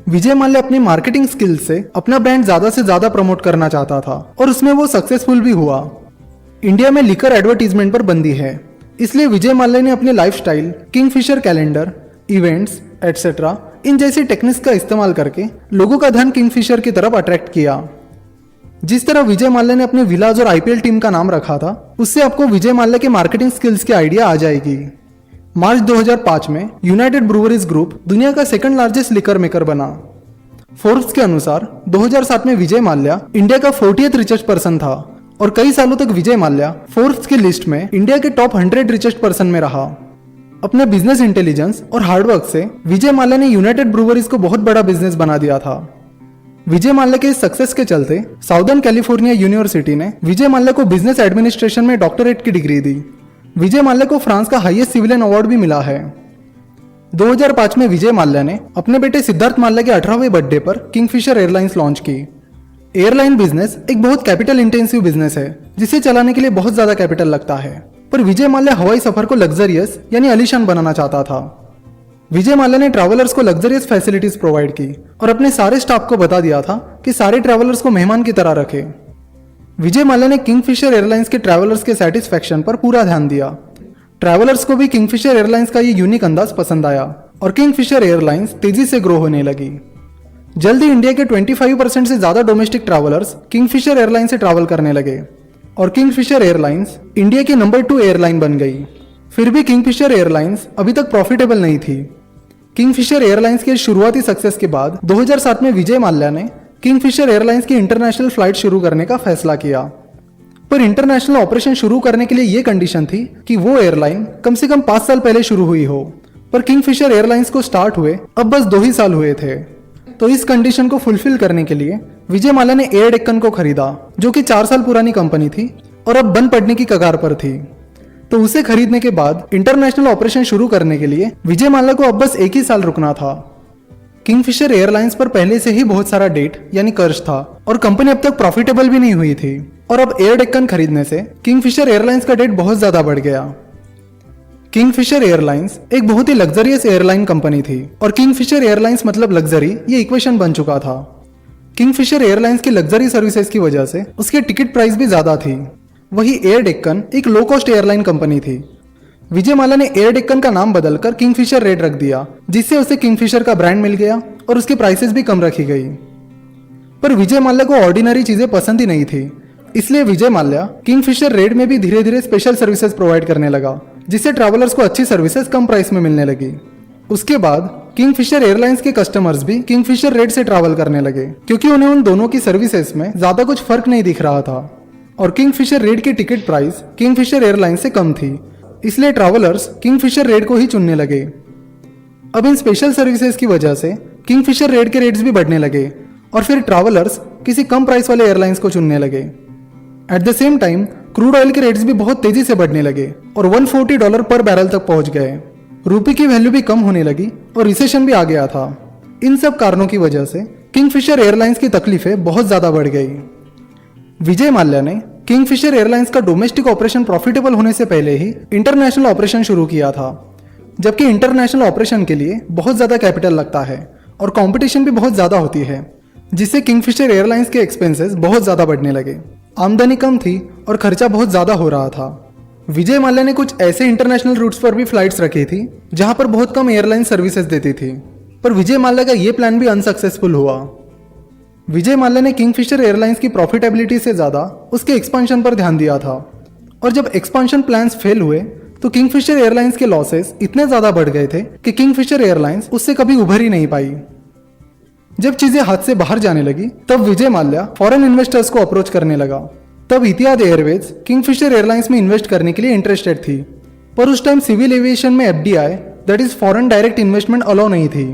विजय माल्या अपनी मार्केटिंग स्किल्स से अपना ब्रांड ज्यादा से ज्यादा प्रमोट करना चाहता था और उसमें वो सक्सेसफुल भी हुआ। इंडिया में लिकर एडवर्टीजमेंट पर बंदी है, इसलिए विजय माल्या ने अपने lifestyle, Kingfisher calendar, events etcetera इन जैसी टेक्निक्स का इस्तेमाल करके लोगों का ध्यान किंगफिशर की तरफ अट्रैक्ट किया। जिस तरह विजय माल्या ने अपने विलाज और आईपीएल टीम का नाम रखा था, उससे आपको विजय माल्या के मार्केटिंग स्किल्स की आइडिया आ जाएगी। मार्च 2005 में यूनाइटेड ब्रूवरीज ग्रुप दुनिया का सेकंड लार्जेस्ट लिकर मेकर बना। फोर्ब्स के अनुसार 2007 में विजय माल्या इंडिया का 40th रिचेस्ट पर्सन था और कई सालों तक विजय माल्या फोर्ब्स की लिस्ट में इंडिया के टॉप 100 रिचेस्ट पर्सन में रहा। अपने बिजनेस इंटेलिजेंस और हार्डवर्क से विजय माल्या ने यूनाइटेड ब्रूवरीज को बहुत बड़ा बिजनेस बना दिया था। विजय माल्या के इस सक्सेस के चलते साउदर्न कैलिफोर्निया यूनिवर्सिटी ने विजय माल्या को बिजनेस एडमिनिस्ट्रेशन में डॉक्टरेट की डिग्री दी। विजय माल्या को फ्रांस का हाईएस्ट सिविलियन अवार्ड भी मिला है। 2005 में विजय माल्या ने अपने बेटे सिद्धार्थ माल्या के 18वें बर्थडे पर किंगफिशर एयरलाइंस लॉन्च की। एयरलाइन बिजनेस एक बहुत कैपिटल इंटेंसिव बिजनेस है जिसे चलाने के लिए बहुत ज्यादा कैपिटल लगता है, पर विजय माल्या हवाई सफर को लग्जरियस यानी आलीशान बनाना चाहता था। विजय माल्या ने ट्रैवलर्स को लग्जरियस फैसिलिटीज प्रोवाइड की और अपने सारे स्टाफ को बता दिया था कि सारे ट्रैवलर्स को मेहमान की तरह रखे। विजय माल्या ने किंगफिशर एयरलाइंस के ट्रैवलर्स के सेटिस्फैक्शन पर पूरा ध्यान दिया। ट्रैवलर्स को भी किंगफिशर एयरलाइंस का ये यूनिक अंदाज पसंद आया और किंगफिशर एयरलाइंस तेजी से ग्रो होने लगी। जल्दी इंडिया के 25% से ज्यादा डोमेस्टिक ट्रैवलर्स किंगफिशर एयरलाइंस से ट्रैवल करने लगे और किंगफिशर एयरलाइंस इंडिया की नंबर 2 एयरलाइन बन गई। फिर भी किंगफिशर एयरलाइंस अभी तक प्रॉफिटेबल नहीं थी। किंगफिशर एयरलाइंस के शुरुआती सक्सेस के बाद 2007 में विजय माल्या ने किंगफिशर एयरलाइंस की इंटरनेशनल फ्लाइट शुरू करने का फैसला किया, पर इंटरनेशनल ऑपरेशन शुरू करने के लिए यह कंडीशन थी कि वो एयरलाइन कम से कम 5 साल पहले शुरू हुई हो। पर किंगफिशर एयरलाइंस को स्टार्ट हुए अब बस 2 ही साल हुए थे। तो इस कंडीशन को फुलफिल करने के लिए विजय माल्या ने एयर डेक्कन को खरीदा, जो कि 4 साल पुरानी कंपनी थी और अब बंद पड़ने की कगार पर थी। तो उसे खरीदने के बाद इंटरनेशनल ऑपरेशन शुरू करने के लिए विजय माल्या को अब बस 1 ही साल रुकना था। किंगफिशर एयरलाइंस पर पहले से ही बहुत सारा डेट यानी कर्ज था और कंपनी अब तक प्रॉफिटेबल भी नहीं हुई थी, और अब एयर डेक्कन खरीदने से किंगफिशर एयरलाइंस का डेट बहुत ज्यादा बढ़ गया। किंगफिशर एयरलाइंस एक बहुत ही लग्जरियस एयरलाइन कंपनी थी और किंगफिशर एयरलाइंस मतलब लग्जरी ये इक्वेशन बन चुका था। किंगफिशर एयरलाइंस की लग्जरी सर्विसेज की वजह से उसके टिकट प्राइस भी ज्यादा थी। वही एयर डेक्कन एक लो कॉस्ट एयरलाइन कंपनी थी। विजय माल्या ने एयर डेक्कन का नाम बदलकर किंगफिशर रेड रख दिया, जिससे उसे किंगफिशर का ब्रांड मिल गया और उसकी प्राइसेस भी कम रखी गई। पर विजय माल्या को ऑर्डिनरी चीजें पसंद ही नहीं थी, इसलिए विजय माल्या किंगफिशर रेड में भी धीरे धीरे स्पेशल सर्विसेज प्रोवाइड करने लगा, जिससे ट्रैवलर्स को अच्छी सर्विसेज कम प्राइस में मिलने लगी। उसके बाद किंगफिशर एयरलाइंस के कस्टमर्स भी किंगफिशर रेड से ट्रैवल करने लगे, क्योंकि उन्हें उन दोनों की सर्विसेज में ज्यादा कुछ फर्क नहीं दिख रहा था और किंगफिशर रेड की टिकट प्राइस किंगफिशर एयरलाइंस से कम थी, इसलिए ट्रैवलर्स किंगफिशर रेड को ही चुनने लगे। अब इन स्पेशल सर्विसेज की वजह से किंगफिशर रेड के रेट्स भी बढ़ने लगे और फिर ट्रैवलर्स किसी कम प्राइस वाले एयरलाइंस को चुनने लगे। At the same time crude oil के रेट्स भी बहुत तेजी से बढ़ने लगे और $140 पर बैरल तक पहुंच गए। रूपी की वैल्यू भी कम होने लगी और रिसेशन भी आ गया था। इन सब कारणों की वजह से किंगफिशर एयरलाइंस की तकलीफें बहुत ज्यादा बढ़ गई। विजय माल्या ने किंगफिशर एयरलाइंस का डोमेस्टिक ऑपरेशन प्रॉफिटेबल होने से पहले ही इंटरनेशनल ऑपरेशन शुरू किया था, जबकि इंटरनेशनल ऑपरेशन के लिए बहुत ज्यादा कैपिटल लगता है और कंपटीशन भी बहुत ज्यादा होती है, जिससे किंगफिशर एयरलाइंस के एक्सपेंसेस बहुत ज्यादा बढ़ने लगे। आमदनी कम थी और खर्चा बहुत ज्यादा हो रहा था। विजय माल्या ने कुछ ऐसे इंटरनेशनल रूट्स पर भी फ्लाइट्स रखी थी जहां पर बहुत कम एयरलाइन सर्विसेज देती थी, पर विजय माल्या का यह प्लान भी अनसक्सेसफुल हुआ। विजय माल्या ने किंगफिशर एयरलाइंस की प्रॉफिटेबिलिटी से ज्यादा उसके एक्सपांशन पर ध्यान दिया था, और जब एक्सपांशन प्लान्स फेल हुए तो किंगफिशर एयरलाइंस के लॉसेस इतने ज्यादा बढ़ गए थे कि किंगफिशर एयरलाइंस उससे कभी उभर ही नहीं पाई। जब चीजें हाथ से बाहर जाने लगी तब विजय माल्या फॉरेन इन्वेस्टर्स को अप्रोच करने लगा। तब इतिहाद एयरवेज किंगफिशर एयरलाइंस में इन्वेस्ट करने के लिए इंटरेस्टेड थी, पर उस टाइम सिविल एविएशन में FDI that is foreign direct investment allow नहीं थी।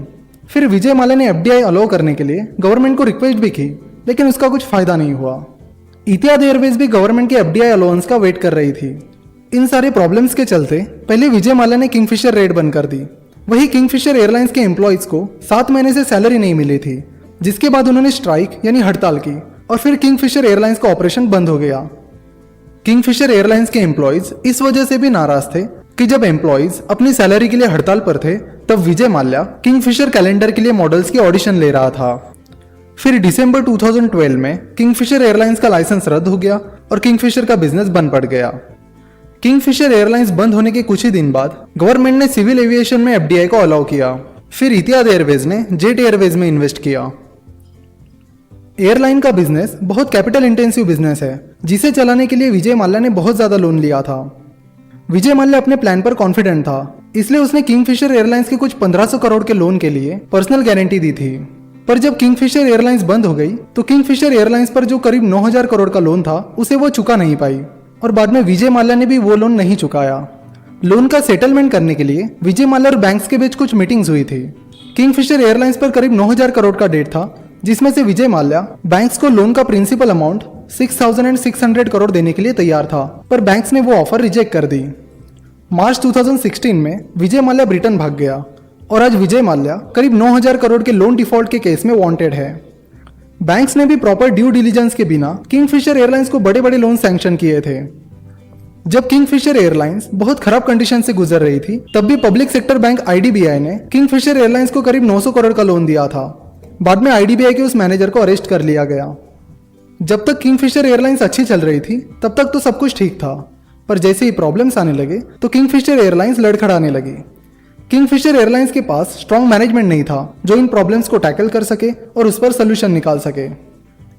फिर विजय माल्या ने FDI अलाउ करने के लिए गवर्नमेंट को रिक्वेस्ट भी की, लेकिन उसका कुछ फायदा नहीं हुआ। इतिहाद एयरवेज भी गवर्नमेंट के FDI अलाउंस का वेट कर रही थी। इन सारे प्रॉब्लम्स के चलते पहले विजय माल्या ने किंगफिशर रेड बंद कर दी। वही किंगफिशर एयरलाइंस के एम्प्लॉयज को 7 महीने से सैलरी नहीं मिली थी, जिसके बाद उन्होंने स्ट्राइक यानी हड़ताल की और फिर किंगफिशर एयरलाइंस का ऑपरेशन बंद हो गया। किंगफिशर एयरलाइंस के एम्प्लॉयज इस वजह से भी नाराज थे कि जब एम्प्लॉयज अपनी सैलरी के लिए हड़ताल पर थे तब विजय माल्या किंगफिशर कैलेंडर के लिए मॉडल्स की ऑडिशन ले रहा था। फिर दिसंबर 2012 में किंगफिशर एयरलाइंस का लाइसेंस रद्द हो गया और किंगफिशर का बिजनेस बंद पड़ गया। किंगफिशर एयरलाइंस बंद होने के कुछ ही दिन बाद गवर्नमेंट ने सिविल एविएशन में एफडीआई को अलाउ किया। फिर इतिहाद एयरवेज ने जेट एयरवेज में इन्वेस्ट किया। एयरलाइन का बिजनेस बहुत कैपिटल इंटेंसिव बिजनेस है, जिसे चलाने के लिए विजय माल्या ने बहुत ज्यादा लोन लिया था। विजय माल्या अपने प्लान पर कॉन्फिडेंट था, इसलिए उसने किंगफिशर एयरलाइंस के कुछ 1500 करोड़ के लोन के लिए पर्सनल गारंटी दी थी। पर जब किंगफिशर एयरलाइंस बंद हो गई तो किंगफिशर एयरलाइंस पर जो करीब 9000 करोड़ का लोन था उसे वो चुका नहीं पाई और बाद में विजय माल्या ने भी वो लोन नहीं चुकाया। लोन का सेटलमेंट करने के लिए विजय माल्या और बैंक्स के बीच कुछ मीटिंग्स हुई थी। किंगफिशर एयरलाइंस पर करीब 9000 करोड़ का डेट था, जिसमें से विजय माल्या बैंक्स को लोन का प्रिंसिपल अमाउंट 6600 करोड़ देने के लिए तैयार था, पर बैंक्स ने वो ऑफर रिजेक्ट कर दी। मार्च 2016 में विजय माल्या ब्रिटेन भाग गया और आज विजय माल्या करीब 9000 करोड़ के लोन डिफॉल्ट के केस में वांटेड है। बैंक्स ने भी प्रॉपर ड्यू डिलीजेंस के बिना किंगफिशर एयरलाइंस को बड़े बड़े लोन सैंक्शन किए थे। जब किंगफिशर एयरलाइंस बहुत खराब कंडीशन से गुजर रही थी, तब भी पब्लिक सेक्टर बैंक आईडीबीआई ने किंगफिशर एयरलाइंस को करीब 900 करोड़ का लोन दिया था। बाद में आईडीबीआई के उस मैनेजर को अरेस्ट कर लिया गया। जब तक किंगफिशर एयरलाइंस अच्छी चल रही थी तब तक तो सब कुछ ठीक था, पर जैसे ही प्रॉब्लम्स आने लगे तो किंगफिशर एयरलाइंस लड़खड़ाने लगी। किंगफिशर एयरलाइंस के पास स्ट्रॉन्ग मैनेजमेंट नहीं था जो इन प्रॉब्लम्स को टैकल कर सके और उस पर सोल्यूशन निकाल सके।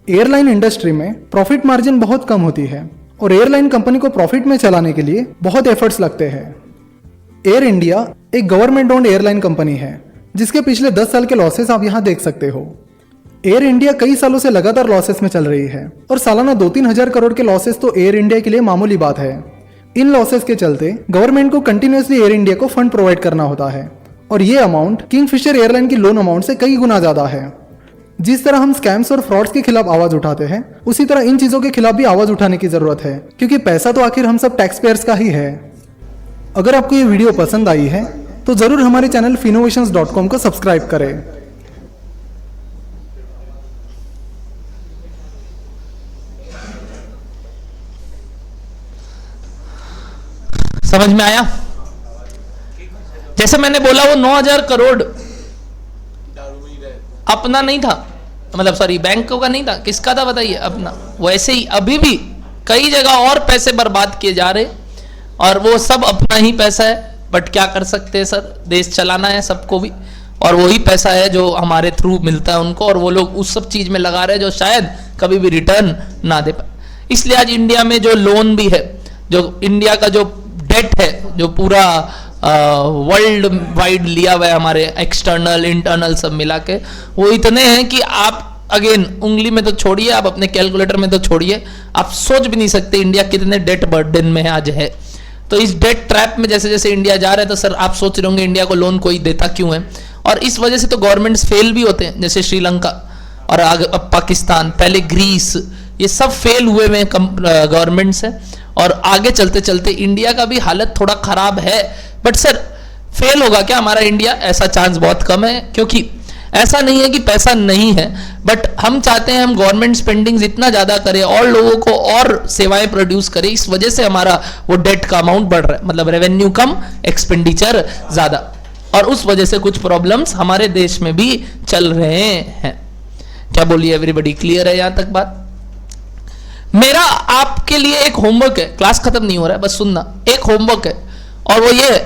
एयरलाइन इंडस्ट्री में प्रॉफिट मार्जिन बहुत कम होती है और एयरलाइन कंपनी को प्रॉफिट में चलाने के लिए बहुत एफर्ट्स लगते हैं। एयर इंडिया एक गवर्नमेंट ओन्ड एयरलाइन कंपनी है, जिसके पिछले 10 साल के लॉसेस आप यहाँ देख सकते हो। एयर इंडिया कई सालों से लगातार लॉसेस में चल रही है और सालाना 2-3 हजार करोड़ के लॉसेस तो एयर इंडिया के लिए मामूली बात है। इन लॉसेस के चलते गवर्नमेंट को कंटिन्यूअसली एयर इंडिया को फंड प्रोवाइड करना होता है और ये अमाउंट किंगफिशर एयरलाइन की लोन अमाउंट से कई गुना ज्यादा है। जिस तरह हम स्कैम्स और फ्रॉड्स के खिलाफ आवाज उठाते हैं, उसी तरह इन चीजों के खिलाफ भी आवाज उठाने की जरूरत है, क्योंकि पैसा तो आखिर हम सब टैक्स पेयर्स का ही है। अगर आपको ये वीडियो पसंद आई है तो जरूर हमारे चैनल finnovations.com को सब्सक्राइब करें। समझ में आया? जैसे मैंने बोला वो 9000 करोड़ दारू में ही रहता। अपना नहीं था, मतलब सॉरी बैंकों का नहीं था, किसका था बताइए? अपना। वैसे ही अभी भी कई जगह और पैसे बर्बाद किए जा रहे और वो सब अपना ही पैसा है। बट क्या कर सकते हैं सर, देश चलाना है सबको भी, और वही पैसा है जो हमारे थ्रू मिलता है उनको, और वो लोग उस सब चीज में लगा रहे हैं जो शायद कभी भी रिटर्न ना दे पाए। इसलिए आज इंडिया में जो लोन भी है, जो इंडिया का जो डेट है, जो पूरा वर्ल्ड वाइड लिया हुआ है हमारे एक्सटर्नल इंटरनल सब मिला के, वो इतने हैं कि आप अगेन उंगली में तो छोड़िए, आप अपने कैलकुलेटर में तो छोड़िए, आप सोच भी नहीं सकते इंडिया कितने डेट बर्डन में आज है। तो इस डेट ट्रैप में जैसे जैसे इंडिया जा रहा है, तो सर आप सोच रहे होंगे इंडिया को लोन कोई देता क्यों है, और इस वजह से तो गवर्नमेंट्स फेल भी होते हैं, जैसे श्रीलंका और अब पाकिस्तान, पहले ग्रीस, ये सब फेल हुए में गवर्नमेंट्स है। और आगे चलते चलते इंडिया का भी हालत थोड़ा खराब है। बट सर फेल होगा क्या हमारा इंडिया? ऐसा चांस बहुत कम है, क्योंकि ऐसा नहीं है कि पैसा नहीं है, बट हम चाहते हैं हम गवर्नमेंट स्पेंडिंग इतना ज्यादा करें और लोगों को और सेवाएं प्रोड्यूस करें, इस वजह से हमारा वो डेट का अमाउंट बढ़ रहा है, मतलब रेवेन्यू कम, एक्सपेंडिचर ज्यादा, और उस वजह से कुछ प्रॉब्लम्स हमारे देश में भी चल रहे हैं। क्या बोलिए एवरीबॉडी, क्लियर है यहां तक बात? मेरा आपके लिए एक होमवर्क है, क्लास खत्म नहीं हो रहा है, बस सुनना, एक होमवर्क है, और वो ये है,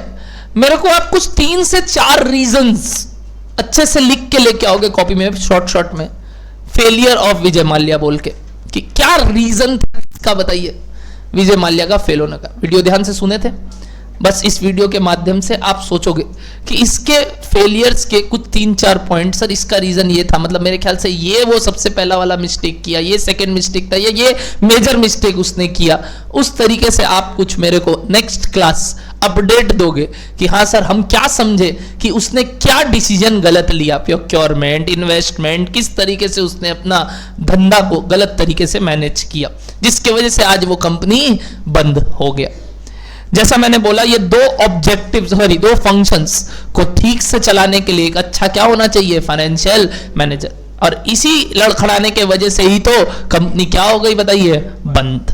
मेरे को आप कुछ 3 से 4 रीजंस अच्छे से लिख के लेके आओगे कॉपी में, शॉर्ट में, फेलियर ऑफ विजय माल्या बोल के, कि क्या रीजन था इसका बताइए विजय माल्या का फेल होने का। वीडियो ध्यान से सुने थे? बस इस वीडियो के माध्यम से आप सोचोगे कि इसके फेलियर्स के कुछ 3-4 पॉइंट, सर इसका रीजन ये था, मतलब मेरे ख्याल से ये वो सबसे पहला वाला मिस्टेक किया, ये सेकंड मिस्टेक था, ये मेजर मिस्टेक उसने किया। उस तरीके से आप कुछ मेरे को नेक्स्ट क्लास अपडेट दोगे कि हाँ सर हम क्या समझे कि उसने क्या डिसीजन गलत लिया, प्रोक्योरमेंट, इन्वेस्टमेंट, किस तरीके से उसने अपना धंधा को गलत तरीके से मैनेज किया, जिसकी वजह से आज वो कंपनी बंद हो गया। जैसा मैंने बोला, ये दो दो फंक्शंस को ठीक से चलाने के लिए एक अच्छा क्या होना चाहिए, फाइनेंशियल मैनेजर। और इसी लड़खड़ाने के वजह से ही तो कंपनी क्या हो गई बताइए, बंद।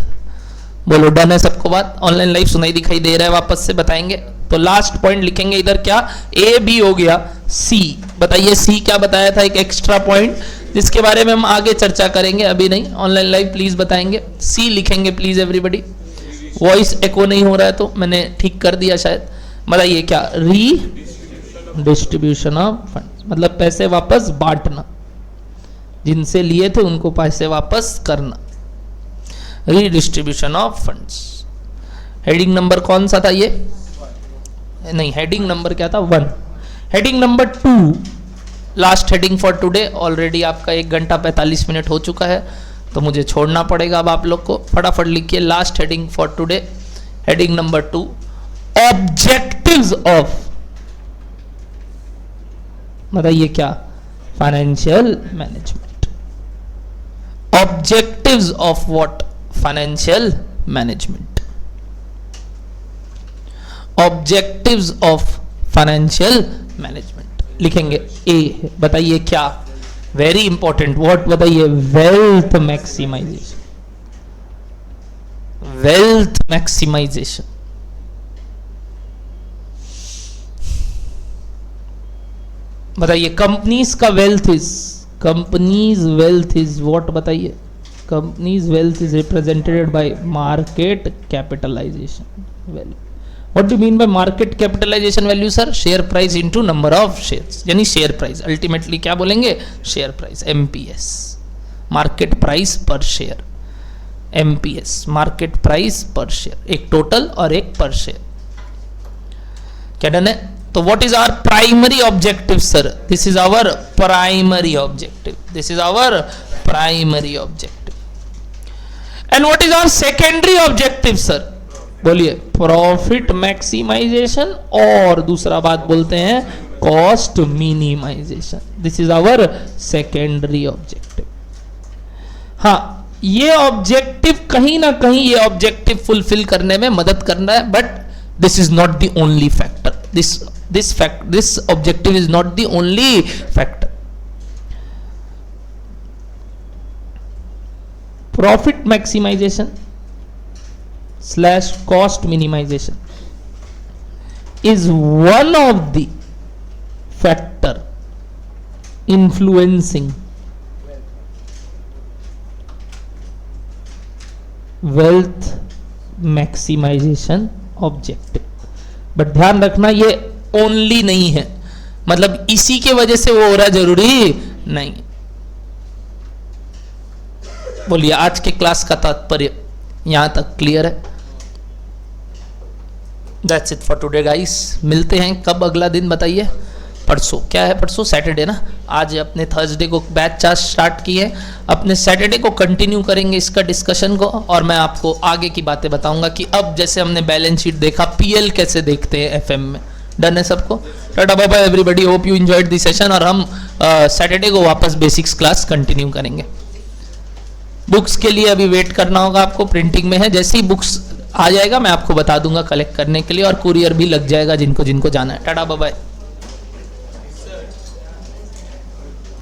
बोलो डन है सबको बात? ऑनलाइन लाइव सुनाई दिखाई दे रहा है? वापस से बताएंगे तो लास्ट पॉइंट लिखेंगे इधर, क्या ए बी हो गया, सी बताइए सी क्या बताया था, एक एक्स्ट्रा पॉइंट जिसके बारे में हम आगे चर्चा करेंगे, अभी नहीं। ऑनलाइन लाइव प्लीज बताएंगे, सी लिखेंगे प्लीज एवरीबडी। वॉइस एको नहीं हो रहा है तो मैंने ठीक कर दिया शायद। बताइए क्या, री डिस्ट्रीब्यूशन ऑफ फंड, मतलब पैसे वापस बांटना, जिनसे लिए थे उनको पैसे वापस करना, redistribution of funds. Heading number कौन सा था ये? नहीं, हेडिंग नंबर क्या था, 1। Heading number 2, last heading for today. Already आपका 1 घंटा 45 मिनट हो चुका है तो मुझे छोड़ना पड़ेगा अब आप लोग को। फटाफट लिखिए last heading for today, heading number 2, objectives of, बताइए क्या, financial management. Objectives of what, financial management. Objectives of financial management लिखेंगे ए। बताइए क्या, वेरी इंपॉर्टेंट, व्हाट बताइए, वेल्थ मैक्सिमाइजेशन। वेल्थ मैक्सिमाइजेशन, बताइए कंपनीज का wealth is, companies wealth is what, बताइए companies wealth is represented by market capitalization value. What do you mean by market capitalization value sir? Share price into number of shares, यानी शेयर प्राइस, अल्टीमेटली क्या बोलेंगे, share price, MPS, market price per share, MPS, market price per share, एक टोटल और एक पर शेयर। क्या डन है? तो what is our primary objective sir? This is our primary objective, this is our primary objective. And what is our secondary objective sir? बोलिए, प्रॉफिट मैक्सिमाइजेशन, और दूसरा बात बोलते हैं cost minimisation. This is our secondary objective. हाँ, ये ऑब्जेक्टिव कहीं ना कहीं ये ऑब्जेक्टिव फुलफिल करने में मदद करना है, but this is not the only factor. This objective is not the only factor. Profit maximisation / cost minimization is one of the factor influencing wealth maximization objective। But ध्यान रखना ये ओनली नहीं है, मतलब इसी के वजह से वो हो रहा जरूरी नहीं। बोलिए आज के क्लास का तात्पर्य यहां तक क्लियर है? That's it for today guys। मिलते हैं कब अगला दिन बताइए? परसों। क्या है परसों? सैटरडे ना। आज अपने थर्सडे को बैच स्टार्ट किए, अपने सैटरडे को कंटिन्यू करेंगे इसका डिस्कशन को, और मैं आपको आगे की बातें बताऊंगा कि अब जैसे हमने बैलेंस शीट देखा, पीएल कैसे देखते हैं एफएम में। डन है सबको? Tata bye bye everybody, hope you enjoyed the session. और हम सैटरडे को वापस बेसिक्स क्लास कंटिन्यू करेंगे। बुक्स के लिए अभी वेट करना होगा आपको, प्रिंटिंग में है, जैसे ही बुक्स आ जाएगा मैं आपको बता दूंगा कलेक्ट करने के लिए, और कुरियर भी लग जाएगा जिनको जिनको जाना है। Tata bye bye.